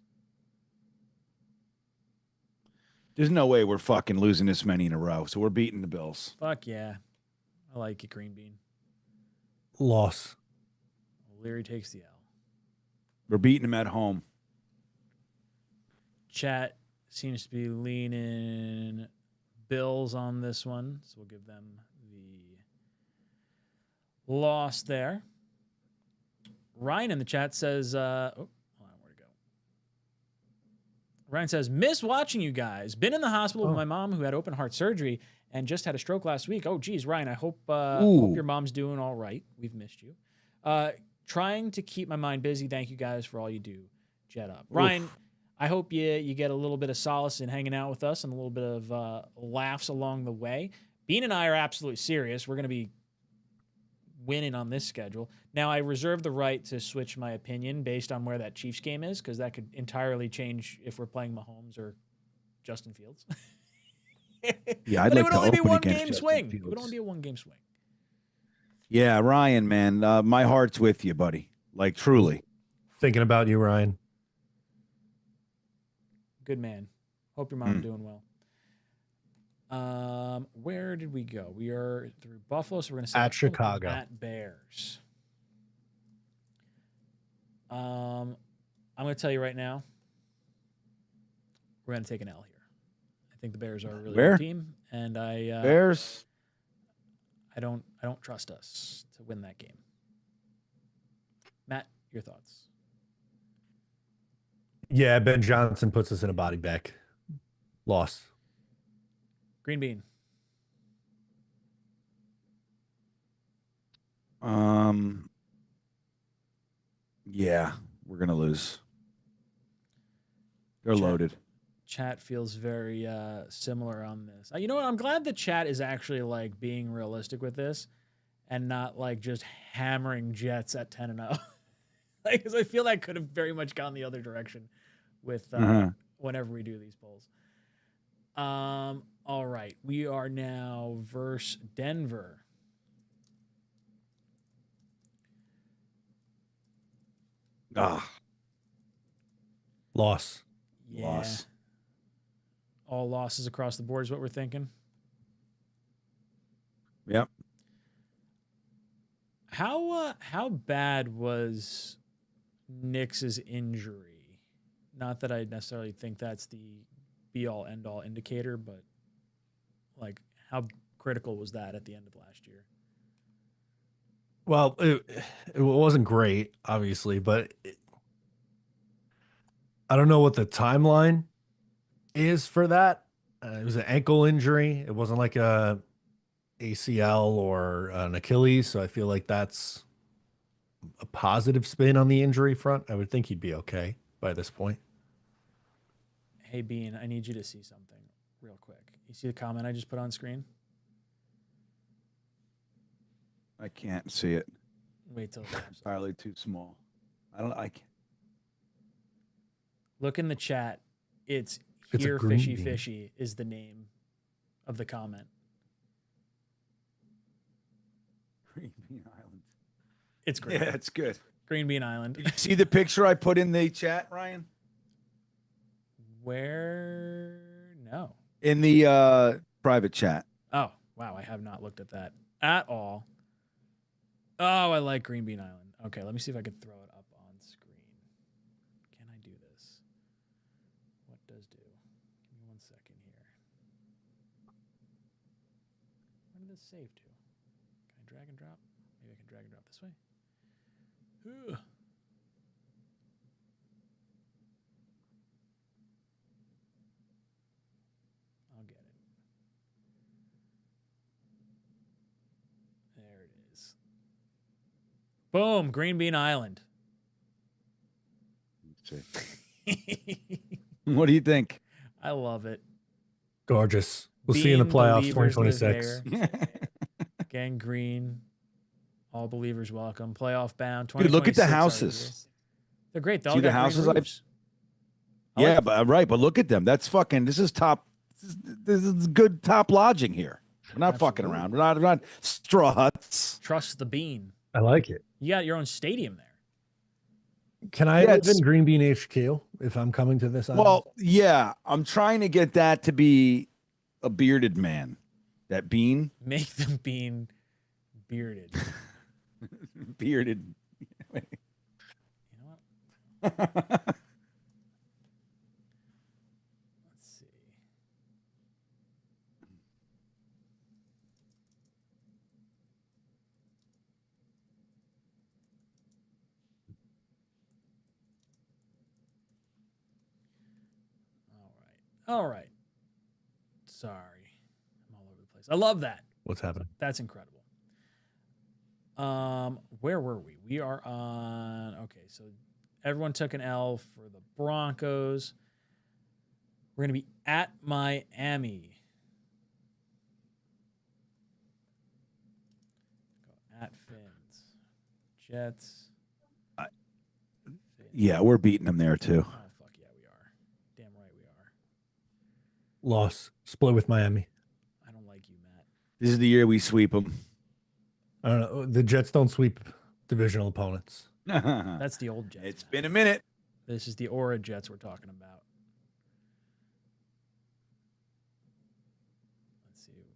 [SPEAKER 8] There's no way we're fucking losing this many in a row. So we're beating the Bills.
[SPEAKER 7] Fuck yeah. I like it, Green Bean.
[SPEAKER 4] Loss.
[SPEAKER 7] Leary takes the L.
[SPEAKER 8] We're beating them at home.
[SPEAKER 7] Chat seems to be leaning Bills on this one, so we'll give them the loss there. Ryan in the chat says, hold on, where'd it go? Ryan says, miss watching you guys. Been in the hospital with my mom who had open heart surgery and just had a stroke last week. Oh, geez, Ryan, I hope your mom's doing all right. We've missed you. Trying to keep my mind busy. Thank you guys for all you do. Jet up. Ryan, I hope you get a little bit of solace in hanging out with us and a little bit of laughs along the way. Bean and I are absolutely serious. We're going to be winning on this schedule. Now, I reserve the right to switch my opinion based on where that Chiefs game is, because that could entirely change if we're playing Mahomes or Justin Fields.
[SPEAKER 8] Yeah, I'd
[SPEAKER 7] but
[SPEAKER 8] like
[SPEAKER 7] it would
[SPEAKER 8] to
[SPEAKER 7] only be
[SPEAKER 8] open
[SPEAKER 7] one
[SPEAKER 8] against
[SPEAKER 7] game
[SPEAKER 8] Justin
[SPEAKER 7] swing. It
[SPEAKER 8] Fields.
[SPEAKER 7] would only be a one-game swing.
[SPEAKER 8] Yeah, Ryan, man, my heart's with you, buddy. Like, truly.
[SPEAKER 4] Thinking about you, Ryan.
[SPEAKER 7] Good man. Hope your mom's doing well. Where did we go? We are through Buffalo, so we're going to say
[SPEAKER 4] At Chicago.
[SPEAKER 7] At Bears. I'm going to tell you right now, we're going to take an L here. I think the Bears are a really good team, and
[SPEAKER 8] Bears.
[SPEAKER 7] I don't trust us to win that game. Matt, your thoughts?
[SPEAKER 4] Yeah, Ben Johnson puts us in a body bag. Loss.
[SPEAKER 7] Green Bean.
[SPEAKER 8] Yeah, we're gonna lose. They're loaded.
[SPEAKER 7] Chat feels very similar on this. You know what? I'm glad the chat is actually like being realistic with this and not like just hammering Jets at 10-0. Like, 'cause I feel that could have very much gone the other direction with whenever we do these polls. All right, we are now versus Denver.
[SPEAKER 4] Loss.
[SPEAKER 7] Yeah.
[SPEAKER 8] Loss.
[SPEAKER 7] All losses across the board is what we're thinking.
[SPEAKER 8] Yep.
[SPEAKER 7] How bad was Knicks' injury? Not that I necessarily think that's the be-all, end-all indicator, but like how critical was that at the end of last year?
[SPEAKER 4] Well, it wasn't great, obviously, but I don't know what the timeline is for that. It was an ankle injury. It wasn't like a ACL or an Achilles, so I feel like that's a positive spin on the injury front. I would think he'd be okay by this point.
[SPEAKER 7] Hey, Bean, I need you to see something real quick. You see the comment I just put on screen?
[SPEAKER 8] I can't see it.
[SPEAKER 7] Wait till it pops up.
[SPEAKER 8] Entirely too small. I can't.
[SPEAKER 7] Look in the chat. It's
[SPEAKER 4] a
[SPEAKER 7] Here
[SPEAKER 4] green
[SPEAKER 7] Fishy
[SPEAKER 4] bean.
[SPEAKER 7] Fishy is the name of the comment.
[SPEAKER 8] Green Bean Island.
[SPEAKER 7] It's great.
[SPEAKER 8] Yeah, it's good.
[SPEAKER 7] Green Bean Island.
[SPEAKER 8] Did you see the picture I put in the chat, Ryan?
[SPEAKER 7] Where? No.
[SPEAKER 8] In the private chat.
[SPEAKER 7] Oh, wow. I have not looked at that at all. Oh, I like Green Bean Island. Okay, let me see if I can throw it up on screen. Can I do this? What does do? Give me 1 second here. Where did this save to? Can I drag and drop? Maybe I can drag and drop this way. Ugh. I'll get it. There it is. Boom, Green Bean Island.
[SPEAKER 8] What do you think?
[SPEAKER 7] I love it.
[SPEAKER 4] Gorgeous. We'll see you in the
[SPEAKER 7] Bean
[SPEAKER 4] playoffs
[SPEAKER 7] believers live
[SPEAKER 4] 2026.
[SPEAKER 7] there. Gang green. All believers welcome. Playoff bound.
[SPEAKER 8] Dude, look at the
[SPEAKER 7] 2026 are
[SPEAKER 8] houses.
[SPEAKER 7] years. They're great. They all
[SPEAKER 8] See the
[SPEAKER 7] got green
[SPEAKER 8] houses
[SPEAKER 7] roofs.
[SPEAKER 8] Yeah, but right, but look at them. That's fucking. This is top. This is good top lodging here. We're not fucking around. We're not straw huts.
[SPEAKER 7] Trust the bean.
[SPEAKER 4] I like it.
[SPEAKER 7] You got your own stadium there.
[SPEAKER 4] Can I
[SPEAKER 8] Yeah,
[SPEAKER 4] live
[SPEAKER 8] it's-
[SPEAKER 4] in Green Bean HQ if I'm coming to this island?
[SPEAKER 8] Well, yeah, I'm trying to get that to be a bearded man. That bean,
[SPEAKER 7] Make the bean bearded.
[SPEAKER 8] bearded.
[SPEAKER 7] You know what? Let's see. All right. Sorry. I'm all over the place. I love that.
[SPEAKER 4] What's happening?
[SPEAKER 7] That's incredible. Where were we? We are on. Okay, so everyone took an L for the Broncos. We're gonna be at Miami. Go at Fins. Jets. Fins.
[SPEAKER 8] Yeah, we're beating them there too.
[SPEAKER 7] Oh fuck yeah, we are. Damn right we are.
[SPEAKER 4] Loss. Split with Miami.
[SPEAKER 7] I don't like you, Matt.
[SPEAKER 8] This is the year we sweep them.
[SPEAKER 4] I don't know. The Jets don't sweep divisional opponents.
[SPEAKER 7] That's the old Jets.
[SPEAKER 8] It's
[SPEAKER 7] Matt.
[SPEAKER 8] been a minute.
[SPEAKER 7] This is the Aura Jets we're talking about. Let's see.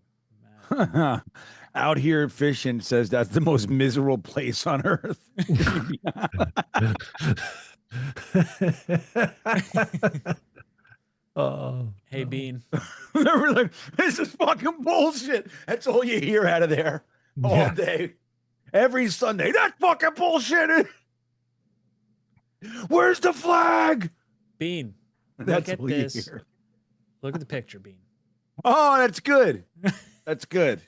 [SPEAKER 7] Matt.
[SPEAKER 8] Out here fishing says that's the most miserable place on earth.
[SPEAKER 4] Oh,
[SPEAKER 7] Hey, Bean.
[SPEAKER 8] They're like, this is fucking bullshit. That's all you hear out of there all
[SPEAKER 4] Yeah.
[SPEAKER 8] day. Every Sunday. That's fucking bullshit. Where's the flag?
[SPEAKER 7] Bean.
[SPEAKER 8] That's
[SPEAKER 7] Look at
[SPEAKER 8] all you
[SPEAKER 7] this.
[SPEAKER 8] hear.
[SPEAKER 7] Look at the picture, Bean.
[SPEAKER 8] Oh, that's good. That's good.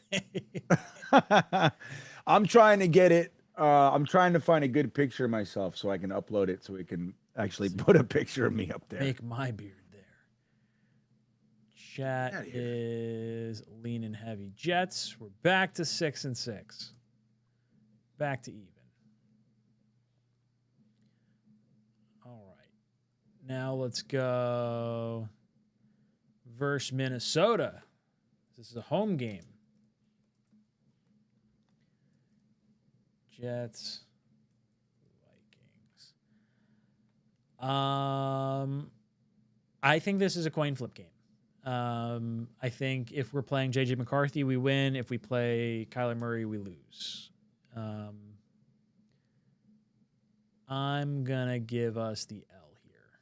[SPEAKER 8] I'm trying to get it. I'm trying to find a good picture of myself so I can upload it so we can actually put a picture of me up there.
[SPEAKER 7] Make my beard there. Chat
[SPEAKER 8] Outta here.
[SPEAKER 7] is leaning heavy. Jets, we're back to 6-6. back to even. All right. Now let's go versus Minnesota. This is a home game. Jets, Vikings. I think this is a coin flip game. I think if we're playing JJ McCarthy, we win. If we play Kyler Murray, we lose. I'm gonna give us the L here,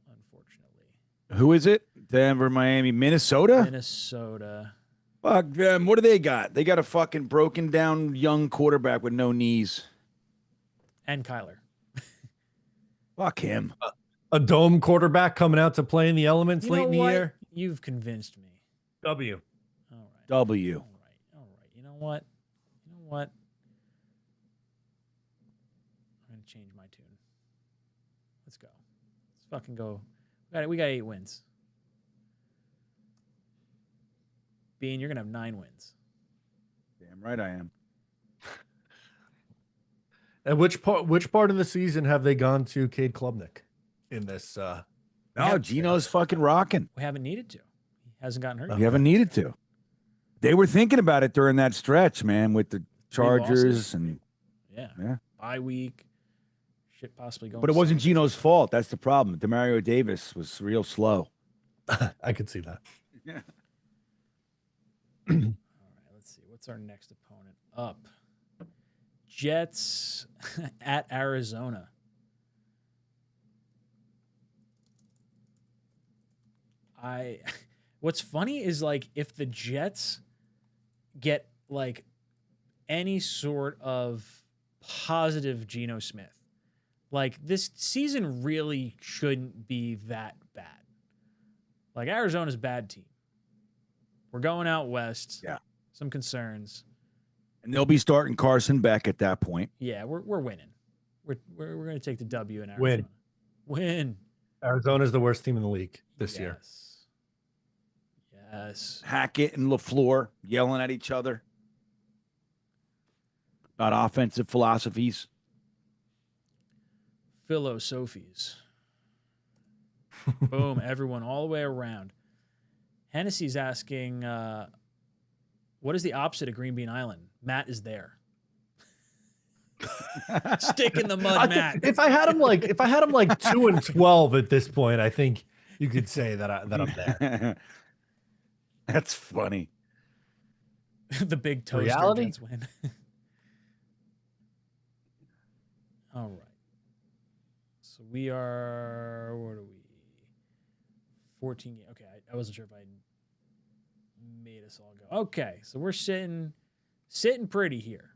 [SPEAKER 7] unfortunately.
[SPEAKER 8] Who is it? Denver, Miami, Minnesota?
[SPEAKER 7] Minnesota.
[SPEAKER 8] Fuck them. What do they got? They got a fucking broken down young quarterback with no knees.
[SPEAKER 7] And Kyler.
[SPEAKER 8] Fuck him.
[SPEAKER 4] A dome quarterback coming out to play in the elements
[SPEAKER 7] You
[SPEAKER 4] late
[SPEAKER 7] know
[SPEAKER 4] in the
[SPEAKER 7] what?
[SPEAKER 4] year.
[SPEAKER 7] You've convinced me.
[SPEAKER 4] W.
[SPEAKER 7] All right.
[SPEAKER 8] W.
[SPEAKER 7] All right. You know what? I'm gonna change my tune. Let's go. Let's fucking go. We got 8 wins. Bean, you're gonna have 9 wins.
[SPEAKER 8] Damn right I am.
[SPEAKER 4] And which part of the season have they gone to Cade Klubnik in this?
[SPEAKER 8] No, Gino's fucking rocking.
[SPEAKER 7] We haven't needed to. He hasn't gotten hurt.
[SPEAKER 8] You haven't needed to. They were thinking about it during that stretch, man, with the Chargers and
[SPEAKER 7] yeah. Bye week. Shit possibly going.
[SPEAKER 8] But it wasn't Gino's fault. That's the problem. Demario Davis was real slow.
[SPEAKER 4] I could see that.
[SPEAKER 8] Yeah.
[SPEAKER 7] All right, let's see. What's our next opponent up? Jets at Arizona. What's funny is like if the Jets get like any sort of positive Geno Smith, like this season really shouldn't be that bad. Like Arizona's a bad team. We're going out west.
[SPEAKER 8] Yeah.
[SPEAKER 7] Some concerns.
[SPEAKER 8] And they'll be starting Carson Beck at that point.
[SPEAKER 7] Yeah, we're winning. We're going to take the W in Arizona. Win.
[SPEAKER 4] Arizona's the worst team in the league this year.
[SPEAKER 7] Yes.
[SPEAKER 8] Hackett and LaFleur yelling at each other about offensive philosophies.
[SPEAKER 7] Philosophies. Boom. Everyone all the way around. Hennessy's asking, what is the opposite of Green Bean Island? Matt is there. Stick in the mud, Matt.
[SPEAKER 4] If I had him like 2-12 at this point, I think you could say that I'm there.
[SPEAKER 8] That's funny.
[SPEAKER 7] The big toaster
[SPEAKER 4] Reality?
[SPEAKER 7] Jets win. All right. So we are, what are we? 14. Okay, I wasn't sure if I made us all go. Okay, so we're sitting pretty here.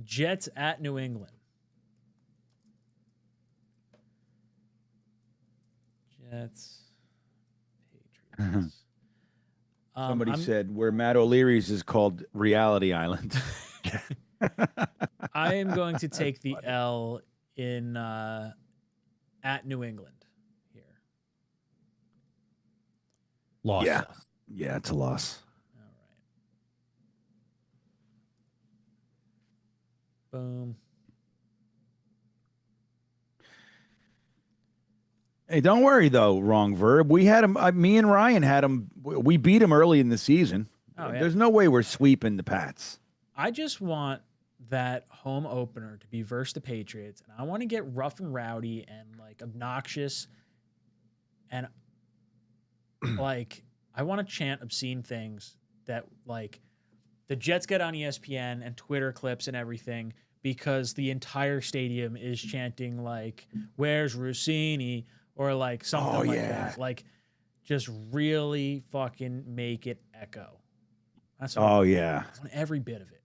[SPEAKER 7] Jets at New England. Jets. Patriots.
[SPEAKER 8] Somebody said where Matt O'Leary's is called Reality Island.
[SPEAKER 7] I am going to take the L in at New England here.
[SPEAKER 4] Loss.
[SPEAKER 8] Yeah, it's a loss.
[SPEAKER 7] All right. Boom.
[SPEAKER 8] Hey, don't worry though. Wrong verb. We had him. Me and Ryan had him. We beat him early in the season.
[SPEAKER 7] Oh, yeah.
[SPEAKER 8] There's no way we're sweeping the Pats.
[SPEAKER 7] I just want that home opener to be versus the Patriots, and I want to get rough and rowdy and like obnoxious, and like I want to chant obscene things that like the Jets get on ESPN and Twitter clips and everything because the entire stadium is chanting like "Where's Rossini?" or like something like that. Like just really fucking make it echo. That's what I want. I want every bit of it.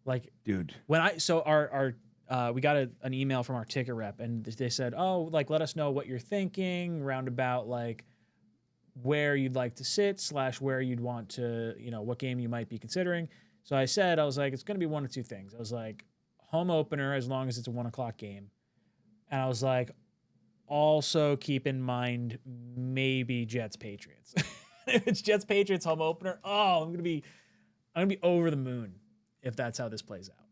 [SPEAKER 7] Like,
[SPEAKER 8] dude,
[SPEAKER 7] when our we got an email from our ticket rep, and they said, "Oh, like let us know what you're thinking, roundabout like where you'd like to sit / where you'd want to, what game you might be considering." So I said, I was like, it's going to be one of two things. I was like, home opener as long as it's a 1:00 game, and I was like, also keep in mind maybe Jets Patriots. If it's Jets Patriots home opener, I'm gonna be I'm gonna be over the moon if that's how this plays out.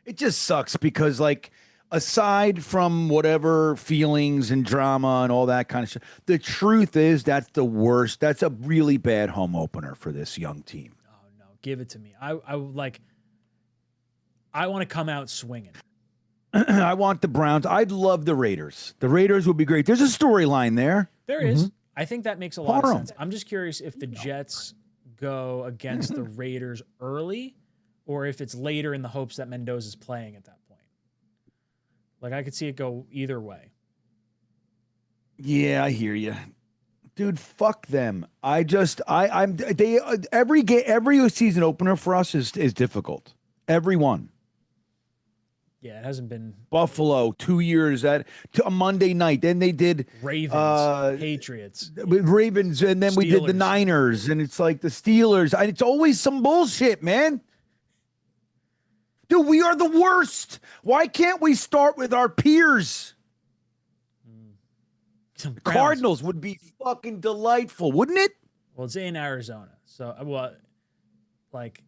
[SPEAKER 8] It just sucks because, like, aside from whatever feelings and drama and all that kind of shit, the truth is that's the worst. That's a really bad home opener for this young team.
[SPEAKER 7] Oh no, give it to me. I want to come out swinging.
[SPEAKER 8] I want the Browns. I'd love the Raiders. The Raiders would be great. There's a storyline there.
[SPEAKER 7] There is. I think that makes a lot of
[SPEAKER 8] Harem.
[SPEAKER 7] sense. I'm just curious if the Jets go against the Raiders early or if it's later in the hopes that Mendoza's playing at that point. Like, I could see it go either way.
[SPEAKER 8] Yeah, I hear you. Dude, fuck them. Every season opener for us is difficult. Every one.
[SPEAKER 7] Yeah, it hasn't been
[SPEAKER 8] Buffalo 2 years to a Monday night. Then they did
[SPEAKER 7] Ravens, Patriots,
[SPEAKER 8] Ravens, and then we did the
[SPEAKER 7] Steelers.
[SPEAKER 8] Niners, and it's like the Steelers. It's always some bullshit, man. Dude, we are the worst. Why can't we start with our peers?
[SPEAKER 7] Browns.
[SPEAKER 8] Cardinals would be fucking delightful, wouldn't it?
[SPEAKER 7] Well, it's in Arizona. So, like,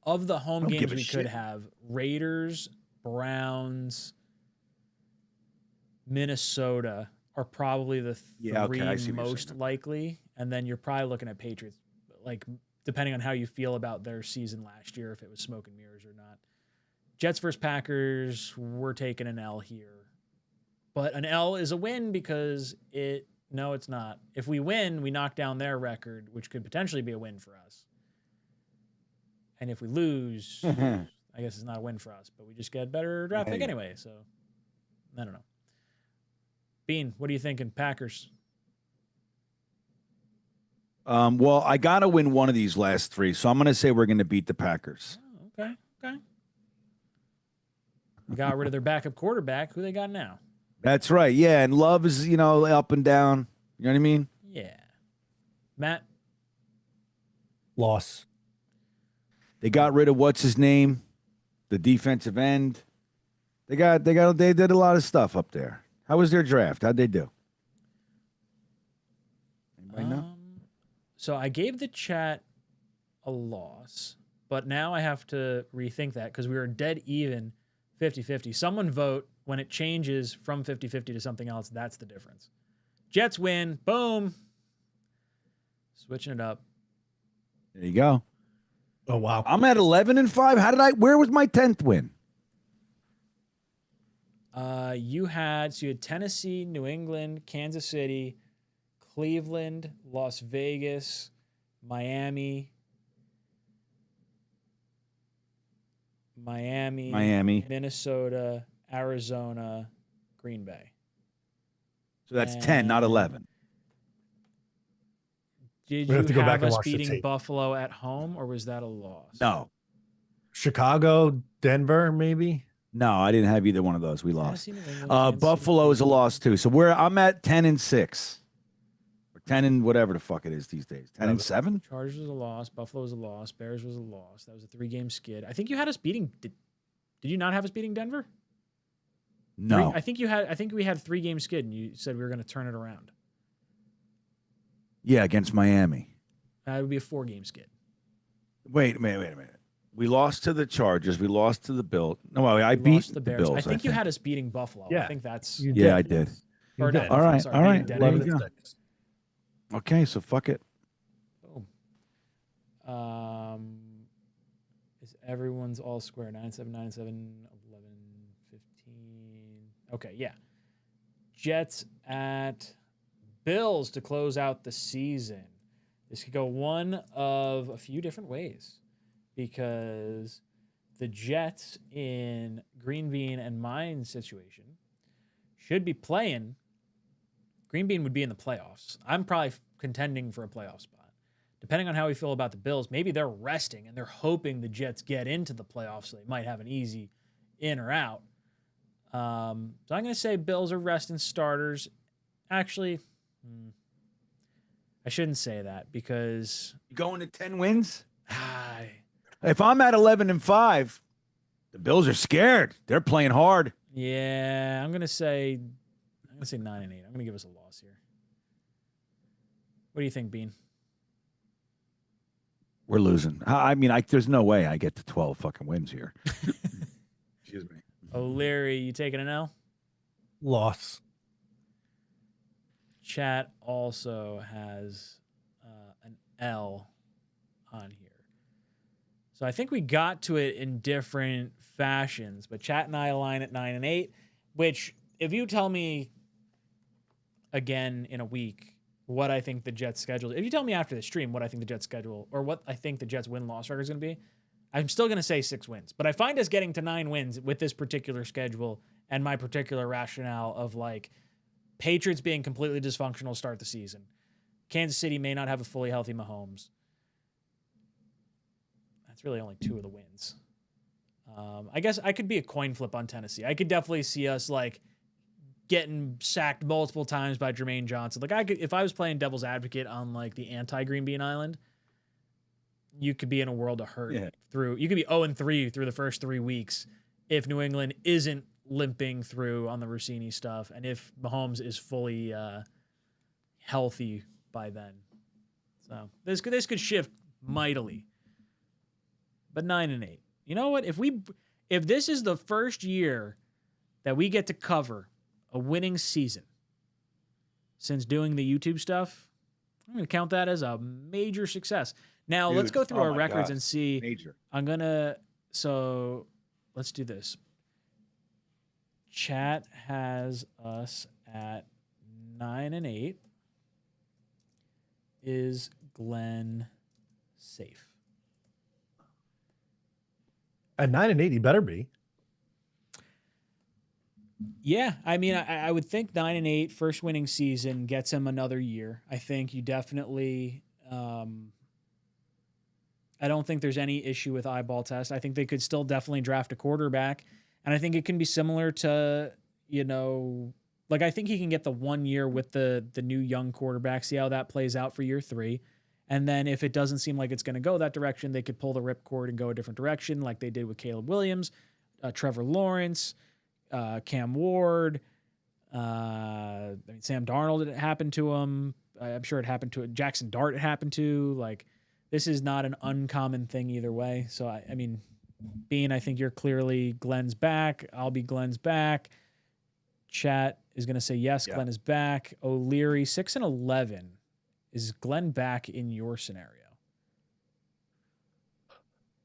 [SPEAKER 7] of the home
[SPEAKER 8] Don't
[SPEAKER 7] games
[SPEAKER 8] give a
[SPEAKER 7] we
[SPEAKER 8] shit.
[SPEAKER 7] could have, Raiders, Browns, Minnesota are probably the
[SPEAKER 8] Yeah, okay, I see
[SPEAKER 7] three
[SPEAKER 8] what you're
[SPEAKER 7] most
[SPEAKER 8] saying.
[SPEAKER 7] likely. And then you're probably looking at Patriots, like, depending on how you feel about their season last year, if it was smoke and mirrors or not. Jets versus Packers, we're taking an L here. But an L is a win because no, it's not. If we win, we knock down their record, which could potentially be a win for us. And if we lose, I guess it's not a win for us, but we just get a better draft pick anyway. So I don't know. Bean, what are you thinking? Packers.
[SPEAKER 8] Well, I got to win one of these last three, so I'm going to say we're going to beat the Packers.
[SPEAKER 7] Oh, okay. Got rid of their backup quarterback. Who they got now?
[SPEAKER 8] That's right. Yeah, and Love is, up and down. You know what I mean?
[SPEAKER 7] Yeah. Matt.
[SPEAKER 4] Loss.
[SPEAKER 8] They got rid of what's his name, the defensive end. They did a lot of stuff up there. How was their draft? How'd they do? Anybody know?
[SPEAKER 7] So I gave the chat a loss, but now I have to rethink that because we were dead even 50-50. Someone vote when it changes from 50-50 to something else. That's the difference. Jets win. Boom. Switching it up.
[SPEAKER 8] There you go.
[SPEAKER 4] Oh, wow.
[SPEAKER 8] I'm at 11-5. Where was my 10th win?
[SPEAKER 7] You had Tennessee, New England, Kansas City, Cleveland, Las Vegas, Miami, Minnesota, Arizona, Green Bay.
[SPEAKER 8] So that's 10, not 11.
[SPEAKER 7] Did
[SPEAKER 4] We
[SPEAKER 7] you
[SPEAKER 4] have to go back and
[SPEAKER 7] us
[SPEAKER 4] watch the
[SPEAKER 7] beating
[SPEAKER 4] tape.
[SPEAKER 7] Buffalo at home, or was that a loss?
[SPEAKER 8] No.
[SPEAKER 4] Chicago, Denver, maybe.
[SPEAKER 8] No, I didn't have either one of those. We lost.
[SPEAKER 7] Tennessee, New England, Kansas City,
[SPEAKER 8] Buffalo is a
[SPEAKER 7] Cleveland.
[SPEAKER 8] loss too. So I'm at 10-6. Or 10 and whatever the fuck it is these days. 10-7?
[SPEAKER 7] Chargers was a loss. Buffalo was a loss. Bears was a loss. That was a 3-game skid. I think you had us beating. Did you not have us beating Denver?
[SPEAKER 8] No.
[SPEAKER 7] I think you had. I think we had a 3-game skid, and you said we were going to turn it around.
[SPEAKER 8] Yeah, against Miami.
[SPEAKER 7] It would be a 4-game skid.
[SPEAKER 8] Wait a minute. We lost to the Chargers. We lost to the Bills. No, I
[SPEAKER 7] We
[SPEAKER 8] beat
[SPEAKER 7] lost the Bears.
[SPEAKER 8] Bills.
[SPEAKER 7] I think you had us beating Buffalo. I
[SPEAKER 4] Yeah.
[SPEAKER 7] think that's.
[SPEAKER 4] You
[SPEAKER 8] Yeah, I did.
[SPEAKER 4] You
[SPEAKER 7] or
[SPEAKER 4] did.
[SPEAKER 7] not
[SPEAKER 8] All
[SPEAKER 7] Buffalo,
[SPEAKER 8] right,
[SPEAKER 7] sorry,
[SPEAKER 8] all
[SPEAKER 7] beating
[SPEAKER 8] right.
[SPEAKER 7] Denver.
[SPEAKER 4] 11-6.
[SPEAKER 8] Okay, so fuck it.
[SPEAKER 7] Boom. Is everyone's all square? 9-7, 9-7, 11, 15. Okay, yeah. Jets at Bills to close out the season. This could go one of a few different ways because the Jets in Green Bean and mine situation should be playing. Green Bean would be in the playoffs. I'm probably contending for a playoff spot. Depending on how we feel about the Bills, maybe they're resting and they're hoping the Jets get into the playoffs so they might have an easy in or out. So I'm going to say Bills are resting starters. Actually, I shouldn't say that because
[SPEAKER 8] You going to 10 wins?
[SPEAKER 7] I
[SPEAKER 8] If I'm at 11-5, the Bills are scared. They're playing hard.
[SPEAKER 7] Yeah, I'm gonna say 9-8. I'm gonna give us a loss here. What do you think, Bean?
[SPEAKER 8] We're losing. I mean, there's no way I get to 12 fucking wins here. Excuse me.
[SPEAKER 7] O'Leary, you taking an L?
[SPEAKER 4] Loss.
[SPEAKER 7] Chat also has an L on here. So I think we got to it in different fashions, but Chat and I align at 9 and 8, which if you tell me again in a week what I think the Jets schedule, if you tell me after the stream what I think the Jets schedule or what I think the Jets win-loss record is going to be, I'm still going to say 6 wins. But I find us getting to 9 wins with this particular schedule and my particular rationale of like Patriots being completely dysfunctional to start the season. Kansas City may not have a fully healthy Mahomes. That's really only 2 of the wins. I guess I could be a coin flip on Tennessee. I could definitely see us like getting sacked multiple times by Jermaine Johnson. Like I could, if I was playing devil's advocate on like the anti-Green Bean Island, you could be in a world of hurt through. You could be 0-3 through the first 3 weeks if New England isn't limping through on the Rossini stuff, and if Mahomes is fully healthy by then. So this could shift mightily. But 9 and 8. You know what? If this is the first year that we get to cover a winning season since doing the YouTube stuff, I'm going to count that as a major success. Now,
[SPEAKER 8] Dude,
[SPEAKER 7] let's go through our records
[SPEAKER 8] God.
[SPEAKER 7] and see.
[SPEAKER 8] Major.
[SPEAKER 7] So let's do this. Chat has us at 9 and 8. Is Glenn safe?
[SPEAKER 4] At 9 and 8, he better be.
[SPEAKER 7] Yeah, I mean, I would think 9 and 8, first winning season, gets him another year. I think you definitely. I don't think there's any issue with eyeball test. I think they could still definitely draft a quarterback, and I think it can be similar to, you know, like I think he can get the 1 year with the new young quarterback, see how that plays out for year 3. And then if it doesn't seem like it's going to go that direction, they could pull the ripcord and go a different direction like they did with Caleb Williams, Trevor Lawrence, Cam Ward. I mean, Sam Darnold, it happened to him. I'm sure it happened to Jackson Dart. It happened to. Like, this is not an uncommon thing either way. So, I mean, Bean, I think you're clearly Glenn's back. I'll be Glenn's back. Chat is going to say yes, Glenn is back. O'Leary, 6 and 11. Is Glenn back in your scenario?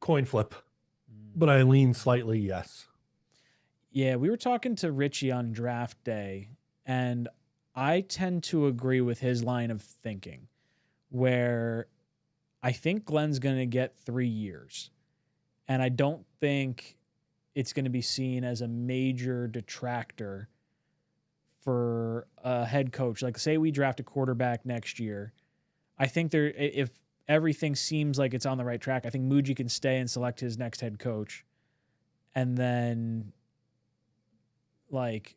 [SPEAKER 4] Coin flip. But I lean slightly yes.
[SPEAKER 7] Yeah, we were talking to Richie on draft day, and I tend to agree with his line of thinking, where I think Glenn's going to get 3 years, and I don't think it's going to be seen as a major detractor for a head coach. Like, say we draft a quarterback next year, I think if everything seems like it's on the right track, I think Muji can stay and select his next head coach, and then like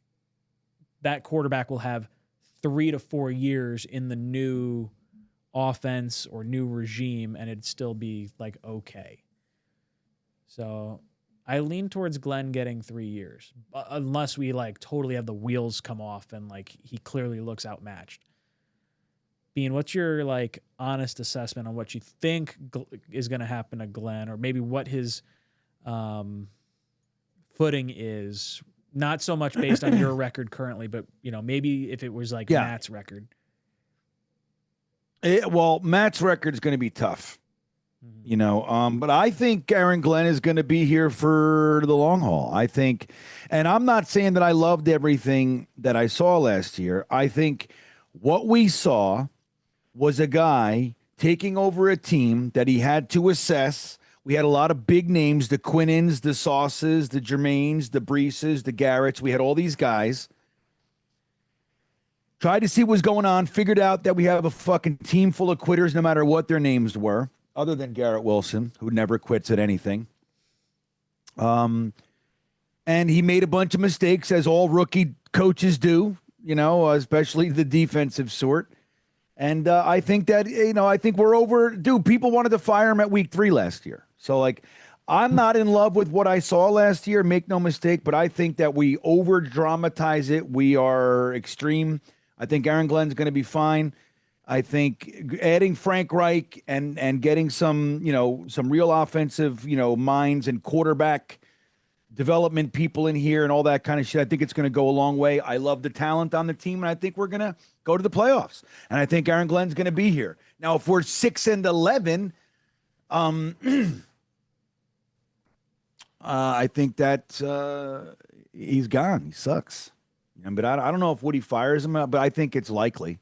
[SPEAKER 7] that quarterback will have 3 to 4 years in the new offense or new regime, and it'd still be like okay. So I lean towards Glenn getting 3 years, unless we like totally have the wheels come off and like he clearly looks outmatched. Bean, what's your like honest assessment on what you think is going to happen to Glenn, or maybe what his footing is? Not so much based on your record currently, but you know, maybe if it was like Matt's record.
[SPEAKER 8] Well, Matt's record is going to be tough, you know. But I think Aaron Glenn is going to be here for the long haul. I think, and I'm not saying that I loved everything that I saw last year. I think what we saw was a guy taking over a team that he had to assess. We had a lot of big names, the Quinnens, the Sauces, the Jermaines, the Breeces, the Garretts. We had all these guys. Tried to see what was going on, figured out that we have a fucking team full of quitters no matter what their names were, other than Garrett Wilson, who never quits at anything. And he made a bunch of mistakes, as all rookie coaches do, you know, especially the defensive sort. And I think that, you know, I think we're overdue. People wanted to fire him at week 3 last year. So, like, I'm not in love with what I saw last year, make no mistake, but I think that we over-dramatize it. We are extreme. I think Aaron Glenn's going to be fine. I think adding Frank Reich and getting some real offensive minds and quarterback development people in here and all that kind of shit. I think it's going to go a long way. I love the talent on the team, and I think we're going to go to the playoffs. And I think Aaron Glenn's going to be here. Now, if we're 6-11, I think that he's gone. He sucks. But I don't know if Woody fires him, but I think it's likely.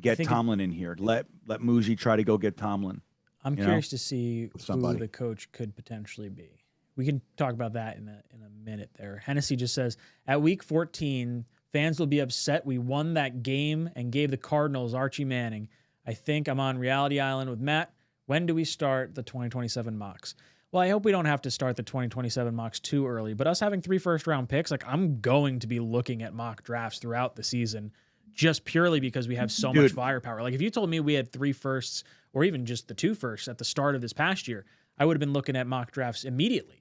[SPEAKER 8] Get Tomlin in here. Let Muji try to go get Tomlin.
[SPEAKER 7] I'm curious to see who the coach could potentially be. We can talk about that in a minute there. Hennessy just says, at week 14, fans will be upset we won that game and gave the Cardinals Archie Manning. I think I'm on Reality Island with Matt. When do we start the 2027 mocks? Well, I hope we don't have to start the 2027 mocks too early, but us having 3 first-round picks, like I'm going to be looking at mock drafts throughout the season just purely because we have so much firepower. Like if you told me we had 3 firsts or even just the 2 firsts at the start of this past year, I would have been looking at mock drafts immediately.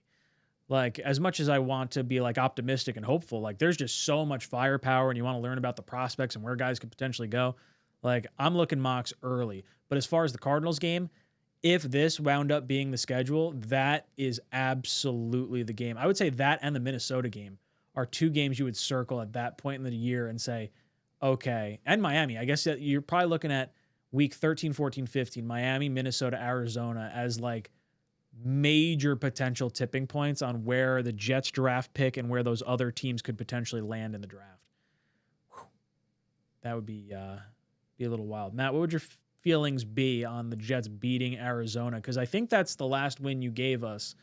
[SPEAKER 7] Like as much as I want to be like optimistic and hopeful, like there's just so much firepower and you want to learn about the prospects and where guys could potentially go. Like I'm looking mocks early, but as far as the Cardinals game, if this wound up being the schedule, that is absolutely the game. I would say that and the Minnesota game are 2 games you would circle at that point in the year and say, okay, and Miami. I guess you're probably looking at week 13, 14, 15, Miami, Minnesota, Arizona as like major potential tipping points on where the Jets draft pick and where those other teams could potentially land in the draft. Whew. That would be a little wild. Matt, what would your feelings be on the Jets beating Arizona? Because I think that's the last win you gave us.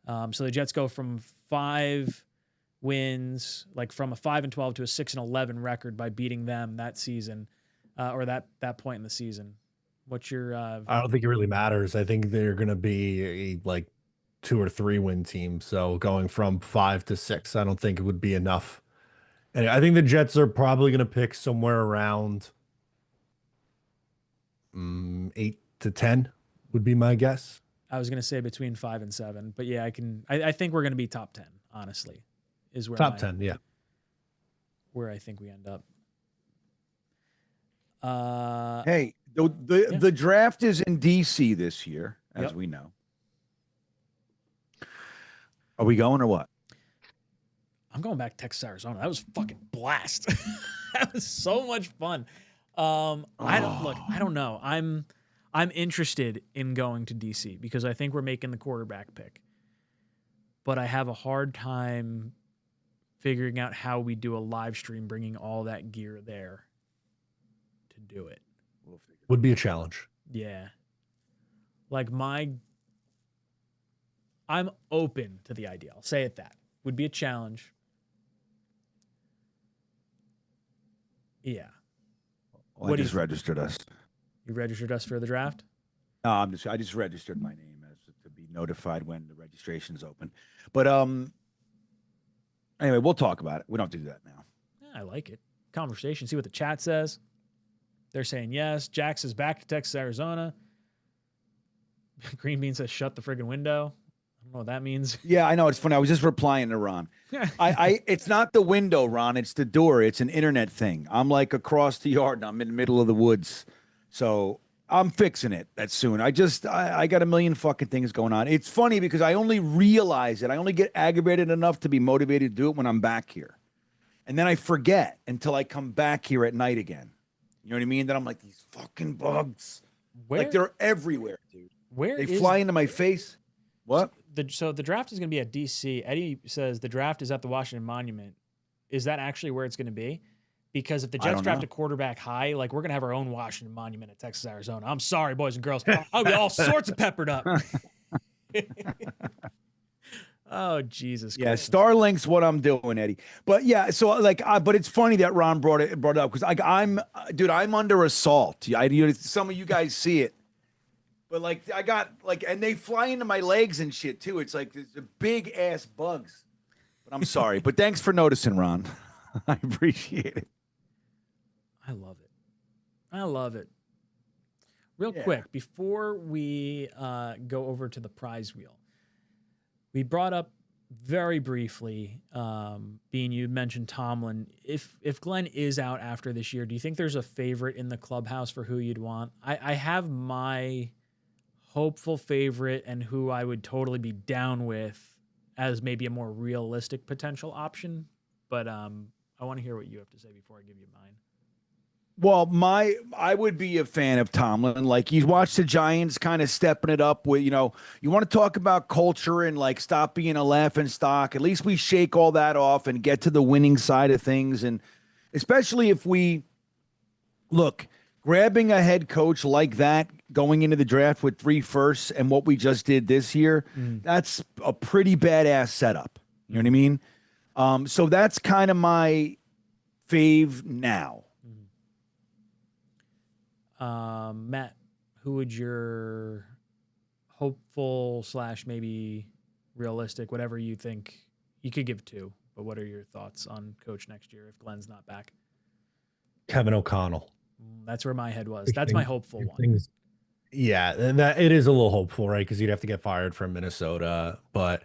[SPEAKER 7] So the Jets go from 5 wins, like from a 5-12 to a 6-11 record by beating them that season, or that point in the season. What's your?
[SPEAKER 4] I don't think it really matters. I think they're going to be a 2 or 3 win team. So going from 5 to 6, I don't think it would be enough. And I think the Jets are probably going to pick somewhere around 8 to 10 would be my guess.
[SPEAKER 7] I was going to say between 5 and 7, but yeah, I think we're going to be top 10, honestly, is where
[SPEAKER 4] top 10. Yeah.
[SPEAKER 7] Where I think we end up.
[SPEAKER 8] Hey, the draft is in DC this year, as we know. Are we going or what?
[SPEAKER 7] I'm going back to Texas, Arizona. That was fucking blast. That was so much fun. I don't know. I'm interested in going to DC because I think we're making the quarterback pick. But I have a hard time figuring out how we do a live stream bringing all that gear there to do it.
[SPEAKER 4] Would be a challenge.
[SPEAKER 7] Yeah. Like I'm open to the idea. I'll say it that. Would be a challenge. Yeah.
[SPEAKER 8] Well, I just registered us.
[SPEAKER 7] You registered us for the draft?
[SPEAKER 8] No, I just registered my name as to be notified when the registration's open. But anyway, we'll talk about it. We don't do that now.
[SPEAKER 7] Yeah, I like it. Conversation. See what the chat says. They're saying yes. Jax is back to Texas, Arizona. Green Bean says shut the friggin' window. I don't know what that means.
[SPEAKER 8] Yeah, I know. It's funny. I was just replying to Ron. It's not the window, Ron. It's the door. It's an internet thing. I'm like across the yard and I'm in the middle of the woods. So I'm fixing it that soon. I got a million fucking things going on. It's funny because I only realize it. I only get aggravated enough to be motivated to do it when I'm back here. And then I forget until I come back here at night again. You know what I mean? Then I'm like, these fucking bugs. Like they're everywhere, dude. They fly into my face. What?
[SPEAKER 7] So the draft is going to be at DC. Eddie says the draft is at the Washington Monument. Is that actually where it's going to be? Because if the Jets draft a quarterback high, like we're going to have our own Washington Monument at Texas, Arizona. I'm sorry, boys and girls. I'll be all sorts of peppered up. Oh, Jesus Christ.
[SPEAKER 8] Yeah, Starlink's what I'm doing, Eddie. But yeah, so but it's funny that Ron brought it up because I'm under assault. Some of you guys see it. But I got and they fly into my legs and shit too. It's like there's a big ass bugs. But I'm sorry. But thanks for noticing, Ron. I appreciate it.
[SPEAKER 7] I love it. Real quick, before we go over to the prize wheel, we brought up very briefly, Bean, you mentioned Tomlin. If Glenn is out after this year, do you think there's a favorite in the clubhouse for who you'd want? I have my hopeful favorite and who I would totally be down with as maybe a more realistic potential option, but I want to hear what you have to say before I give you mine.
[SPEAKER 8] Well, I would be a fan of Tomlin. Like, you watch the Giants kind of stepping it up with, you want to talk about culture and like stop being a laughing stock. At least we shake all that off and get to the winning side of things. And especially if we look, grabbing a head coach like that going into the draft with 3 firsts and what we just did this year, that's a pretty badass setup. You know what I mean? So that's kind of my fave now.
[SPEAKER 7] Matt, who would your hopeful / maybe realistic, whatever you think, you could give 2, but what are your thoughts on coach next year if Glenn's not back?
[SPEAKER 4] Kevin O'Connell.
[SPEAKER 7] That's where my head was. That's my hopeful one.
[SPEAKER 4] Yeah, and that it is a little hopeful, right? Because you'd have to get fired from Minnesota. But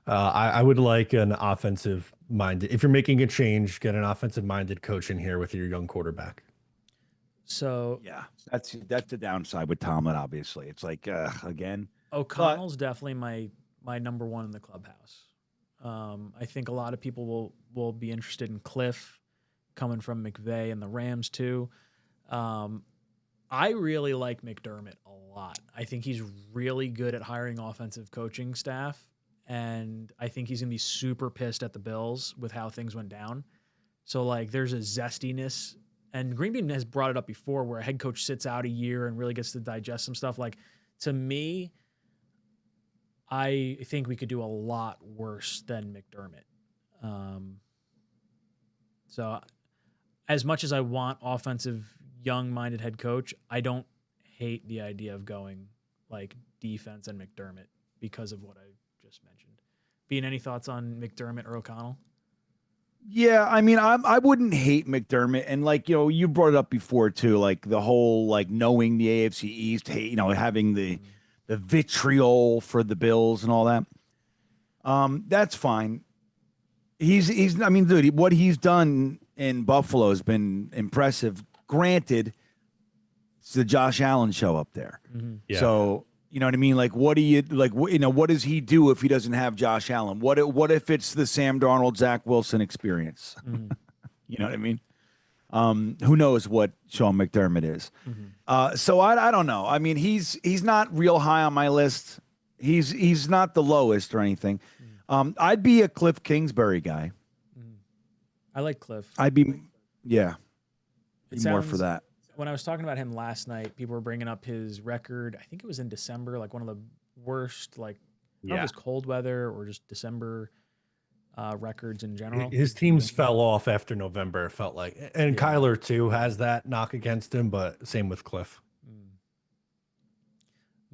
[SPEAKER 4] I would like an offensive minded. If you're making a change, get an offensive minded coach in here with your young quarterback.
[SPEAKER 7] So
[SPEAKER 8] yeah, that's the downside with Tomlin. Obviously, it's like again,
[SPEAKER 7] O'Connell's definitely my number 1 in the clubhouse. I think a lot of people will be interested in Cliff coming from McVay and the Rams too. I really like McDermott a lot. I think he's really good at hiring offensive coaching staff, and I think he's gonna be super pissed at the Bills with how things went down. So like, there's a zestiness. And Greenbean has brought it up before where a head coach sits out a year and really gets to digest some stuff. Like, to me, I think we could do a lot worse than McDermott. So as much as I want offensive, young-minded head coach, I don't hate the idea of going like defense and McDermott because of what I just mentioned. Bean, any thoughts on McDermott or O'Connell?
[SPEAKER 8] Yeah, I mean, I wouldn't hate McDermott, and like, you brought it up before too, like the whole like knowing the AFC East, having the vitriol for the Bills and all that. That's fine. I mean, dude, what he's done in Buffalo has been impressive. Granted, it's the Josh Allen show up there,
[SPEAKER 4] Yeah.
[SPEAKER 8] so. You know what I mean? Like, what do you like? What does he do if he doesn't have Josh Allen? What if it's the Sam Darnold, Zach Wilson experience? You know what I mean? Who knows what Sean McDermott is? So I don't know. I mean, he's not real high on my list. He's not the lowest or anything. I'd be a Cliff Kingsbury guy.
[SPEAKER 7] I like Cliff.
[SPEAKER 8] I'd be more for
[SPEAKER 7] sounds-
[SPEAKER 8] that.
[SPEAKER 7] When I was talking about him last night, people were bringing up his record. I think it was in December, like one of the worst, like, I don't know if it was cold weather or just December records in general.
[SPEAKER 4] His teams fell off after November, it felt like. And Kyler, too, has that knock against him, but same with Cliff.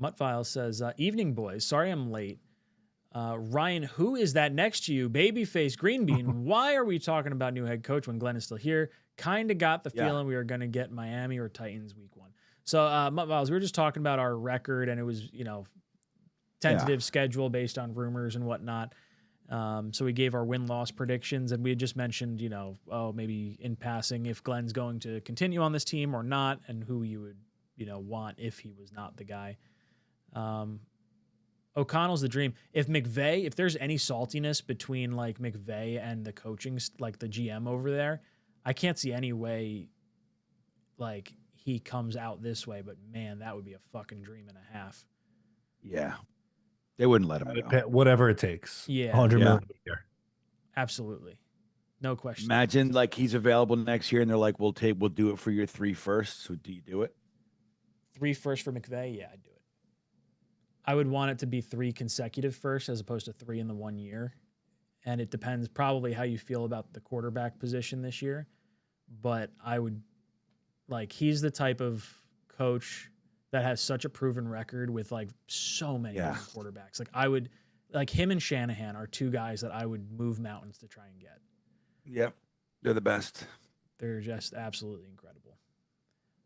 [SPEAKER 7] Muttfile says, evening, boys. Sorry I'm late. Ryan, who is that next to you? Babyface Greenbean. Why are we talking about new head coach when Glenn is still here? Kind of got the feeling we were going to get Miami or Titans week 1. So, Muttfiles, we were just talking about our record, and it was, tentative schedule based on rumors and whatnot. So we gave our win-loss predictions, and we had just mentioned, maybe in passing if Glenn's going to continue on this team or not, and who you would, want if he was not the guy. O'Connell's the dream. If there's any saltiness between like McVay and the coaching, like the GM over there, I can't see any way like he comes out this way, but man, that would be a fucking dream and a half.
[SPEAKER 8] Yeah. They wouldn't let him go.
[SPEAKER 4] Whatever it takes.
[SPEAKER 7] Yeah.
[SPEAKER 4] 100 million a year.
[SPEAKER 7] Absolutely. No question.
[SPEAKER 8] Imagine like he's available next year and they're like, we'll do it for your 3 firsts. So do you do it?
[SPEAKER 7] 3 firsts for McVay? Yeah, I'd do it. I would want it to be 3 consecutive firsts as opposed to 3 in the 1 year. And it depends probably how you feel about the quarterback position this year. But I would, like, he's the type of coach that has such a proven record with, like, so many different quarterbacks. Like, I would, like, him and Shanahan are 2 guys that I would move mountains to try and get.
[SPEAKER 8] Yep. They're the best.
[SPEAKER 7] They're just absolutely incredible.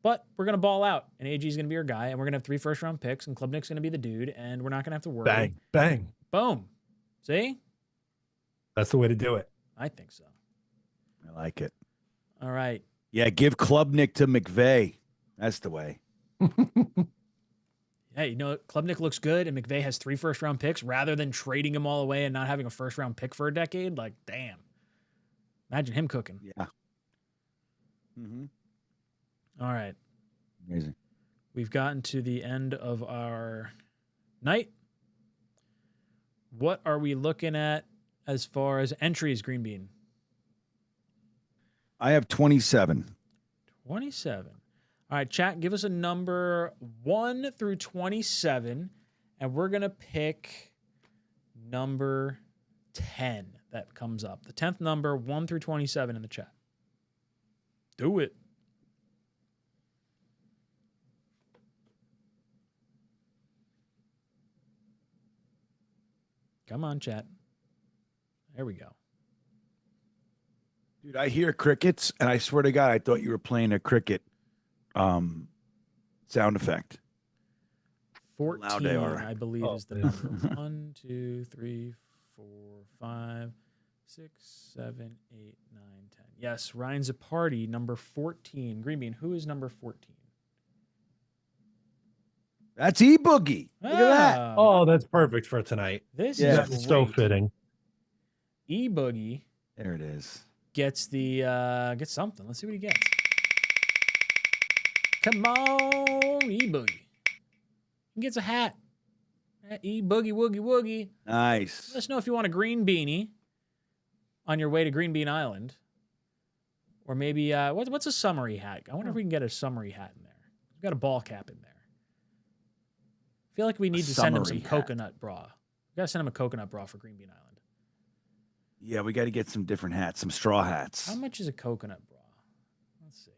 [SPEAKER 7] But we're going to ball out, and AG is going to be our guy, and we're going to have 3 first-round picks, and Klubnik's going to be the dude, and we're not going to have to worry.
[SPEAKER 4] Bang. Bang.
[SPEAKER 7] Boom. See?
[SPEAKER 4] That's the way to do it.
[SPEAKER 7] I think so.
[SPEAKER 8] I like it.
[SPEAKER 7] All right.
[SPEAKER 8] Yeah, give Klubnik to McVay. That's the way.
[SPEAKER 7] Hey, you know, Klubnik looks good, and McVay has 3 first-round picks rather than trading them all away and not having a first-round pick for a decade. Like, damn. Imagine him cooking.
[SPEAKER 8] Yeah. Mm-hmm.
[SPEAKER 7] All right.
[SPEAKER 8] Amazing.
[SPEAKER 7] We've gotten to the end of our night. What are we looking at as far as entries, Green Bean?
[SPEAKER 8] I have 27.
[SPEAKER 7] 27. All right, chat, give us a number 1 through 27, and we're going to pick number 10 that comes up. The 10th number, 1 through 27 in the chat. Do it. Come on, chat. There we go.
[SPEAKER 8] Dude, I hear crickets, and I swear to God, I thought you were playing a cricket sound effect.
[SPEAKER 7] 14,
[SPEAKER 8] Loud they are.
[SPEAKER 7] I believe, is the number. 1, 2, 3, 4, 5, 6, 7, 8, 9, 10. Yes, Ryan's a party, number 14. Green Bean, who is number 14?
[SPEAKER 8] That's 𝐒𝐵𝐞𝐞𝐫𝐢. Look at that.
[SPEAKER 4] Oh, that's perfect for tonight.
[SPEAKER 7] This
[SPEAKER 8] Yeah.
[SPEAKER 7] is
[SPEAKER 4] That's so
[SPEAKER 7] great.
[SPEAKER 4] fitting.
[SPEAKER 7] 𝐒𝐵𝐞𝐞𝐫𝐢
[SPEAKER 8] There it is.
[SPEAKER 7] gets the gets something. Let's see what he gets. Come on, 𝐒𝐵𝐞𝐞𝐫𝐢. He gets a hat. 𝐒𝐵𝐞𝐫𝐢 woogie woogie.
[SPEAKER 8] Nice.
[SPEAKER 7] Let us know if you want a green beanie on your way to Green Bean Island. Or maybe, what's a summary hat? I wonder if we can get a summary hat in there. We've got a ball cap in there. I feel like we need to send him some
[SPEAKER 8] summary hat.
[SPEAKER 7] coconut bra. We got to send him a coconut bra for Green Bean Island.
[SPEAKER 8] Yeah, we got to get some different hats, some straw hats.
[SPEAKER 7] How much is a coconut bra? Let's see.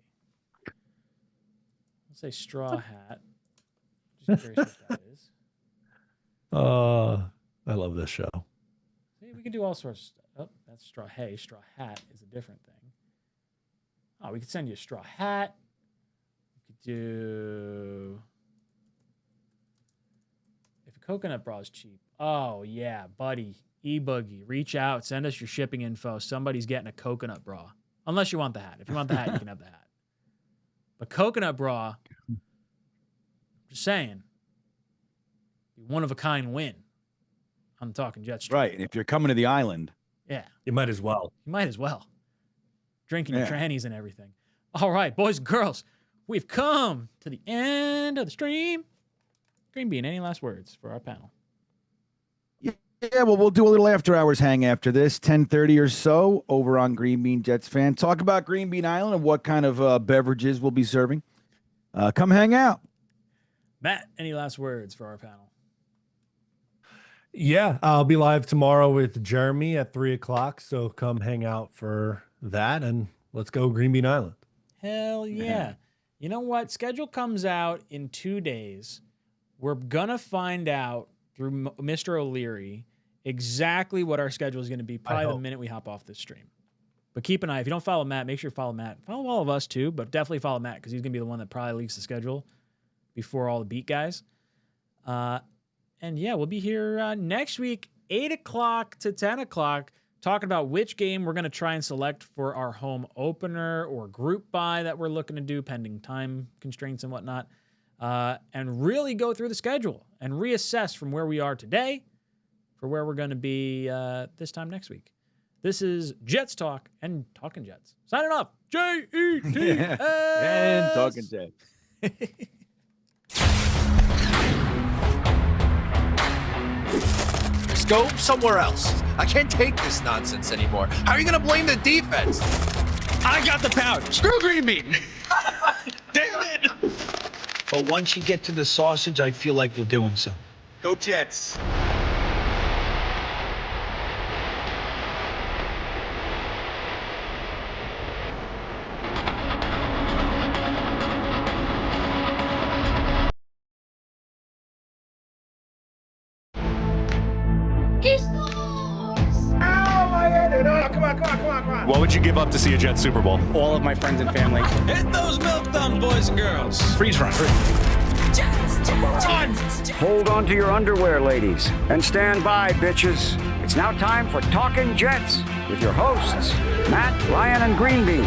[SPEAKER 7] Let's say straw hat. Just curious what that is.
[SPEAKER 4] I love this show.
[SPEAKER 7] See, we could do all sorts of stuff. Oh, that's straw. Hey, straw hat is a different thing. Oh, we could send you a straw hat. We could do... If a coconut bra is cheap. Oh, yeah, buddy. 𝐒𝐵𝐞𝐞𝐫𝐢. Reach out. Send us your shipping info. Somebody's getting a coconut bra. Unless you want the hat. If you want the hat, you can have the hat. But coconut bra, just saying, one of a kind win on the Talkin' Jets stream.
[SPEAKER 8] Right. And if you're coming to the island,
[SPEAKER 7] Yeah,
[SPEAKER 4] You might as well.
[SPEAKER 7] you might as well. Drinking your
[SPEAKER 8] Yeah.
[SPEAKER 7] trannies and everything. All right, boys and girls, we've come to the end of the stream. Green Bean, any last words for our panel?
[SPEAKER 8] yeah, well, we'll do a little after hours hang after this, 10:30 or so, over on Green Bean Jets Fan. Talk about Green Bean Island and what kind of beverages we'll be serving. Come hang out.
[SPEAKER 7] Matt, any last words for our panel?
[SPEAKER 4] Yeah, I'll be live tomorrow with Jeremy at 3:00. So come hang out for that, and let's go Green Bean Island.
[SPEAKER 7] Hell yeah. You know what? Schedule comes out in 2 days. We're going to find out through Mr. O'Leary exactly what our schedule is going to be probably the minute we hop off this stream. But keep an eye. If you don't follow Matt, make sure you follow Matt. Follow all of us too, but definitely follow Matt because he's going to be the one that probably leaks the schedule before all the beat guys. And yeah, we'll be here next week, 8 o'clock to 10 o'clock, talking about which game we're going to try and select for our home opener or group buy that we're looking to do pending time constraints and whatnot. And really go through the schedule and reassess from where we are today for where we're going to be this time next week. This is Jets Talk and Talkin' Jets. Signing off. JETS.
[SPEAKER 8] And Talkin' Jets.
[SPEAKER 1] Just go somewhere else. I can't take this nonsense anymore. How are you going to blame the defense?
[SPEAKER 2] I got the power. Screw Green Bean. Damn it.
[SPEAKER 3] But once you get to the sausage, I feel like we're doing something.
[SPEAKER 2] Go Jets.
[SPEAKER 9] What would you give up to see a Jets Super Bowl?
[SPEAKER 10] All of my friends and family.
[SPEAKER 2] Hit those milk thumbs, boys and girls.
[SPEAKER 3] Freeze run.
[SPEAKER 6] Hold on to your underwear, ladies, and stand by, bitches. It's now time for Talkin' Jets with your hosts, Matt, Ryan, and Green Bean.